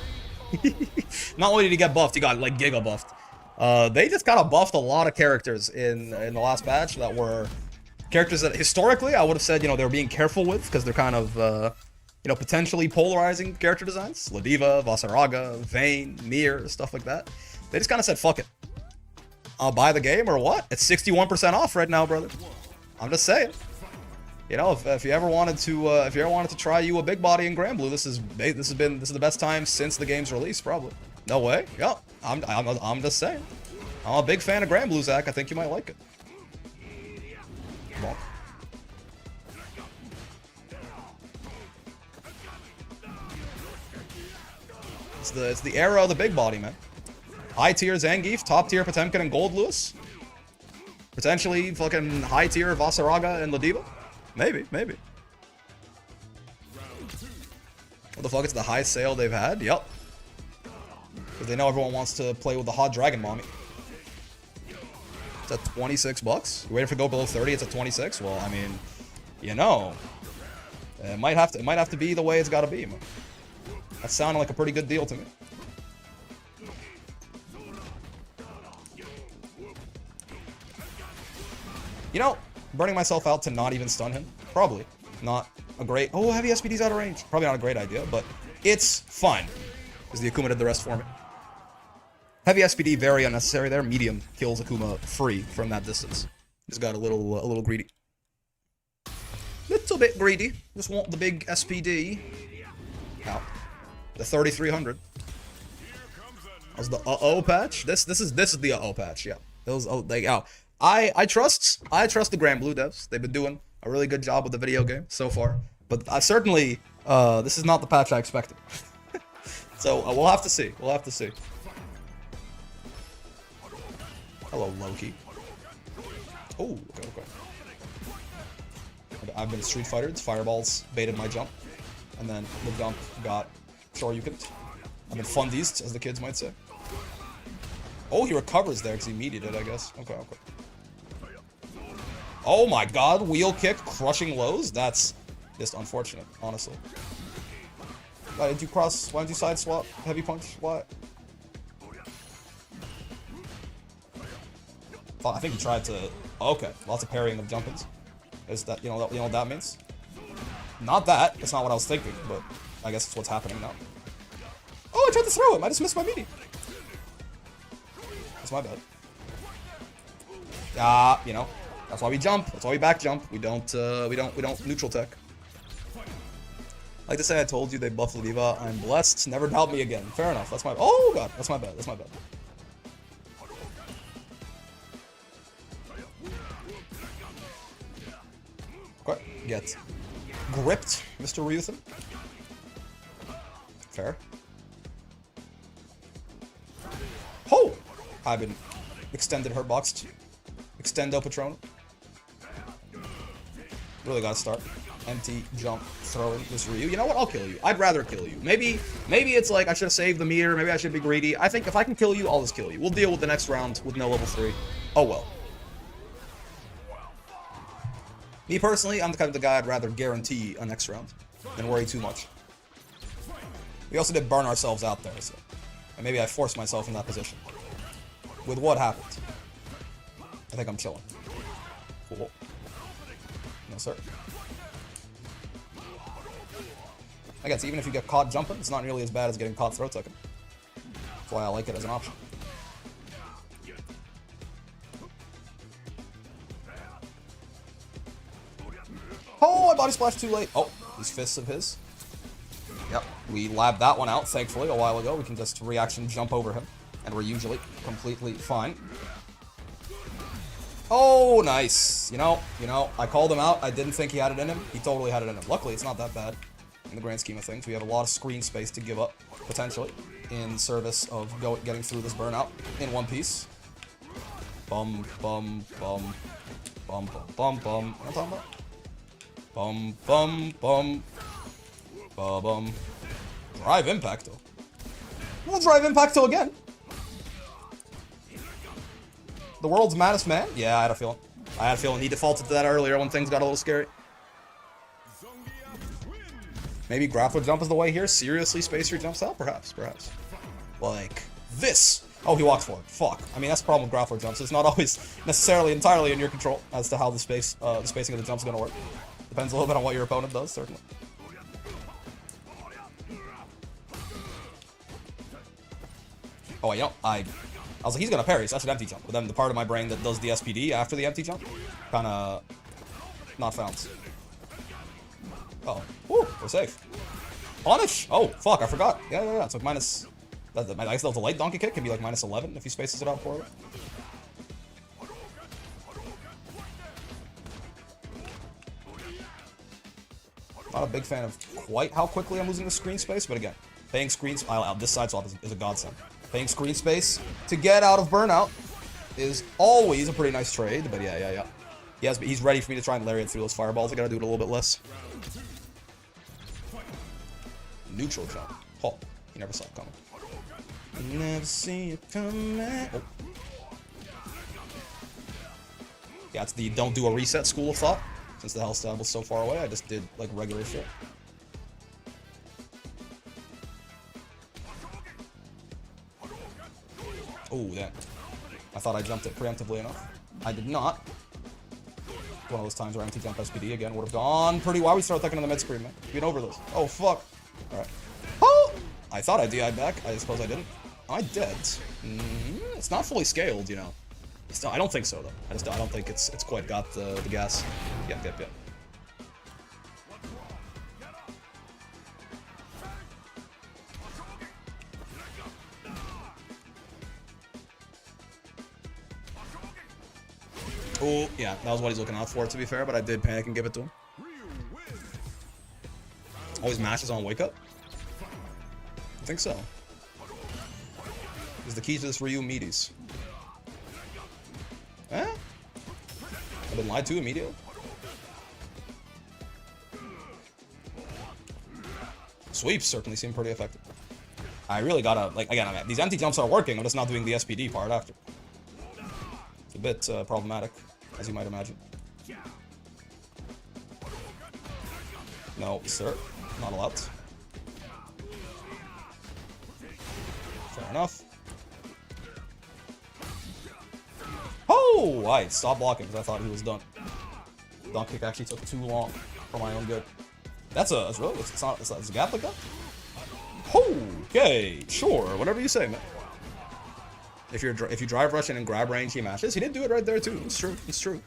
Not only did he get buffed, he got like giga buffed. They just kind of buffed a lot of characters in the last patch that were characters that historically I would have said they were being careful with because they're kind of potentially polarizing character designs. Ladiva, Vasaraga, Vayne, Mir, stuff like that. They just kind of said fuck it. I'll buy the game or what? It's 61% off right now, brother. I'm just saying. If you ever wanted to try you a big body in Grand Blue, this is the best time since the game's release, probably. No way. Yeah, I'm just saying. I'm a big fan of Grand Blue, Zach. I think you might like it. Bonk. It's the era of the big body, man. High tier Zangief, top tier Potemkin and Gold Lewis. Potentially fucking high tier Vasaraga and Ladiva. Maybe. What the fuck? It's the highest sale they've had? Yep. Because they know everyone wants to play with the hot dragon mommy. It's at 26 bucks. You're waiting for it to go below 30. It's at 26. Well, I mean, you know, it might have to be the way it's got to be, man. That sounded like a pretty good deal to me. You know, burning myself out to not even stun him, probably not a great... Oh, heavy SPD's out of range. Probably not a great idea, but it's fine. Because the Akuma did the rest for me. Heavy SPD, very unnecessary there. Medium kills Akuma free from that distance. Just got a little greedy. Little bit greedy. Just want the big SPD. Ow. The 3300. That was the uh-oh patch. This is the uh-oh patch, yeah. Those I trust the Grand Blue devs. They've been doing a really good job with the video game so far. But I certainly this is not the patch I expected. So we'll have to see. We'll have to see. Hello, Loki. Oh, okay, okay. I've been a Street Fighter. It's fireballs baited my jump, and then the jump got shoryukened. I've been fundies, as the kids might say. Oh, he recovers there because he mediated it, I guess. Okay, okay. Oh my god, wheel kick, crushing lows? That's just unfortunate, honestly. Why did you cross? Why did you side swap? Heavy punch? What? I think he tried to... Okay, lots of parrying of jump-ins. Is that, you know what that means? Not that. That's not what I was thinking, but I guess it's what's happening now. Oh, I tried to throw him. I just missed my meaty. That's my bad. You know, that's why we jump. That's why we back jump. We don't neutral tech. Like to say, I told you they buffed the diva. I'm blessed. Never doubt me again. Fair enough. That's my... Oh god, that's my bad. That's my bad. Okay, get gripped, Mr. Ryuthan. Fair. Oh! I've been extended hurt boxed. Extendo Patron. Really gotta start. Empty jump throwing this Ryu. You know what? I'll kill you. I'd rather kill you. Maybe it's like I should have saved the meter. Maybe I should be greedy. I think if I can kill you, I'll just kill you. We'll deal with the next round with no level 3. Oh well. Me personally, I'm the kind of the guy I'd rather guarantee a next round than worry too much. We also did burn ourselves out there, so... And maybe I forced myself in that position. With what happened? I think I'm chilling. Cool. No, sir. I guess even if you get caught jumping, it's not nearly as bad as getting caught throw tucking. That's why I like it as an option. Oh, I body splashed too late. Oh, these fists of his. Yep, we labbed that one out, thankfully, a while ago. We can just reaction jump over him, and we're usually completely fine. Oh, nice. You know, I called him out. I didn't think he had it in him. He totally had it in him. Luckily, it's not that bad in the grand scheme of things. We have a lot of screen space to give up, potentially, in service of getting through this burnout in one piece. Bum, bum, bum, bum, bum, bum, bum. What am I talking about? Bum, bum, bum. Bum. Drive Impacto. We'll drive Impacto again. The world's maddest man? Yeah, I had a feeling. He defaulted to that earlier when things got a little scary. Maybe grappler jump is the way here? Seriously, space your jumps out? Perhaps. Like this. Oh, he walked forward. Fuck. I mean, that's the problem with grappler jumps. It's not always necessarily entirely in your control as to how the spacing of the jump's gonna work. Depends a little bit on what your opponent does, certainly. Oh, you know, I was like, he's gonna parry, so that's an empty jump. But then the part of my brain that does the SPD after the empty jump, kinda not found. Uh-oh. Woo, we're safe. Punish! Oh, fuck, I forgot. Yeah, it's like minus... I guess the light donkey kick can be like minus 11 if he spaces it out poorly. Not a big fan of quite how quickly I'm losing the screen space, but again, paying screens... this side swap is a godsend. Paying screen space to get out of burnout is always a pretty nice trade, but yeah. He's ready for me to try and lariat through those fireballs. I gotta do it a little bit less. Neutral jump. Oh, you never saw it coming. You never see it coming. Oh. Yeah, it's the don't do a reset school of thought. Since the health stab was so far away, I just did, like, regular shit. Oh, that. I thought I jumped it preemptively enough. I did not. One of those times where anti-jump SPD again would have gone pretty well. We start thinking in the mid-screen, man. Get over this. Oh, fuck. Alright. Oh! I thought I DI'd back. I suppose I didn't. I did. It's not fully scaled, you know. Still, I don't think so, though. I don't think it's quite got the gas. Yep. Oh, yeah, that was what he's looking out for, to be fair, but I did panic and give it to him. Always mashes on wake up? I think so. Is the key to this Ryu meaties. Eh? I've been lied to immediately. Sweeps certainly seem pretty effective. I really gotta, like, again, these empty jumps are working, I'm just not doing the SPD part after. It's a bit problematic, as you might imagine. No, sir. Not allowed. Fair enough. Oh! I stopped blocking because I thought he was done. Dunk kick actually took too long for my own good. That's a gap like that? Okay, sure, whatever you say, man. If you drive rush in and grab range, he mashes. He did do it right there too. It's true. It's true.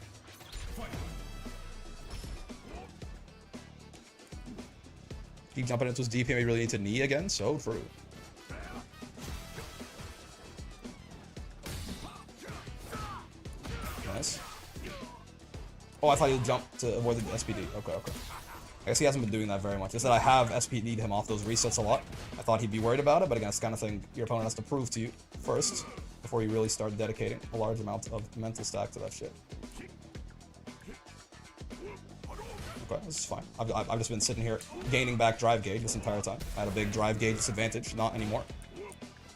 Keep jumping into his DP. We really need to knee again. So true. Nice. Oh, I thought he would jump to avoid the SPD. Okay. I guess he hasn't been doing that very much. It's that I have SPD'd him off those resets a lot. I thought he'd be worried about it, but again, it's the kind of thing your opponent has to prove to you first before you really start dedicating a large amount of mental stack to that shit. Okay, this is fine. I've just been sitting here gaining back drive gauge this entire time. I had a big drive gauge disadvantage, not anymore.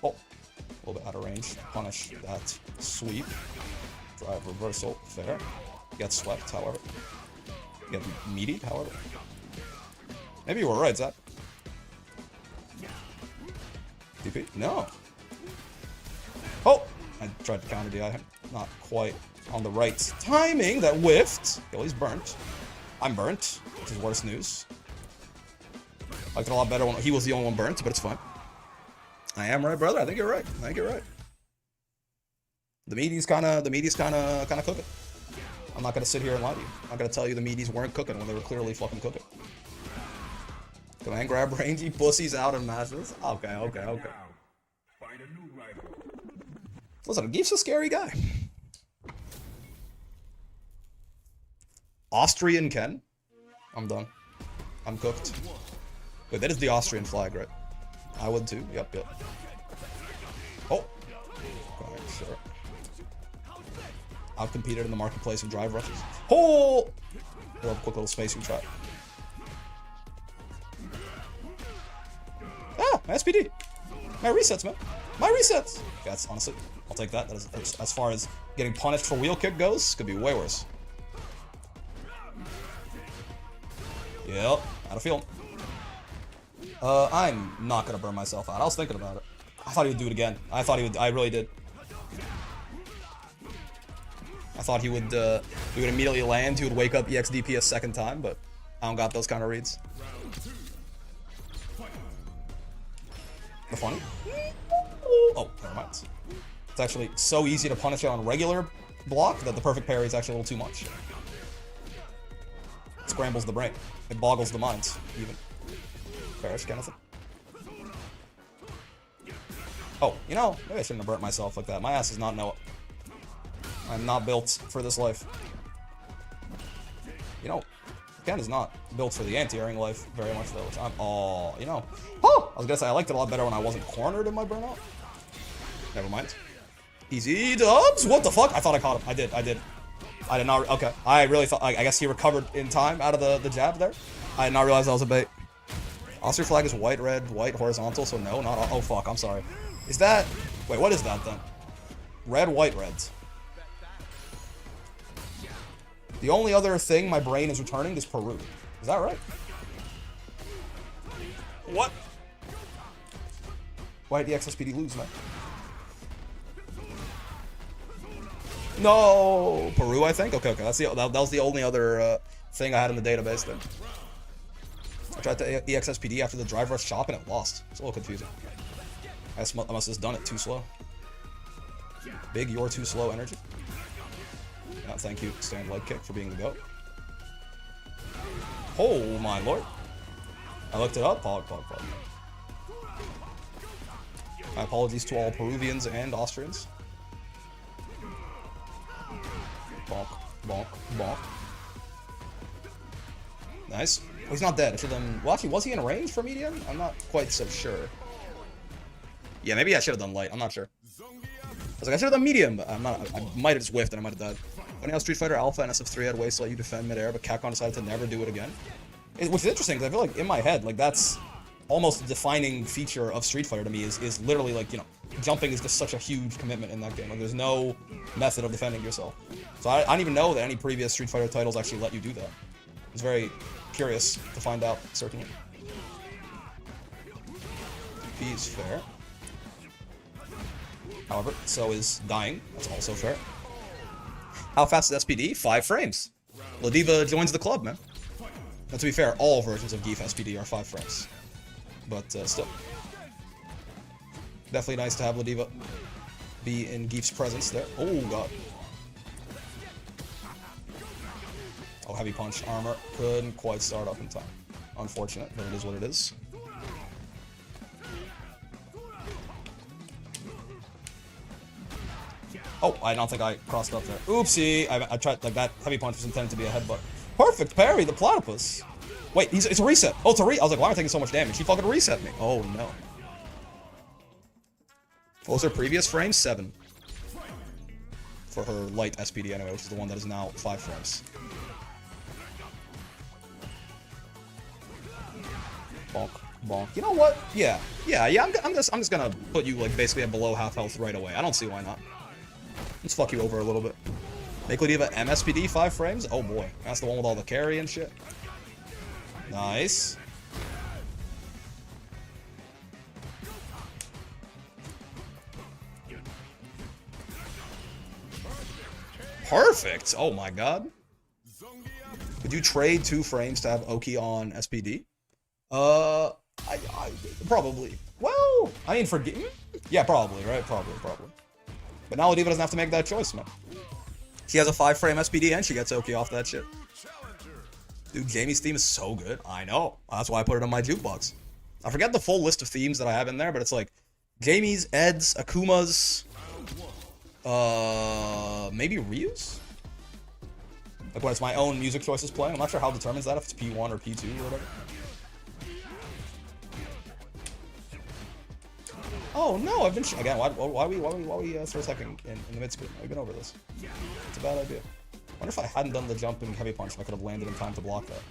Oh, a little bit out of range. Punish that sweep. Drive reversal, fair. Get swept, however. Get meaty, however. Maybe you were right, Zach. DP? No. Oh! I tried to counter DI him. Not quite on the right timing. That whiffed. Yo, he's burnt. I'm burnt, which is worse news. Liked it a lot better when he was the only one burnt, but it's fine. I am right, brother. I think you're right. The meaty's kinda cooking. I'm not gonna sit here and lie to you. I'm not gonna tell you the meaties weren't cooking when they were clearly fucking cooking. Command grab rangy pussies out and mashes. Okay. Listen, Zangief's a scary guy. Austrian Ken? I'm done. I'm cooked. Wait, that is the Austrian flag, right? I would too. Yep. Oh! Okay, sure. Outcompeted in the marketplace of drive rushes. Oh! Love quick little spacing shot. Ah! My SPD! My resets, man! My resets! That's honestly, I'll take that. That is, as far as getting punished for wheel kick goes, could be way worse. Yep, out of field. I'm not gonna burn myself out. I was thinking about it. I thought he would do it again. I really did. I thought he would immediately land. He would wake up EXDP a second time, but I don't got those kind of reads. The funny? Oh, never mind. It's actually so easy to punish it on regular block that the perfect parry is actually a little too much. It scrambles the brain. It boggles the mind, even. Fairish kind of thing. Oh, you know, maybe I shouldn't have burnt myself like that. My ass does not know it. I'm not built for this life. You know, Ken is not built for the anti-airing life very much though, which I'm you know. Oh! I was gonna say I liked it a lot better when I wasn't cornered in my burnout. Never mind. Easy dubs! What the fuck? I thought I caught him. I did. I did not. Okay. I really thought. I guess he recovered in time out of the jab there. I did not realize that was a bait. Austrian flag is white, red, white, horizontal, so no, not. Oh fuck, I'm sorry. Is that. Wait, what is that then? Red, white, red. The only other thing my brain is returning is Peru. Is that right? What? Why did the XSPD lose, man? No, Peru, I think. Okay. That was the only other thing I had in the database then. I tried to EXSPD after the drive rush chop and it lost. It's a little confusing. I must have just done it too slow. Big, you're too slow energy. Yeah, thank you, stand leg kick, for being the GOAT. Oh my lord. I looked it up. Pog. My apologies to all Peruvians and Austrians. Bonk. Nice. Oh, he's not dead. Well, actually, was he in range for medium? I'm not quite so sure. Yeah, maybe I should have done light. I'm not sure. I was like, I should have done medium, but I'm not. I might have just whiffed and I might have died. Funny how Street Fighter Alpha and SF3 had ways to let you defend midair, but Capcom decided to never do it again. Which is interesting, because I feel like in my head, like, that's almost a defining feature of Street Fighter to me, is literally, like, you know, jumping is just such a huge commitment in that game. Like, there's no method of defending yourself. So I didn't even know that any previous Street Fighter titles actually let you do that. It's very curious to find out, certainly. P is fair. However, so is dying. That's also fair. How fast is SPD? 5 frames. Ladiva joins the club, man. Now, to be fair, all versions of Geef SPD are 5 frames. But still. Definitely nice to have Ladiva be in Geef's presence there. Oh, God. Oh, heavy punch armor. Couldn't quite start up in time. Unfortunate, but it is what it is. Oh, I don't think I crossed up there. Oopsie. I tried, like, that heavy punch was intended to be a headbutt. Perfect parry, the platypus. Wait, it's a reset. Oh, it's a I was like, why am I taking so much damage? He fucking reset me. Oh, no. What was her previous frame? 7. For her light SPD anyway, which is the one that is now 5 frames. Bonk. You know what? Yeah. I'm just gonna put you, like, basically at below half health right away. I don't see why not. Let's fuck you over a little bit. Make Ladiva MSPD 5 frames? Oh boy. That's the one with all the carry and shit. Nice. Perfect! Oh my god. Would you trade 2 frames to have Oki on SPD? Probably. Well, I mean, yeah, probably, right? Probably. But now Ladiva doesn't have to make that choice, man. She has a 5-frame SPD and she gets Oki off that shit. Dude, Jamie's theme is so good. I know. That's why I put it on my jukebox. I forget the full list of themes that I have in there, but it's like Jamie's, Ed's, Akuma's, maybe Ryu's? Like when it's my own music choices playing. I'm not sure how it determines that, if it's P1 or P2 or whatever. Oh no, I've been again. Why we throw a second in the mid screen? We've been over this. It's a bad idea. I wonder if I hadn't done the jump and heavy punch, if I could have landed in time to block that.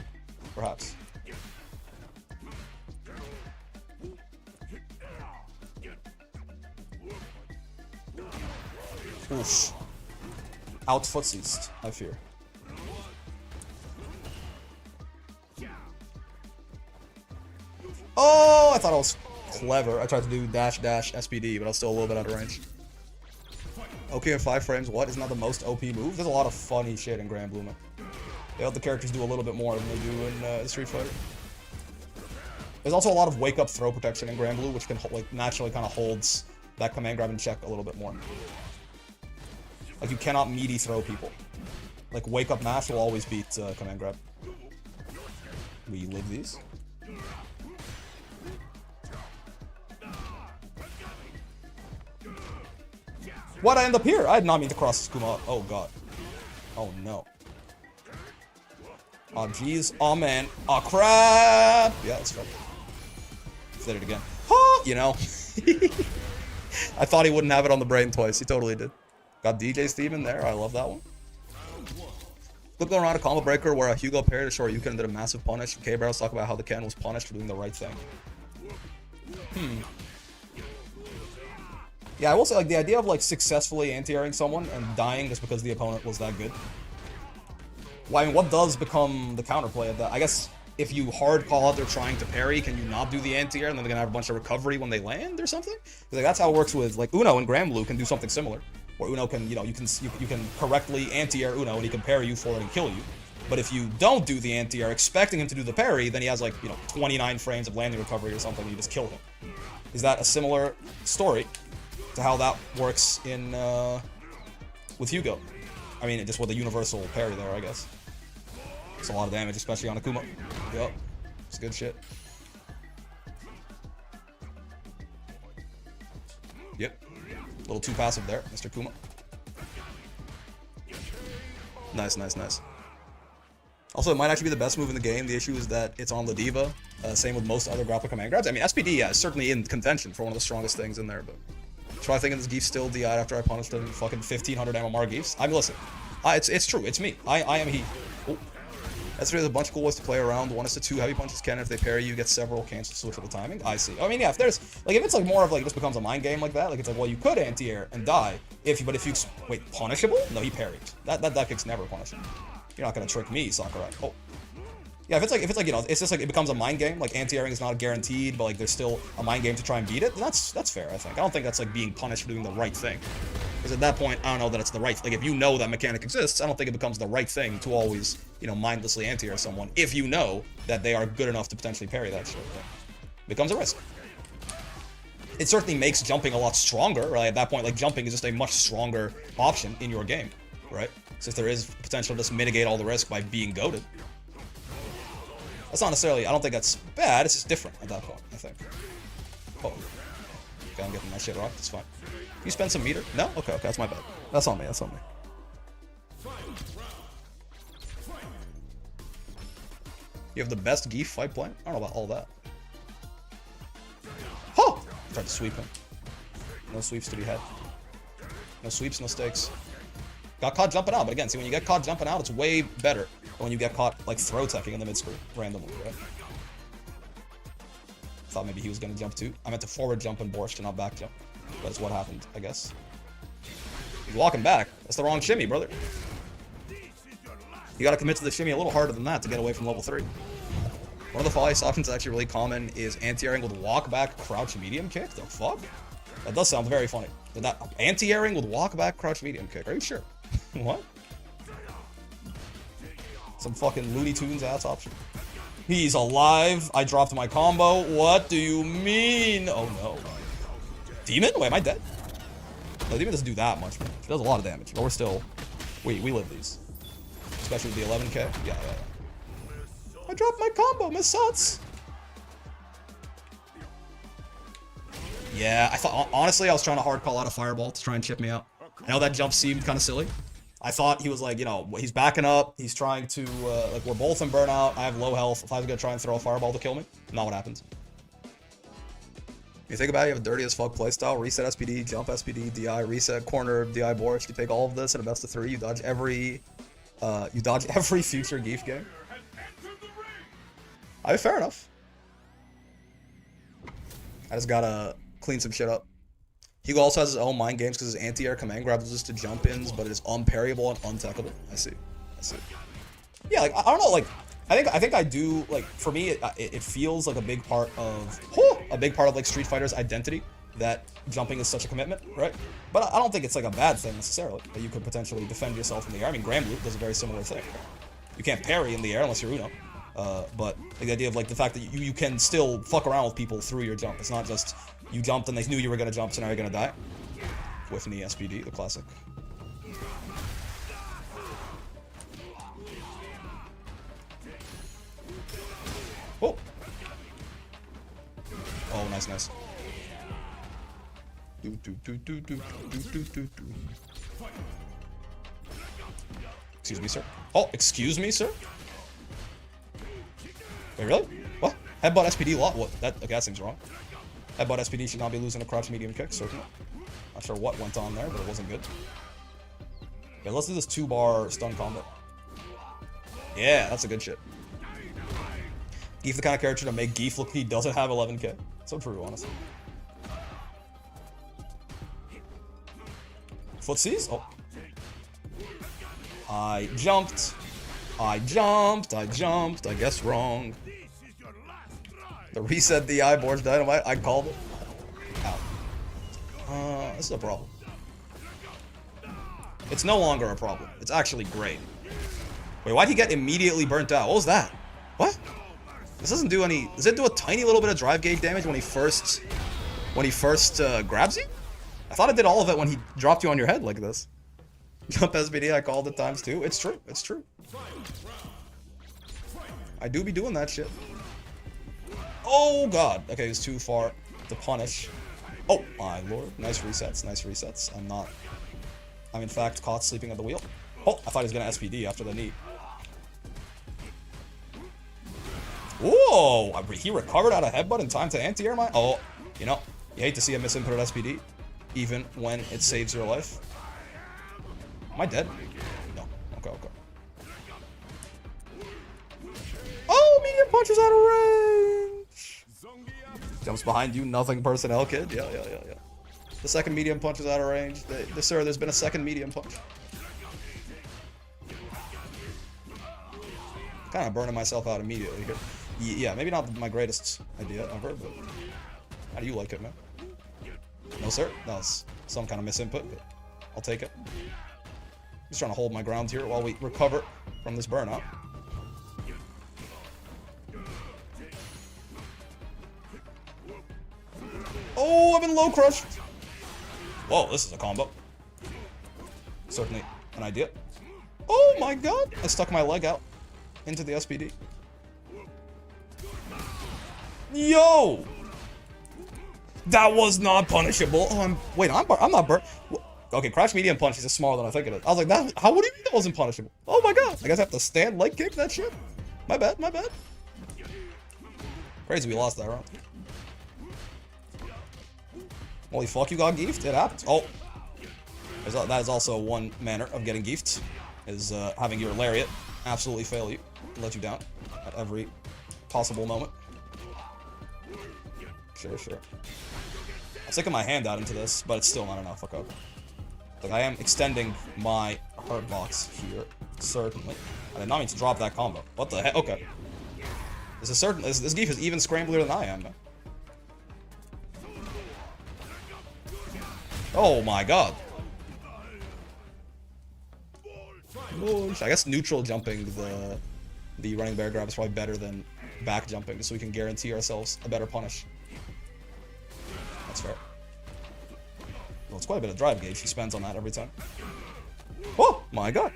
Perhaps. Oof. Out footsies, I fear. Oh, I thought I was clever. I tried to do dash SPD, but I was still a little bit out of range. Okay, in 5 frames, what? Isn't that the most OP move? There's a lot of funny shit in Grand Blue, man. They let the characters do a little bit more than they do in Street Fighter. There's also a lot of wake-up throw protection in Grand Blue, which can, like, naturally kind of holds that command grab in check a little bit more. Like, you cannot meaty throw people. Like, wake-up mash will always beat command grab. We live these. Why'd I end up here? I did not mean to cross Kuma. Oh god. Oh no. Oh jeez. Oh man. Oh crap. Yeah, that's fun. Did it again. Oh, you know. I thought he wouldn't have it on the brain twice. He totally did. Got DJ's theme in there. I love that one. Flip around a combo breaker where a Hugo parried a short Yuken did a massive punish. K-Barrels talk about how the Ken was punished for doing the right thing. Yeah, I will say, like, the idea of, like, successfully anti-airing someone and dying just because the opponent was that good Well, I mean, what does become the counterplay of that? I guess if you hard call out they're trying to parry, can you not do the anti-air and then they're gonna have a bunch of recovery when they land or something? Like that's how it works with like Uno and Granblue can do something similar, where Uno can you can correctly anti-air Uno and he can parry you for it and kill you. But if you don't do the anti-air expecting him to do the parry, then he has like 29 frames of landing recovery or something. And you just kill him. Is that a similar story to how that works in with Hugo? I mean, just with a universal parry there, I guess. It's a lot of damage, especially on Akuma. Yup. It's good shit. Yep. A little too passive there, Mr. Kuma. Nice, nice, nice. Also, it might actually be the best move in the game. The issue is that it's on Ladiva. Same with most other grapple command grabs. I mean, SPD, yeah, is certainly in contention for one of the strongest things in there, but... Try thinking this Geef still DI'd after I punished him fucking 1500 MMR Geefs. I mean, listen. It's true. It's me. I am he. Oh. That's really a bunch of cool ways to play around. 1 is to 2 heavy punches can. If they parry you, get several cancel switch for the timing. I see. I mean, yeah, if it's like more of like, this becomes a mind game like that, like it's like, well, you could anti-air and die. But if you, wait, punishable? No, he parried. That kick's never punishable. You're not gonna trick me, Sakurai. Oh. Yeah, if it's like, it's just like, it becomes a mind game, like anti-airing is not guaranteed, but like there's still a mind game to try and beat it, then that's fair, I think. I don't think that's like being punished for doing the right thing. Because at that point, I don't know that it's the right, like if you know that mechanic exists, I don't think it becomes the right thing to always, mindlessly anti-air someone, if you know that they are good enough to potentially parry that shit. It becomes a risk. It certainly makes jumping a lot stronger, right? At that point, like jumping is just a much stronger option in your game, right? Since there is potential to just mitigate all the risk by being goated. That's not necessarily, I don't think that's bad, it's just different at that point, I think. Oh. Okay, I'm getting my shit rocked, it's fine. You spend some meter? No? Okay, that's my bad. That's on me, that's on me. You have the best Geef fight plan? I don't know about all that. Oh! I tried to sweep him. No sweeps to be had. No sweeps, no stakes. Got caught jumping out, but again, see, when you get caught jumping out, it's way better than when you get caught, like, throw-teching in the mid-screen, randomly, right? Thought maybe he was gonna jump too. I meant to forward jump and Borscht and not back jump. That's what happened, I guess. He's walking back. That's the wrong shimmy, brother. You gotta commit to the shimmy a little harder than that to get away from level 3. One of the fall ice options that's actually really common is anti-airing with walk back, crouch, medium kick. The fuck? That does sound very funny. That anti-airing with walk back, crouch, medium kick. Are you sure? What? Some fucking Looney Tunes ass option. He's alive. I dropped my combo. What do you mean? Oh no. Demon? Wait, am I dead? No, Demon doesn't do that much, man. He does a lot of damage, but we're still... We live these. Especially with the 11k. Yeah. I dropped my combo, Miss Suts. Yeah, I thought... Honestly, I was trying to hard call out a fireball to try and chip me out. I know that jump seemed kind of silly. I thought he was like, he's backing up. He's trying to, like, we're both in burnout. I have low health. If I was going to try and throw a fireball to kill me, not what happens. You think about it, you have a dirty as fuck playstyle. Reset SPD, jump SPD, DI, reset, corner, DI, Borscht. You take all of this in a best of 3. You dodge every future Geef game. I mean, fair enough. I just gotta clean some shit up. Hugo also has his own mind games because his anti-air command grab is just to jump-ins, but it is unparryable and untechable. I see. Yeah, like, I don't know, like, I think I do, like, for me, it feels like a big part of, like, Street Fighter's identity, that jumping is such a commitment, right? But I don't think it's, like, a bad thing, necessarily, that you could potentially defend yourself in the air. I mean, Granblue does a very similar thing. You can't parry in the air unless you're Uno. But like, the idea of, like, the fact that you can still fuck around with people through your jump. It's not just you jumped and they knew you were gonna jump, so now you're gonna die. With an SPD, the classic. Oh! Oh, nice. Excuse me, sir. Oh, excuse me, sir? Wait, really? What? Headbutt SPD lot? What? Okay, that seems wrong. Headbutt SPD should not be losing a crouch medium kick, certainly. Not sure what went on there, but it wasn't good. Okay, let's do this 2-bar stun combo. Yeah, that's a good shit. Geef the kind of character to make Geef look he doesn't have 11k. So true, honestly. Footsies? Oh. I jumped. I jumped, I guess wrong. The reset DI boards dynamite, I called it. Ow. This is a problem. It's no longer a problem. It's actually great. Wait, why'd he get immediately burnt out? What was that? What? This doesn't do any... Does it do a tiny little bit of drive gauge damage when he first grabs you? I thought it did all of it when he dropped you on your head like this. Jump SBD, I called it times 2. It's true, it's true. I do be doing that shit. Oh god. Okay, it was too far to punish. Oh my lord. Nice resets, nice resets. I'm in fact caught sleeping at the wheel. Oh, I thought he was gonna SPD after the knee. Whoa! He recovered out of headbutt in time to anti-air my... Oh, you know, you hate to see a misinputted SPD, even when it saves your life. Am I dead? No. Okay, okay. Oh, medium punch is out of range! Jumps behind you, nothing personnel kid. Yeah. The second medium punch is out of range. Sir, there's been a second medium punch. Kind of burning myself out immediately here. Yeah, maybe not my greatest idea ever, but how do you like it, man? No, sir. That was some kind of misinput, but I'll take it. Just trying to hold my ground here while we recover from this burnout. Oh, I've been low crushed. Whoa, this is a combo. Certainly an idea. Oh my god! I stuck my leg out into the SPD. Yo! That was not punishable. Oh, wait, I'm not burnt. Okay, crash medium punch is just smaller than I think it is. I was like, how would you mean that wasn't punishable? Oh my god! I guess I have to stand leg kick that shit? My bad. Crazy we lost that round. Holy fuck, you got geefed? It happened. Oh. That is also one manner of getting geefed, is having your lariat absolutely fail you, let you down at every possible moment. Sure. I'm sticking my hand out into this, but it's still not enough. Okay. Like, I am extending my hurt box here, certainly. I did not mean to drop that combo. What the heck? Okay. This is certain. This Zangief is even scramblier than I am, man. Oh my god. I guess neutral jumping the running bear grab is probably better than back jumping, so we can guarantee ourselves a better punish. That's fair. Well, it's quite a bit of drive gauge he spends on that every time. Oh my god.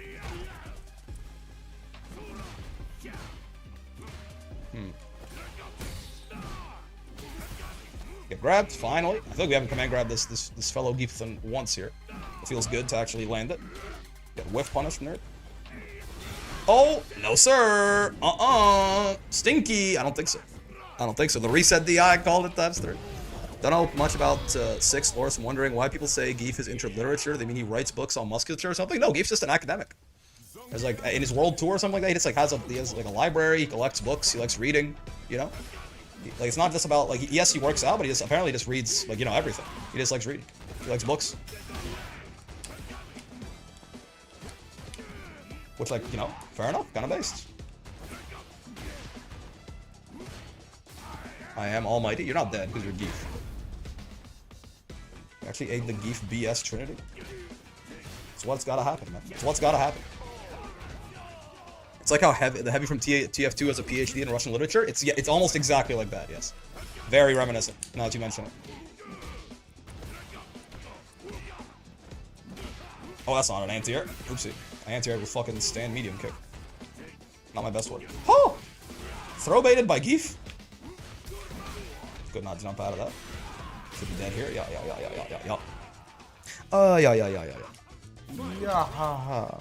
Get grabbed, finally. I feel like we haven't command grabbed this fellow Geefton once here. It feels good to actually land it. Get whiff punished, nerd. Oh, no sir. Stinky. I don't think so. The reset DI called it times 3. Don't know much about Sixth Lore, so I'm wondering why people say Geef is into literature. They mean he writes books on musculature or something? No, Geef's just an academic. There's like, in his world tour or something like that, he just like he has like a library, he collects books, he likes reading, you know? Like, it's not just about, like, yes, he works out, but he just apparently just reads, like, you know, everything. He just likes reading. He likes books. Which, like, you know, fair enough, kind of based. I am almighty. You're not dead, because you're Geef. You actually ate the Geef BS Trinity. It's what's gotta happen, man. It's what's gotta happen. It's like how the heavy from TF2 has a PhD in Russian literature. It's almost exactly like that, yes. Very reminiscent, now that you mention it. Oh, that's not an anti-air. Oopsie. Anti-air with fucking stand medium kick. Not my best work. Oh! Throw baited by Geef. Could not jump out of that. Should be dead here. Yeah. Yeah.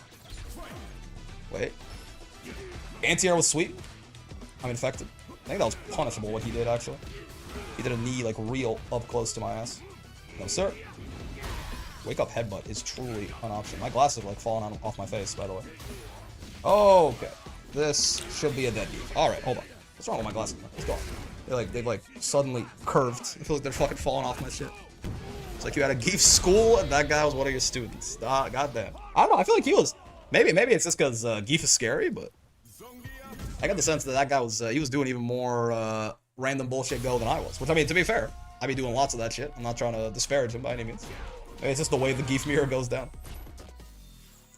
Wait. Anti-air was sweet. I'm infected. I think that was punishable what he did, actually. He did a knee, like, real up close to my ass. No, sir. Wake up headbutt is truly an option. My glasses are, like, falling off my face, by the way. Okay. This should be a dead Geef. Alright, hold on. What's wrong with my glasses? What's going on? They've like, suddenly curved. I feel like they're fucking falling off my shit. It's like you had a Geef school, and that guy was one of your students. God damn. I don't know, I feel like he was... Maybe it's just because Geef is scary, but I got the sense that that guy was he was doing even more random bullshit go than I was. Which, I mean, to be fair, I be doing lots of that shit. I'm not trying to disparage him by any means. It's just the way the Geef mirror goes down.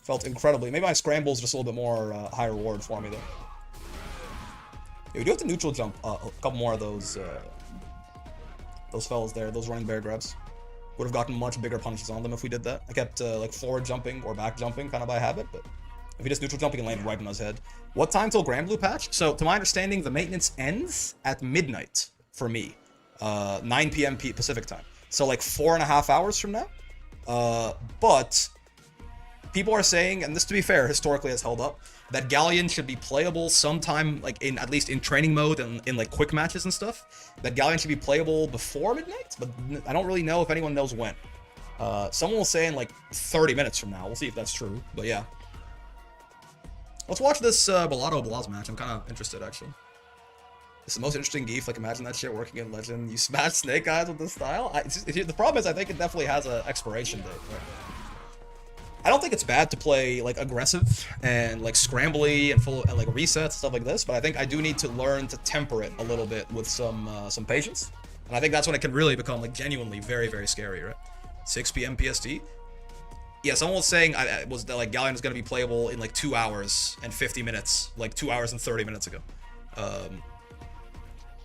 Felt incredibly. Maybe my scramble's just a little bit more high reward for me though. Yeah, we do have to neutral jump a couple more of those fellas there, those running bear grabs. Would have gotten much bigger punishes on them if we did that. I kept like forward jumping or back jumping kind of by habit, but if we just neutral jumping and land right on his head. What time till Grand Blue patch? So to my understanding, the maintenance ends at midnight for me, 9 p.m. Pacific time. So like 4.5 hours from now. But people are saying, and this to be fair, historically has held up, that Galleon should be playable sometime, like in at least in training mode and in like quick matches and stuff. That Galleon should be playable before midnight, but I don't really know if anyone knows when. Someone will say in like 30 minutes from now. We'll see if that's true, but yeah. Let's watch this Bellado Blaz match. I'm kind of interested, actually. It's the most interesting Geef. Like, imagine that shit working in Legend. You smash Snake Eyes with this style. The problem is, I think it definitely has an expiration date. Right? I don't think it's bad to play like aggressive and like scrambly and full and like resets stuff like this, but I think I do need to learn to temper it a little bit with some patience. And I think that's when it can really become like genuinely very, very scary, right? 6 p.m. PST. Yeah, someone was saying was that like Galleon is going to be playable in like 2 hours and 50 minutes, like 2 hours and 30 minutes ago.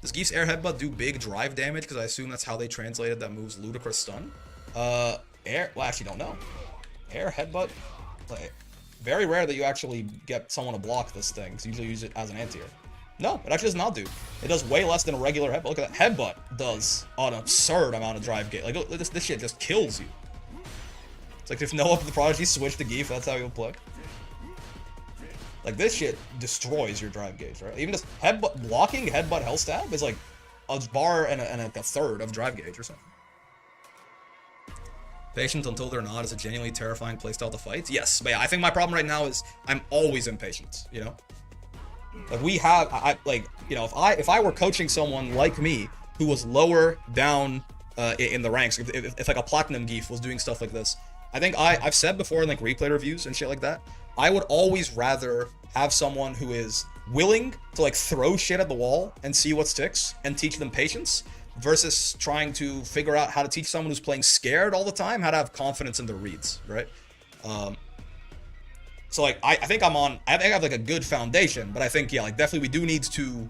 Does Geef's air headbutt do big drive damage? Because I assume that's how they translated that move's ludicrous stun. Well, I actually don't know. Air headbutt, like very rare that you actually get someone to block this thing. Because you usually use it as an anti-air. No, it actually does not do. It does way less than a regular headbutt. Look at that. Headbutt does an absurd amount of drive gauge. Like this shit just kills you. It's like if Noah the Prodigy switched to Geef, that's how he'll play. Like this shit destroys your drive gauge, right? Even just headbutt blocking headbutt hell stab is like a bar and a third of drive gauge or something. Patience until they're not is a genuinely terrifying playstyle to fight. Yes, but yeah, I think my problem right now is I'm always impatient, you know? Like we have, like, you know, if I were coaching someone like me who was lower down in the ranks, if like a platinum Geef was doing stuff like this, I think I've said before in like replay reviews and shit like that, I would always rather have someone who is willing to like throw shit at the wall and see what sticks and teach them patience versus trying to figure out how to teach someone who's playing scared all the time how to have confidence in their reads, right? So like I think I have like a good foundation, but I think yeah, like definitely we need to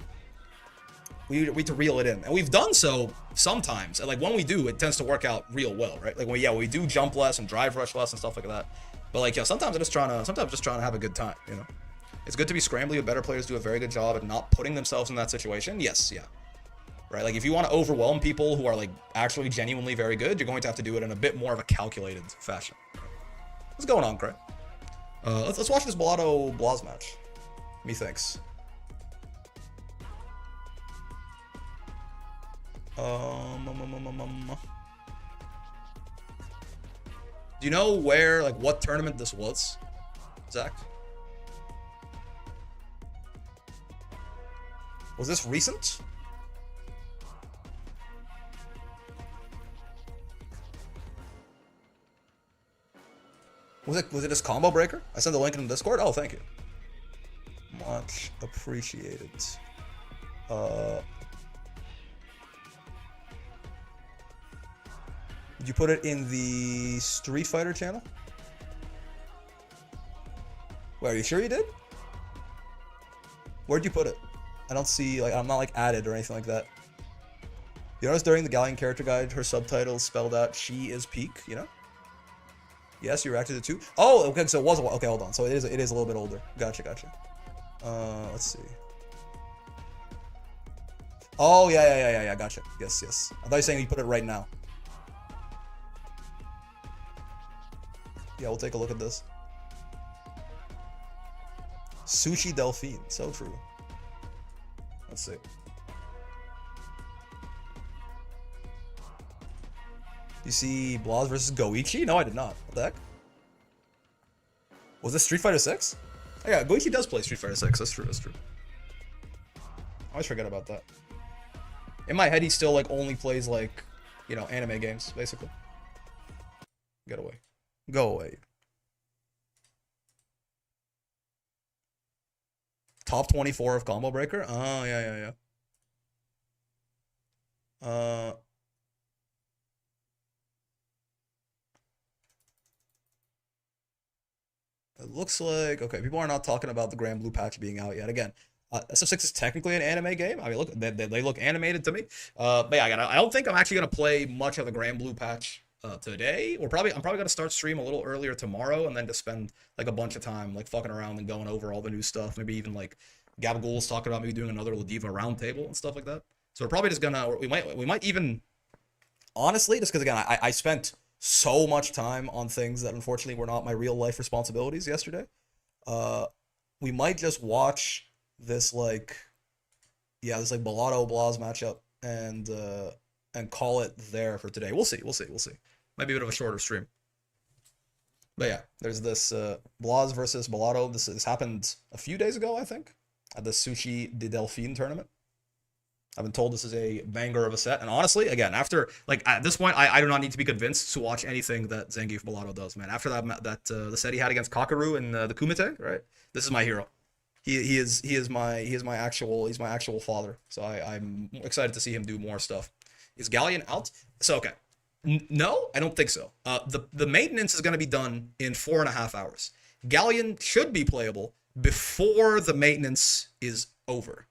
reel it in, and we've done so sometimes. And like when we do, it tends to work out real well, right? Like we do jump less and drive rush less and stuff like that. But like, yeah, sometimes I'm just trying to have a good time, you know. It's good to be scrambly, but better players do a very good job at not putting themselves in that situation. Yes, yeah. Right, like if you want to overwhelm people who are like actually genuinely very good, you're going to have to do it in a bit more of a calculated fashion. What's going on, Craig? Let's watch this Bellado Blaz match. Methinks. Do you know where, like, what tournament this was, Zach? Was this recent? Was it this combo breaker? I sent the link in the Discord. Oh, thank you. Much appreciated. Did you put it in the Street Fighter channel? Wait, are you sure you did? Where'd you put it? I don't see, like, I'm not like added or anything like that. You notice during the Galleon character guide, her subtitles spelled out "she is peak," you know? Yes, you reacted to 2. Oh, okay, so it was okay. Hold on. So it is a little bit older. Gotcha. Let's see. Oh yeah. Gotcha. Yes. I thought you were saying you put it right now. Yeah, we'll take a look at this. Sushi Delphine. So true. Let's see. You see Blaz versus Goichi? No, I did not. What the heck? Was this Street Fighter 6? Oh, yeah, Goichi does play Street Fighter 6. That's true. I always forget about that. In my head, he still, like, only plays, like, you know, anime games, basically. Get away. Go away. Top 24 of Combo Breaker? Oh, yeah. It looks like, okay, people are not talking about the Grand Blue Patch being out yet. Again, SF6 is technically an anime game. I mean, look, they look animated to me. But yeah, I don't think I'm actually gonna play much of the Grand Blue Patch today. I'm probably gonna start stream a little earlier tomorrow, and then just spend like a bunch of time like fucking around and going over all the new stuff. Maybe even like Gabagool's talking about maybe doing another Ladiva roundtable and stuff like that. So we're probably just gonna we might even honestly, just because again, I spent so much time on things that unfortunately were not my real life responsibilities yesterday. Uh, we might just watch this like, yeah, this like Bellotto Blaz matchup and call it there for today. We'll see. Might be a bit of a shorter stream. But yeah, there's this Blaz versus Bellotto. This happened a few days ago, I think, at the Sushi de Delphine tournament. I've been told this is a banger of a set, and honestly, again, after like at this point, I do not need to be convinced to watch anything that Zangief Bellotto does, man. After the set he had against Kakaru in the Kumite, right? This is my hero. He is my actual father. So I'm excited to see him do more stuff. Is Galleon out? So okay, no, I don't think so. The maintenance is going to be done in 4.5 hours. Galleon should be playable before the maintenance is over.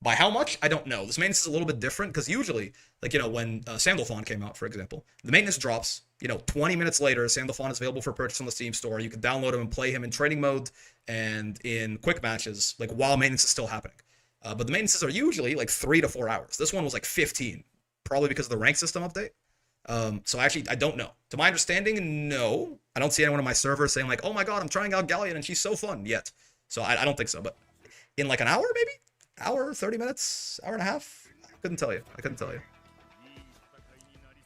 By how much? I don't know. This maintenance is a little bit different because usually, like, you know, when Sandalphon came out, for example, the maintenance drops, 20 minutes later, Sandalphon is available for purchase on the Steam store. You can download him and play him in training mode and in quick matches, like, while maintenance is still happening. But the maintenances are usually, like, 3 to 4 hours. This one was, like, 15, probably because of the rank system update. So actually, I don't know. To my understanding, no. I don't see anyone on my server saying, like, oh my god, I'm trying out Galleon and she's so fun yet. So I don't think so. But in, like, an hour, maybe? Hour, 30 minutes, hour and a half? I couldn't tell you. Let's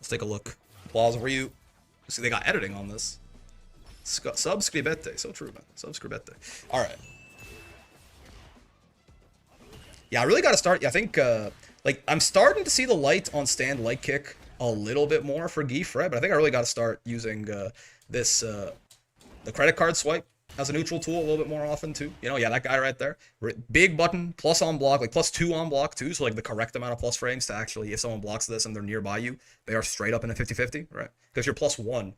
take a look. Applause for you. See, they got editing on this. Subscribete. So true, man. Subscribete. All right. Yeah, I really got to start. I think, like, I'm starting to see the light on stand light kick a little bit more for Geef, right? But I think I really got to start using the credit card swipe as a neutral tool a little bit more often too. Yeah, that guy right there. Big button, plus on block, like +2 on block too. So like the correct amount of plus frames to actually, if someone blocks this and they're nearby you, they are straight up in a 50-50, right? Because you're +1,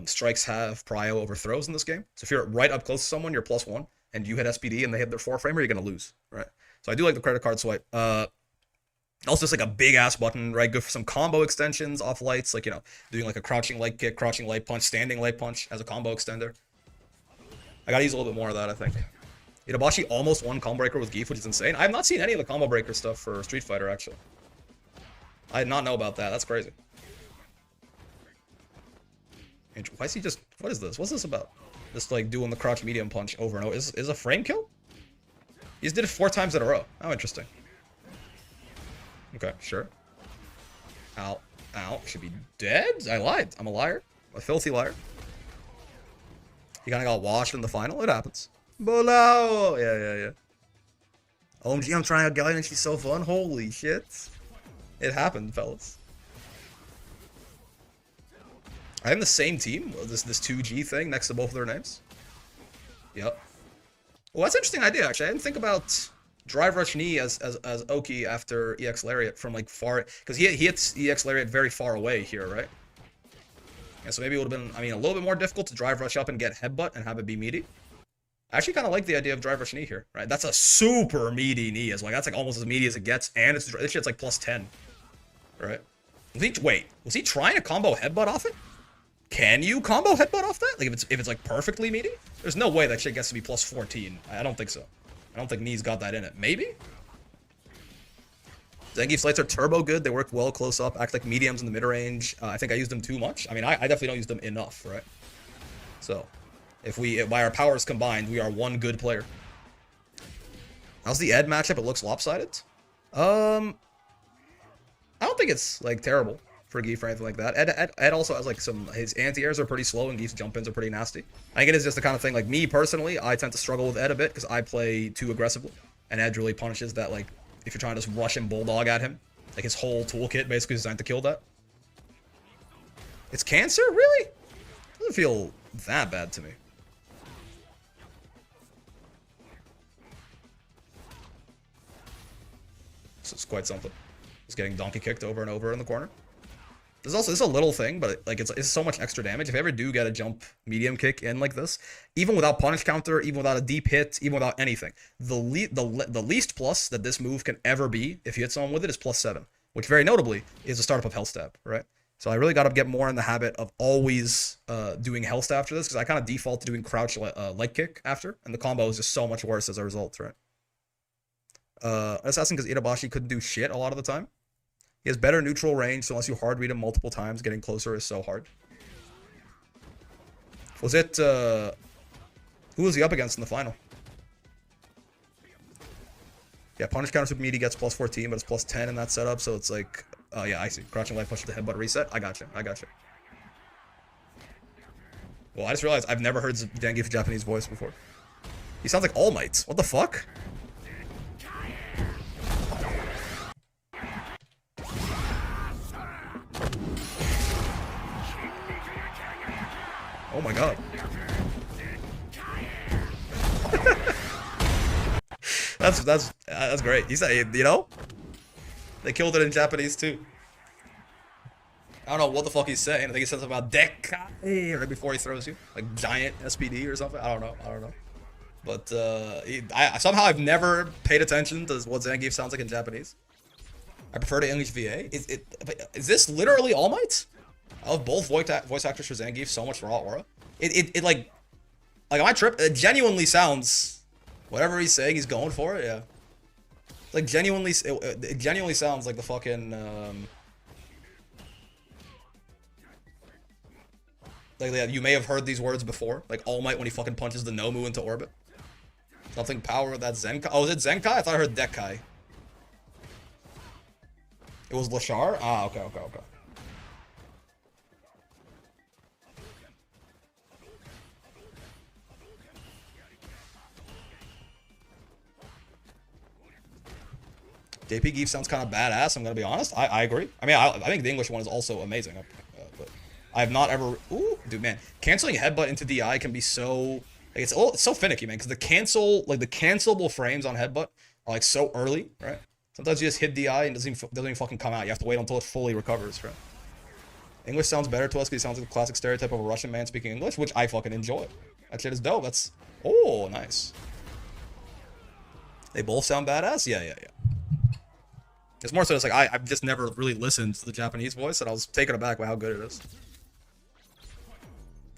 strikes have prio over throws in this game. So if you're right up close to someone, you're +1, and you hit SPD and they hit their 4-framer, you're gonna lose, right? So I do like the credit card swipe. Also, just like a big ass button, right? Good for some combo extensions off lights, like, doing like a crouching light kick, crouching light punch, standing light punch as a combo extender. I gotta use a little bit more of that, I think. Itabashi almost won Combo Breaker with Geef, which is insane. I have not seen any of the Combo Breaker stuff for Street Fighter, actually. I did not know about that. That's crazy. Why is he just... What is this? What's this about? Just, like, doing the crouch medium punch over and over. Is a frame kill? He just did it 4 times in a row. Oh, interesting. Okay, sure. Ow. Ow. Should be dead? I lied. I'm a liar. A filthy liar. He kind of got washed in the final. It happens. Bolo! Yeah. OMG, I'm trying out Galleon and she's so fun. Holy shit. It happened, fellas. I have the same team. This 2G thing next to both of their names. Yep. Well, that's an interesting idea, actually. I didn't think about Drive Rush Knee as Oki after EX Lariat from, like, far... Because he hits EX Lariat very far away here, right? Yeah, so maybe it would have been, a little bit more difficult to drive rush up and get headbutt and have it be meaty. I actually kind of like the idea of drive rush knee here, right? That's a super meaty knee as well. That's like almost as meaty as it gets, and this shit's like +10, right? Wait, was he trying to combo headbutt off it? Can you combo headbutt off that? Like if it's like perfectly meaty? There's no way that shit gets to be +14. I don't think so. I don't think knee's got that in it. Maybe? Zangief's lights are turbo good. They work well close up, act like mediums in the mid-range. I think I used them too much. I definitely don't use them enough, right? So, if by our powers combined, we are one good player. How's the Ed matchup? It looks lopsided. I don't think it's, like, terrible for Geef or anything like that. Ed also has, like, his anti-airs are pretty slow and Geef's jump-ins are pretty nasty. I think it is just the kind of thing, like, me personally, I tend to struggle with Ed a bit because I play too aggressively. And Ed really punishes that, like, if you're trying to just rush and bulldog at him. Like, his whole toolkit basically is designed to kill that. It's cancer? Really? Doesn't feel that bad to me. It's quite something. Just getting donkey kicked over and over in the corner. This is a little thing, but like it's so much extra damage. If you ever do get a jump medium kick in like this, even without punish counter, even without a deep hit, even without anything, the least plus that this move can ever be if you hit someone with it is +7, which very notably is a startup of Hell Stab, right? So I really got to get more in the habit of always doing Hell Stab after this, because I kind of default to doing crouch leg kick after, and the combo is just so much worse as a result, right? Assassin, because Itabashi couldn't do shit a lot of the time. He has better neutral range, so unless you hard read him multiple times, getting closer is so hard. Was it, who was he up against in the final? Yeah, punish counter super meaty gets +14, but it's +10 in that setup, so it's like, oh yeah, I see. Crouching light push to headbutt reset. I gotcha. Well, I just realized I've never heard Zangief's Japanese voice before. He sounds like All Might. What the fuck? Oh my god. that's great. He said, you know? They killed it in Japanese too. I don't know what the fuck he's saying. I think he said something about Dekai right before he throws you. Like giant SPD or something. I don't know. But somehow I've never paid attention to what Zangief sounds like in Japanese. I prefer to English VA. Is this literally All Might? I love both voice actors for Zangief so much raw aura. It like on my trip, it genuinely sounds, whatever he's saying, he's going for it. Yeah, like genuinely, it genuinely sounds like the fucking like yeah, you may have heard these words before, like All Might when he fucking punches the Nomu into orbit. Something power, that's Zenkai. Oh, is it Zenkai? I thought I heard Dekai. It was Lashar? Ah, okay. JP Geef sounds kind of badass, I'm gonna be honest. I agree. I mean, I think the English one is also amazing. But I have not ever... Ooh, dude, man. Canceling headbutt into DI can be so... Like, it's so finicky, man, because the cancelable frames on headbutt are, like, so early, right? Sometimes you just hit DI and it doesn't even fucking come out. You have to wait until it fully recovers, right? English sounds better to us because he sounds like the classic stereotype of a Russian man speaking English, which I fucking enjoy. That shit is dope. That's... Oh, nice. They both sound badass? Yeah. It's more so it's like I've just never really listened to the Japanese voice, and I was taken aback by how good it is.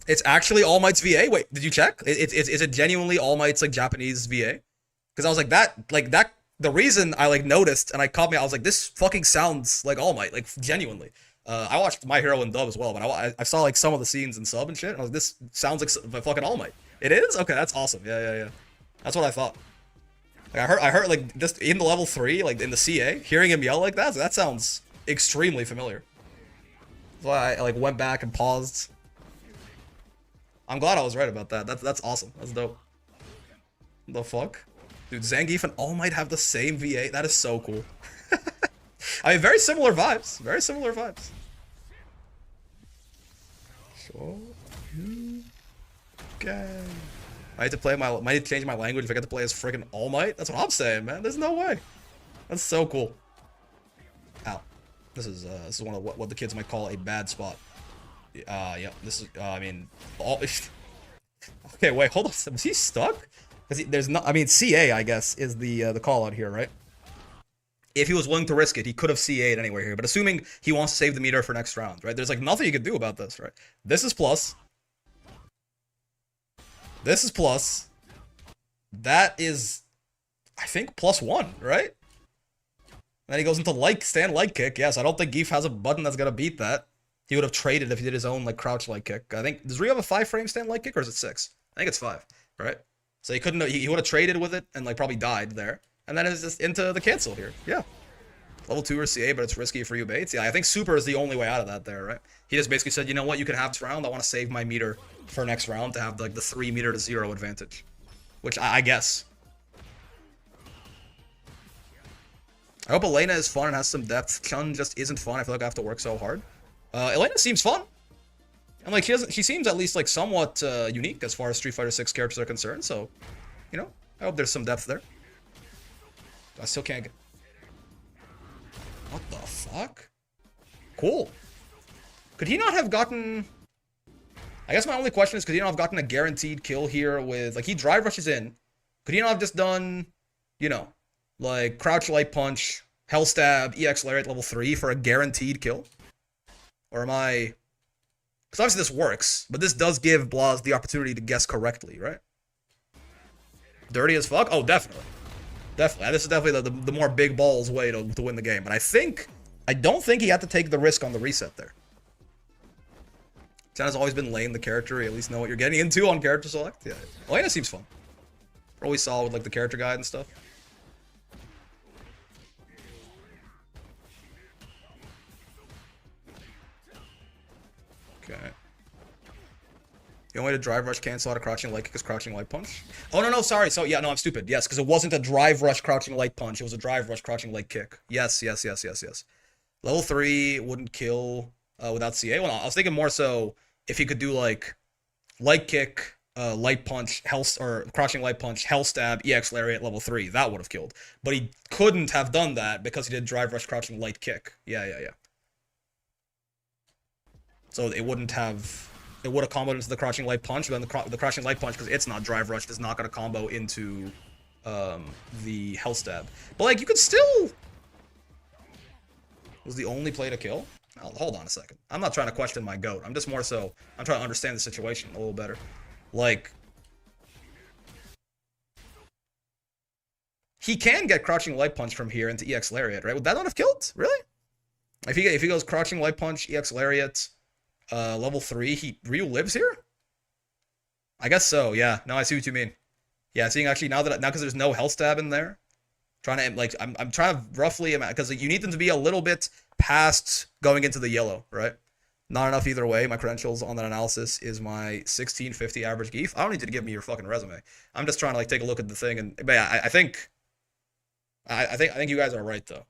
It's actually All Might's VA? Wait, did you check? Is it genuinely All Might's like Japanese VA? Because I was like that the reason I like noticed and I caught me, I was like, this fucking sounds like All Might, like genuinely. I watched My Hero in dub as well, but I saw like some of the scenes in sub and shit, and I was like, this sounds like fucking All Might. It is? Okay, that's awesome. Yeah. That's what I thought. Like I heard like just in the level 3, like in the CA, hearing him yell like that sounds extremely familiar. That's why I like went back and paused. I'm glad I was right about that. That's awesome. That's dope. The fuck? Dude, Zangief and All Might have the same VA. That is so cool. I mean, very similar vibes. Sure. Okay. I need to change my language if I get to play as friggin' All Might. That's what I'm saying, man. There's no way. That's so cool. Ow. This is one of what the kids might call a bad spot. Yeah. This is I mean, okay, wait, hold on. Was he stuck? Because there's not. I mean, CA I guess is the call out here, right? If he was willing to risk it, he could have CA'd anywhere here. But assuming he wants to save the meter for next round, right? There's like nothing you can do about this, right? This is plus. This is plus. That is, I think, +1, right? And then he goes into stand light kick. Yes, I don't think Geef has a button that's gonna beat that. He would have traded if he did his own like crouch light kick. I think, does Ryu have a 5-frame stand light kick or is it 6? I think it's 5, right? So he couldn't. He would have traded with it and like probably died there. And then it's just into the cancel here. Yeah. Level 2 or CA, but it's risky for you baits. Yeah, I think super is the only way out of that there, right? He just basically said, you know what, you can have this round. I want to save my meter for next round to have like the 3 meter to 0 advantage. Which I guess. I hope Elena is fun and has some depth. Chun just isn't fun. I feel like I have to work so hard. Elena seems fun. And like she seems at least like somewhat unique as far as Street Fighter 6 characters are concerned. So, you know, I hope there's some depth there. I still can't get... What the fuck? Cool. Could he not have gotten... I guess my only question is, could he not have gotten a guaranteed kill here with... Like, he drive rushes in. Could he not have just done, you know, like, crouch light punch, hell stab, EX lariat level 3 for a guaranteed kill? Or am I... Because obviously this works, but this does give Blas the opportunity to guess correctly, right? Dirty as fuck? Oh, definitely. Definitely. This is definitely the more big balls way to win the game. But I don't think he had to take the risk on the reset there. China's always been laying the character. You at least know what you're getting into on character select. Yeah. Elena seems fun. Always saw with like the character guide and stuff. Okay. The only way to drive rush cancel out a crouching light kick is crouching light punch. Oh, no, sorry. So, yeah, no, I'm stupid. Yes, because it wasn't a drive rush crouching light punch. It was a drive rush crouching light kick. Yes. Level 3 wouldn't kill without CA. Well, no, I was thinking more so if he could do, like, light kick, light punch, or crouching light punch, hell stab, EX lariat level 3. That would have killed. But he couldn't have done that because he did drive rush crouching light kick. Yeah. So it wouldn't have... It would have comboed into the crouching light punch, but then the crouching light punch, because it's not drive rush, is not going to combo into the hell stab. But like, you could still... Was the only play to kill? Oh, hold on a second. I'm not trying to question my goat. I'm just more so... I'm trying to understand the situation a little better. Like... He can get crouching light punch from here into EX lariat, right? Would that not have killed? Really? If he goes crouching light punch, EX lariat... level 3, Ryu lives here? I guess so, yeah. No, I see what you mean. Yeah, seeing actually now because there's no health stab in there, trying to like I'm trying to roughly because you need them to be a little bit past going into the yellow, right? Not enough either way. My credentials on that analysis is my 1650 average Geef. I don't need you to give me your fucking resume. I'm just trying to like take a look at the thing and but yeah, I think you guys are right though.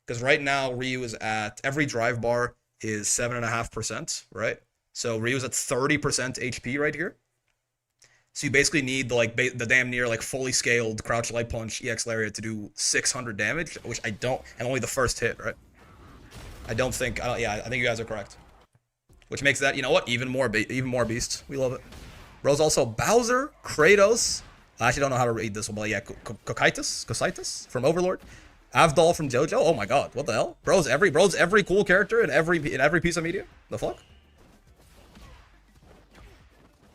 Because right now Ryu is at every drive bar is 7.5%, right? So Ryu's at 30% HP right here. So you basically need the damn near like fully scaled crouch light punch EX lariat to do 600 damage, which I don't, and only the first hit, right? I don't think, yeah, I think you guys are correct. Which makes that, you know what, even more beast. We love it. Bro's also Bowser, Kratos. I actually don't know how to read this one, but yeah, Cositus from Overlord. Avdol from JoJo? Oh my god, what the hell? Bro's every cool character in every piece of media? The fuck?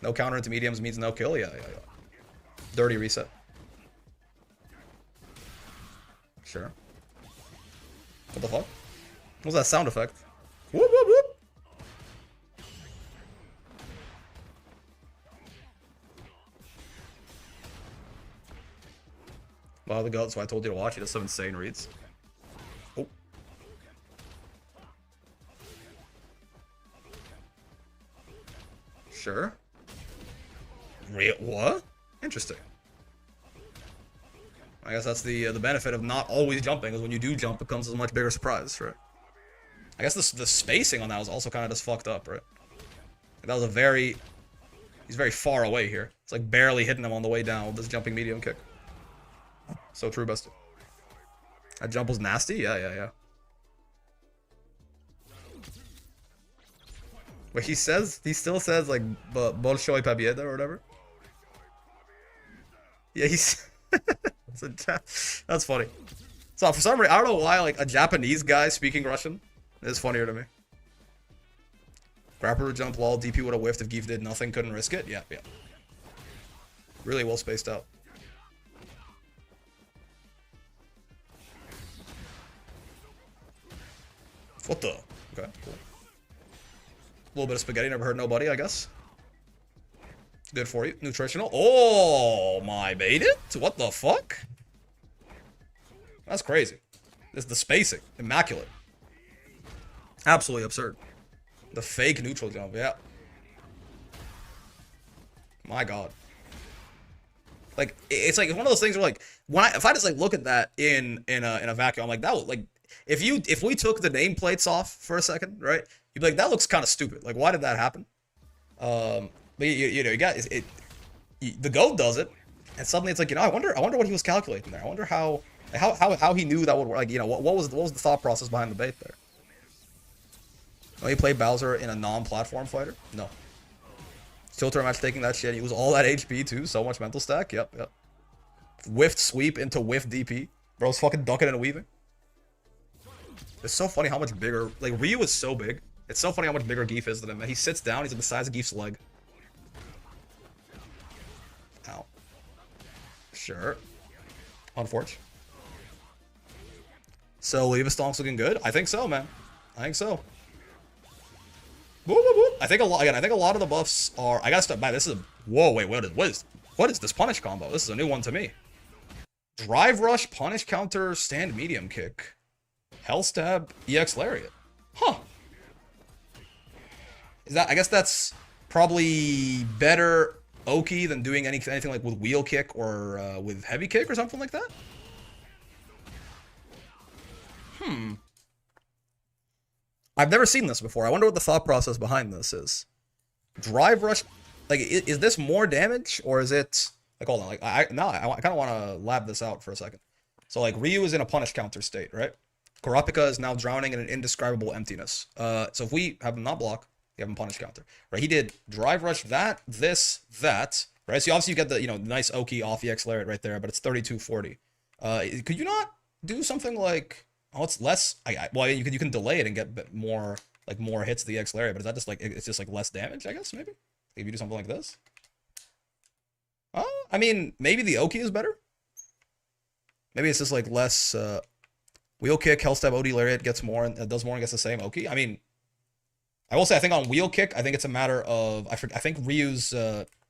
No counter into mediums means no kill? Yeah. Dirty reset. Sure. What the fuck? What was that sound effect? Whoop, whoop, whoop! Wow, the goat, so I told you to watch. He does some insane reads. Oh. Sure. What? Interesting. I guess that's the benefit of not always jumping, is when you do jump, it comes as a much bigger surprise, right? I guess the spacing on that was also kind of just fucked up, right? That was he's very far away here. It's like barely hitting him on the way down with this jumping medium kick. So true, Buster. That jump was nasty? Yeah. Wait, he still says, like, Bolshoi Pabieda or whatever? Yeah, he's... That's funny. So, for some reason, I don't know why, like, a Japanese guy speaking Russian is funnier to me. Grappler would jump wall, DP would have whiffed if Geef did nothing, couldn't risk it? Yeah. Really well spaced out. What the? Okay, cool. A little bit of spaghetti, never hurt nobody, I guess. Good for you. Nutritional. Oh, my baited? What the fuck? That's crazy. This is the spacing. Immaculate. Absolutely absurd. The fake neutral jump, yeah. My god. Like, it's like one of those things where, like, if I just like look at that in a vacuum, I'm like, that would, like, if we took the nameplates off for a second, right? You'd be like, that looks kind of stupid. Like, why did that happen? But you know, you got it. The GOAT does it. And suddenly it's like, I wonder what he was calculating there. I wonder how he knew that would work. Like, what was the thought process behind the bait there? Oh, he played Bowser in a non-platform fighter? No. Tilter match taking that shit. He was all that HP too. So much mental stack. Yep. Whiffed sweep into whiff DP. Bro's fucking ducking and weaving. It's so funny how much bigger. Like, Ryu is so big. It's so funny how much bigger Geef is than him. He sits down. He's like the size of Geef's leg. Ow. Sure. Unfortunate. So, Leva Stonk's looking good? I think so, man. I think so. Boop, boop, boop. I think a lot of the buffs are. I gotta step back. This is. Whoa, wait, what is this punish combo? This is a new one to me. Drive rush, punish counter, stand medium kick, hell stab, EX lariat. Huh. Is that? I guess that's probably better Oki than doing anything like with wheel kick or with heavy kick or something like that. I've never seen this before. I wonder what the thought process behind this is. Drive rush, like, is this more damage or is it like, hold on, like I kind of want to lab this out for a second. So like Ryu is in a punish counter state, right? Kurapika is now drowning in an indescribable emptiness. So if we have him not block, we have him punish counter, right? He did drive rush that, that, right? So obviously you get the nice Oki off EX lariat right there, but it's 3240. Could you not do something like? Oh, it's less. Well, you can delay it and get more hits to the EX lariat, but is that just like it's just like less damage? I guess maybe if you do something like this. I mean, maybe the Oki is better. Maybe it's just like less wheel kick, hell stab, OD lariat gets more and does more and gets the same Oki. I mean, I will say I think on wheel kick, I think it's a matter of I think Ryu's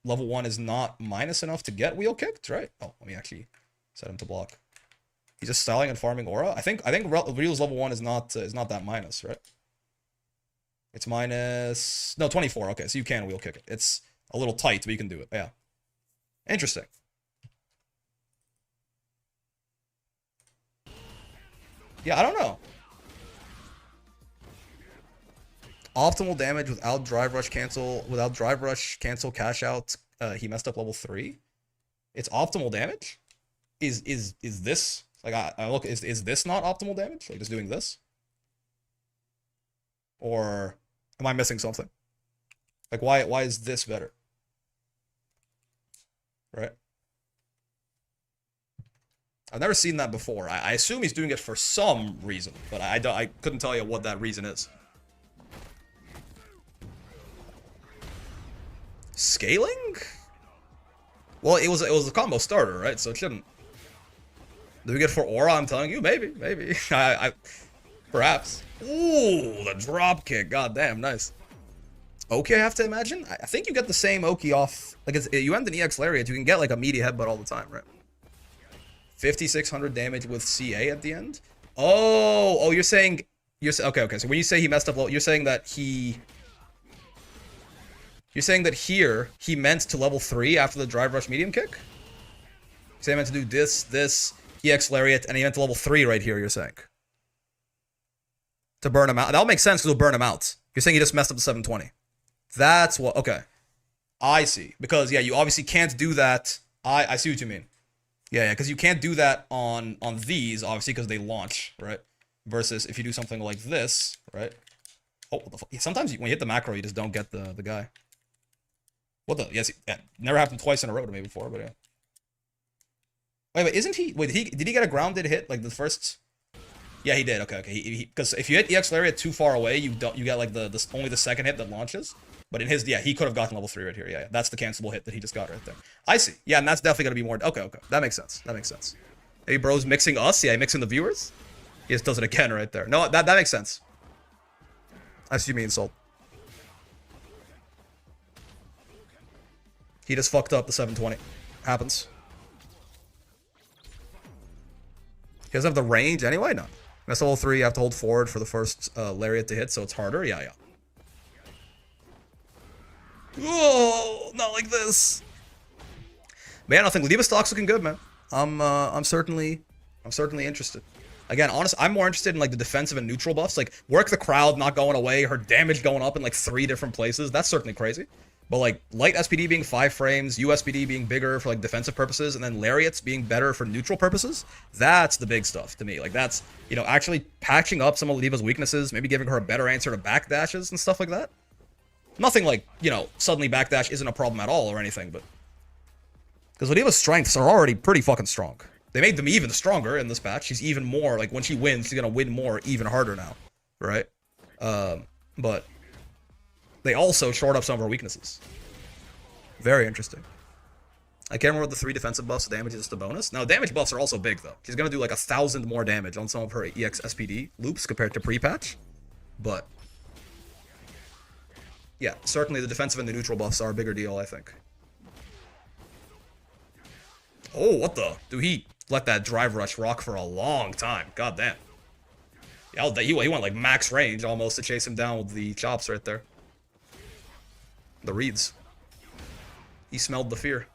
level 1 is not minus enough to get wheel kicked, right? Oh, let me actually set him to block. He's just styling and farming aura. I think Ryu's level 1 is not that minus, right? It's minus 24. Okay, so you can wheel kick it. It's a little tight, but you can do it. Yeah. Interesting. Yeah, I don't know. Optimal damage without drive rush cancel, cash out. He messed up level 3. It's optimal damage. Is this like I look? Is this not optimal damage? Like just doing this, or am I missing something? Like why is this better? Right. I've never seen that before. I assume he's doing it for some reason, but I couldn't tell you what that reason is. Scaling? Well, it was a combo starter, right? So it shouldn't. Do we get for aura? I'm telling you, maybe. Perhaps. Ooh, the drop kick. God damn, nice. Oki, I have to imagine. I think you get the same Oki off. Like you end an EX lariat, you can get like a meaty headbutt all the time, right? 5,600 damage with CA at the end. Oh, you're saying okay. So when you say he messed up, you're saying that here he meant to level 3 after the drive rush medium kick. You're saying he meant to do this EX lariat, and he meant to level 3 right here. You're saying to burn him out. That'll make sense because he'll burn him out. You're saying he just messed up the 720. That's what. Okay, I see. Because yeah, you obviously can't do that. I see what you mean. Yeah, because you can't do that on these, obviously, because they launch, right? Versus if you do something like this, right? Oh, what the fuck? Sometimes when you hit the macro, you just don't get the guy. What the? Yes, yeah, never happened twice in a row to me before, but yeah. Wait, isn't he? Wait, did he get a grounded hit like the first? Yeah, he did. Okay. Because if you hit EX lariat too far away, you get like only the second hit that launches. But in his, yeah, he could have gotten level 3 right here. Yeah, that's the cancelable hit that he just got right there. I see. Yeah, and that's definitely gonna be more. Okay. That makes sense. Hey, bro's mixing us. Yeah, mixing the viewers. He just does it again right there. No, that makes sense. I see you mean, Salt. He just fucked up the 720. Happens. He doesn't have the range anyway? No. That's level 3, you have to hold forward for the first lariat to hit, so it's harder. Yeah. Oh, not like this. Man, I think Leva stock's looking good, man. I'm certainly interested. Again, honestly, I'm more interested in like the defensive and neutral buffs. Like work the crowd not going away, her damage going up in like 3 different places. That's certainly crazy. But like light SPD being 5 frames, USPD being bigger for like defensive purposes, and then lariats being better for neutral purposes, that's the big stuff to me. Like that's, you know, actually patching up some of Diva's weaknesses, maybe giving her a better answer to backdashes and stuff like that. Nothing like, you know, suddenly backdash isn't a problem at all or anything, but because Diva's strengths are already pretty fucking strong. They made them even stronger in this patch. She's even more, like, when she wins, she's gonna win more, even harder now, right? But they also short up some of her weaknesses. Very interesting. I can't remember what the 3 defensive buffs, damage is just a bonus. Now, damage buffs are also big, though. She's gonna do, like, 1,000 more damage on some of her EX SPD loops compared to pre-patch. But yeah, certainly the defensive and the neutral buffs are a bigger deal, I think. Oh, what the? Dude, he let that drive rush rock for a long time. God damn. Yeah, he went like max range almost to chase him down with the chops right there. The reads. He smelled the fear.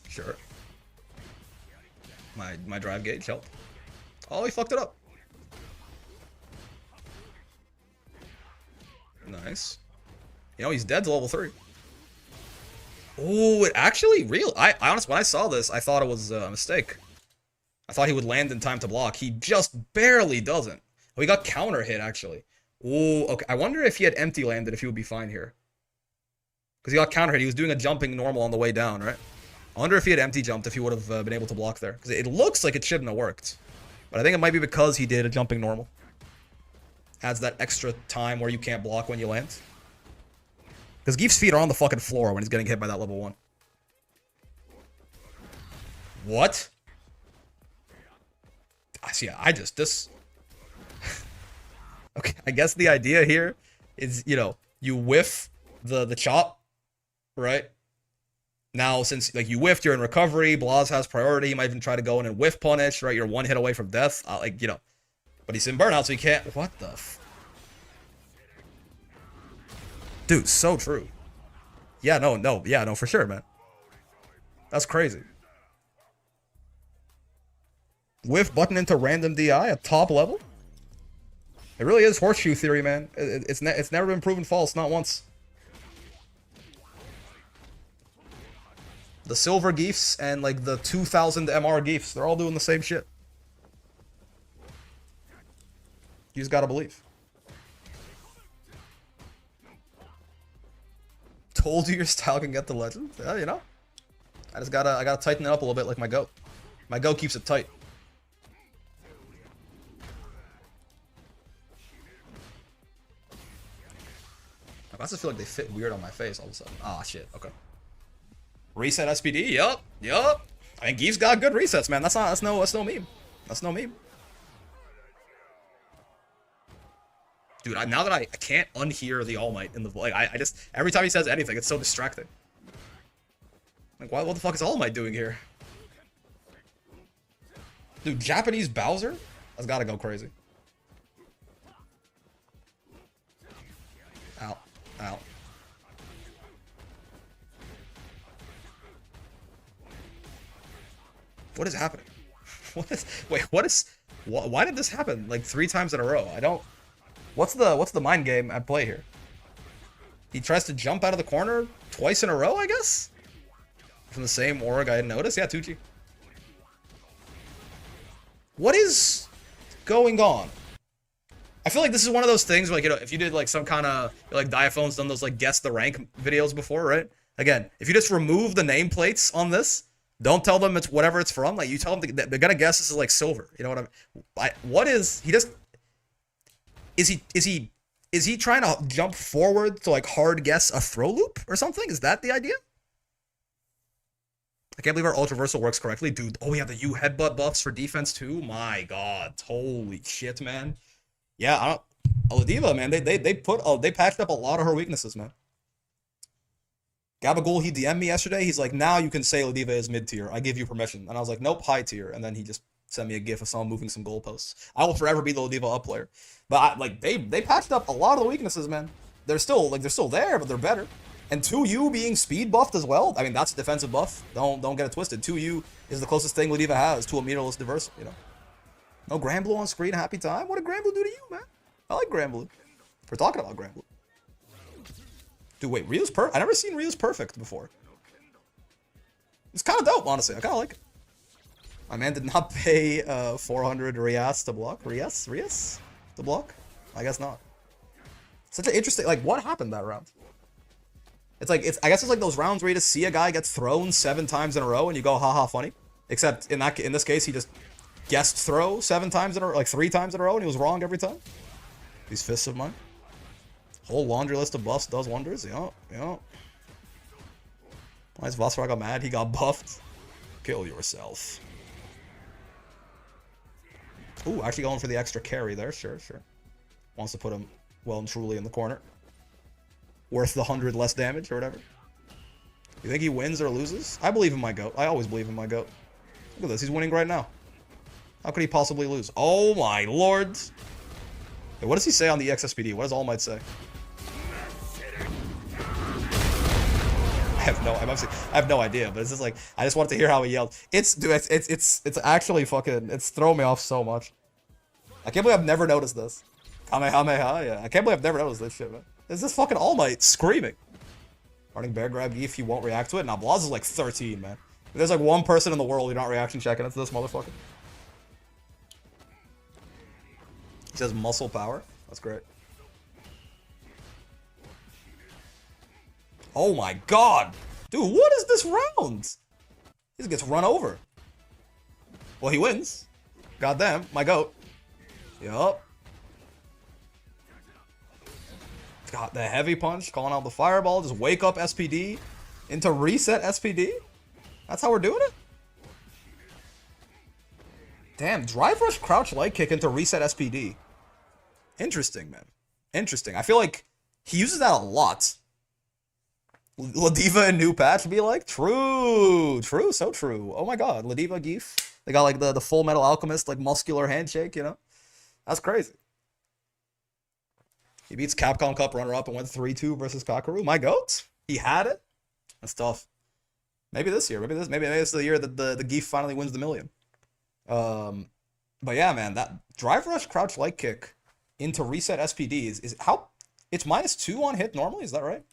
Sure. My drive gauge helped. Oh, he fucked it up. Nice. You know, he's dead to level 3. Oh, it actually real. I honestly, when I saw this, I thought it was a mistake. I thought he would land in time to block. He just barely doesn't. Oh, he got counter hit, actually. Oh, okay. I wonder if he had empty landed, if he would be fine here. Because he got counter hit. He was doing a jumping normal on the way down, right? I wonder if he had empty jumped, if he would have been able to block there. Because it looks like it shouldn't have worked. But I think it might be because he did a jumping normal. Adds that extra time where you can't block when you land. Because Geef's feet are on the fucking floor when he's getting hit by that level 1. What? See, this... Okay, I guess the idea here is, you know, you whiff the chop, right? Now, since, like, you whiffed, you're in recovery, Blaz has priority, you might even try to go in and whiff punish, right? You're 1 hit away from death, like, you know. But he's in burnout, so he can't... What the f... Dude, so true. Yeah, no, for sure, man. That's crazy. Whiff button into random DI at top level? It really is horseshoe theory, man. It's never been proven false, not once. The silver Geefs and, like, the 2000 MR Geefs, they're all doing the same shit. You just gotta believe. Told you your style can get the legend. Yeah, you know. I gotta tighten it up a little bit like my goat. My goat keeps it tight. I also feel like they fit weird on my face all of a sudden. Ah, shit. Okay. Reset SPD. Yup. I think Geef's got good resets, man. That's no meme. That's no meme. Dude, now that I can't unhear the All Might in the... Like, I just... Every time he says anything, it's so distracting. Like, what the fuck is All Might doing here? Dude, Japanese Bowser? That's gotta go crazy. Ow. Ow. What is happening? Why did this happen, like, 3 times in a row? I don't... What's the mind game at play here? He tries to jump out of the corner twice in a row, I guess? From the same org I didn't notice? Yeah, 2G. What is going on? I feel like this is one of those things where, like, you know, if you did, like, some kind of, like, Diaphone's done those, like, guess the rank videos before, right? Again, if you just remove the nameplates on this, don't tell them it's whatever it's from, like, you tell them they're gonna guess this is, like, silver. You know what I mean? What is... He just... Is he trying to jump forward to, like, hard guess a throw loop or something? Is that the idea? I can't believe our ultraversal works correctly. Dude, oh yeah, the U headbutt buffs for defense too? My god. Holy shit, man. Yeah, I don't... Ladiva, man, they patched up a lot of her weaknesses, man. Gabagool, he DM'd me yesterday. He's like, now you can say Ladiva is mid-tier. I give you permission. And I was like, nope, high tier. And then he just sent me a gif of someone moving some goalposts. I will forever be the Ladiva up player. But they patched up a lot of the weaknesses, man. They're still there, but they're better. And 2U being speed buffed as well. I mean, that's a defensive buff. Don't get it twisted. 2U is the closest thing Ladiva has to a meterless diverse, you know. No Granblue on screen, happy time. What did Granblue do to you, man? I like Granblue. If we're talking about Grand Blue. Dude, wait, Ryu's perfect? I never seen Ryu's perfect before. It's kind of dope, honestly. I kind of like it. My man did not pay 400 Rias to block. Rias to block? I guess not. Such an interesting, like, what happened that round? It's like, I guess it's like those rounds where you just see a guy gets thrown 7 times in a row and you go, haha, funny. Except in this case, he just guessed throw 7 times in a row, like 3 times in a row, and he was wrong every time. These fists of mine. Whole laundry list of buffs does wonders. Yeah. Why is Vassar got mad? He got buffed. Kill yourself. Ooh, actually going for the extra carry there. Sure. Wants to put him well and truly in the corner. Worth the 100 less damage or whatever. You think he wins or loses? I believe in my GOAT. I always believe in my GOAT. Look at this. He's winning right now. How could he possibly lose? Oh my lord. Hey, what does he say on the XSPD? What does All Might say? I have no idea, but it's just like, I just wanted to hear how he yelled. It's actually fucking, it's throwing me off so much. I can't believe I've never noticed this. Kamehameha, yeah. I can't believe I've never noticed this shit, man. This is fucking All Might screaming. Running bear grab if you won't react to it. Now, Blaz is like 13, man. If there's like one person in the world you're not reaction checking, it's this motherfucker. He says muscle power. That's great. Oh my god! Dude, what is this round? He just gets run over. Well, he wins. Goddamn, my GOAT. Yup. Got the heavy punch, calling out the fireball, just wake up SPD into reset SPD? That's how we're doing it? Damn, drive rush crouch light kick into reset SPD. Interesting, man. Interesting. I feel like he uses that a lot. Ladiva and new patch be like, true, so true. Oh my god, Ladiva Geef. They got like the Full Metal Alchemist, like muscular handshake, you know? That's crazy. He beats Capcom Cup runner-up and went 3-2 versus Kakaru. My GOAT. He had it. That's tough. Maybe this year. Maybe this is the year that the Geef finally wins the million. But yeah, man, that drive rush crouch light kick into reset SPD is how it's -2 on hit normally. Is that right?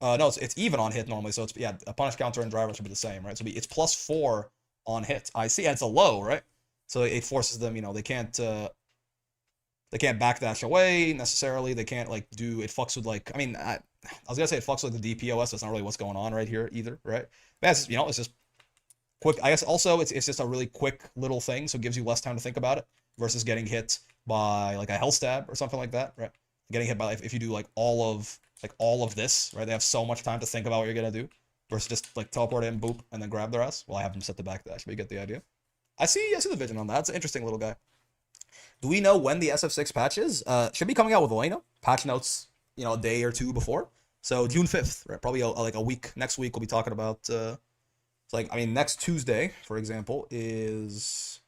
No, it's even on hit normally. So it's a punish counter and drive rush would be the same, right? So it's +4 on hit. I see. And it's a low, right? So it forces them. You know, they can't backdash away necessarily. They can't like do it. Fucks with like. I mean, I was gonna say it fucks with the DPOS. That's not really what's going on right here either, right? But it's, it's just quick. I guess also it's just a really quick little thing, so it gives you less time to think about it versus getting hit by like a hell stab or something like that, right? Getting hit by if you do like all of this, right? They have so much time to think about what you're gonna do versus just like teleport in, boop, and then grab their ass. Well, I have them set the backdash, but you get the idea. I see the vision on that. That's an interesting little guy. Do we know when the SF6 patch is? Should be coming out with Elena. Patch notes, a day or two before. So June 5th, right? Probably like a week. Next week we'll be talking about. It's like next Tuesday, for example, is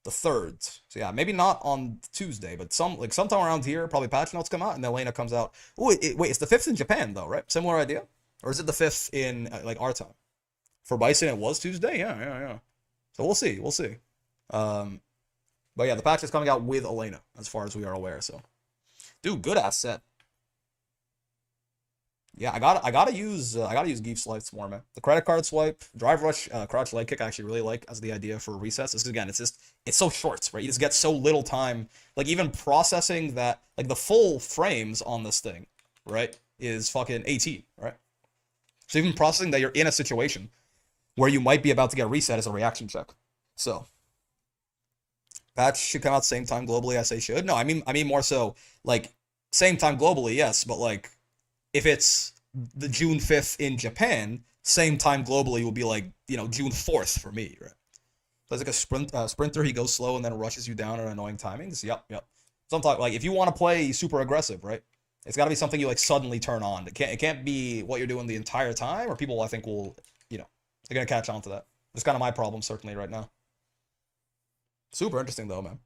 the 3rd. So yeah, maybe not on Tuesday, but sometime around here, probably patch notes come out and Elena comes out. Oh, wait, it's the 5th in Japan though, right? Similar idea, or is it the 5th in like our time? For Bison, it was Tuesday. Yeah. So we'll see. But yeah, the patch is coming out with Elena, as far as we are aware. So, dude, good ass set. Yeah, I gotta use Geef swipes more, man. The credit card swipe, drive rush, crouch leg kick, I actually really like as the idea for resets. This is, again, it's so short, right? You just get so little time. Like even processing that, like the full frames on this thing, right, is fucking 18, right? So even processing that you're in a situation where you might be about to get reset is a reaction check. So. Patch should come out same time globally. I say should. No, I mean more so like same time globally, yes, but like if it's the June 5th in Japan, same time globally will be like June 4th for me, right? So it's like a sprinter. He goes slow and then rushes you down at annoying timings. Yep. So I'm talking like if you want to play super aggressive, right? It's got to be something you like suddenly turn on. It can't be what you're doing the entire time, or people I think will they're gonna catch on to that. It's kind of my problem certainly right now. Super interesting though, man.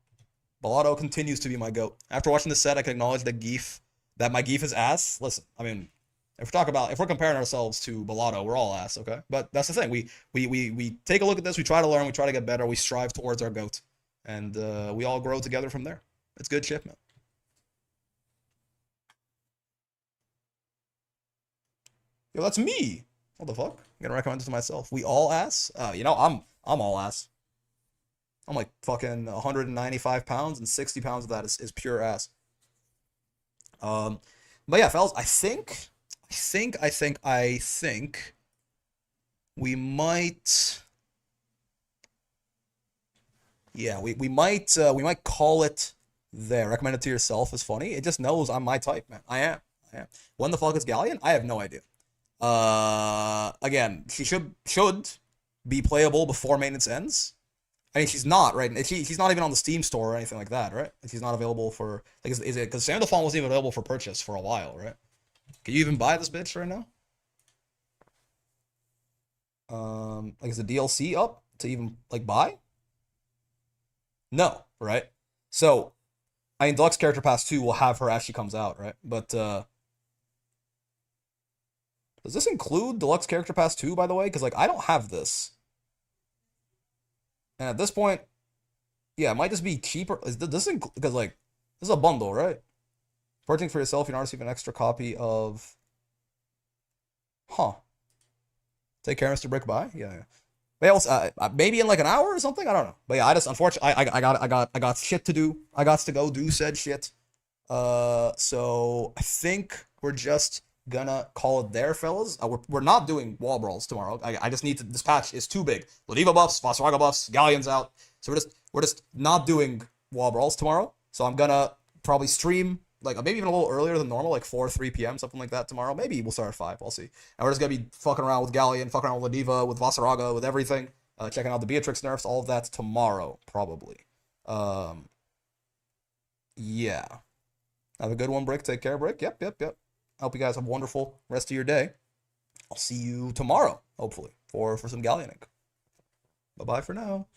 Balado continues to be my GOAT. After watching this set, I can acknowledge that my Geef is ass. Listen, I mean, if we're comparing ourselves to Balado, we're all ass, okay? But that's the thing. We take a look at this, we try to learn, we try to get better, we strive towards our GOAT. And we all grow together from there. It's good shit, man. Yo, that's me. What the fuck? I'm gonna recommend it to myself. We all ass? You know, I'm all ass. I'm like fucking 195 pounds, and 60 pounds of that is pure ass. Um, but yeah, fellas, I think we might, yeah, we might call it there. Recommend it to yourself is funny. It just knows I'm my type, man. I am. When the fuck is Galleon? I have no idea. Again, she should be playable before maintenance ends. I mean, she's not, right? She's not even on the Steam store or anything like that, right? She's not available for, like, is it, because Sandalphon wasn't even available for purchase for a while, right? Can you even buy this bitch right now? Like, is the DLC up to even, like, buy? No, right? So, I mean, Deluxe Character Pass 2 will have her as she comes out, right? But, does this include Deluxe Character Pass 2, by the way? Because, like, I don't have this. And at this point, yeah, it might just be cheaper. Is this because, like, this is a bundle, right? Purchasing for yourself, you now receive an extra copy of. Huh. Take care, Mr. Brick. Bye. Yeah. Maybe in like an hour or something. I don't know. But yeah, I just unfortunately I got shit to do. I got to go do said shit. So I think we're just gonna call it there, fellas. We're not doing wall brawls tomorrow. I just need to. This patch is too big. Ladiva buffs, Vasaraga buffs, Galleon's out. So we're just not doing wall brawls tomorrow. So I'm gonna probably stream like maybe even a little earlier than normal, like 3 p.m. something like that tomorrow. Maybe we'll start at 5. I'll see. And we're just gonna be fucking around with Galleon, fucking around with Ladiva, with Vasaraga, with everything. Checking out the Beatrix nerfs, all of that tomorrow probably. Yeah. Have a good one, Brick. Take care, Brick. Yep. I hope you guys have a wonderful rest of your day. I'll see you tomorrow, hopefully, for some Galleoning. Bye-bye for now.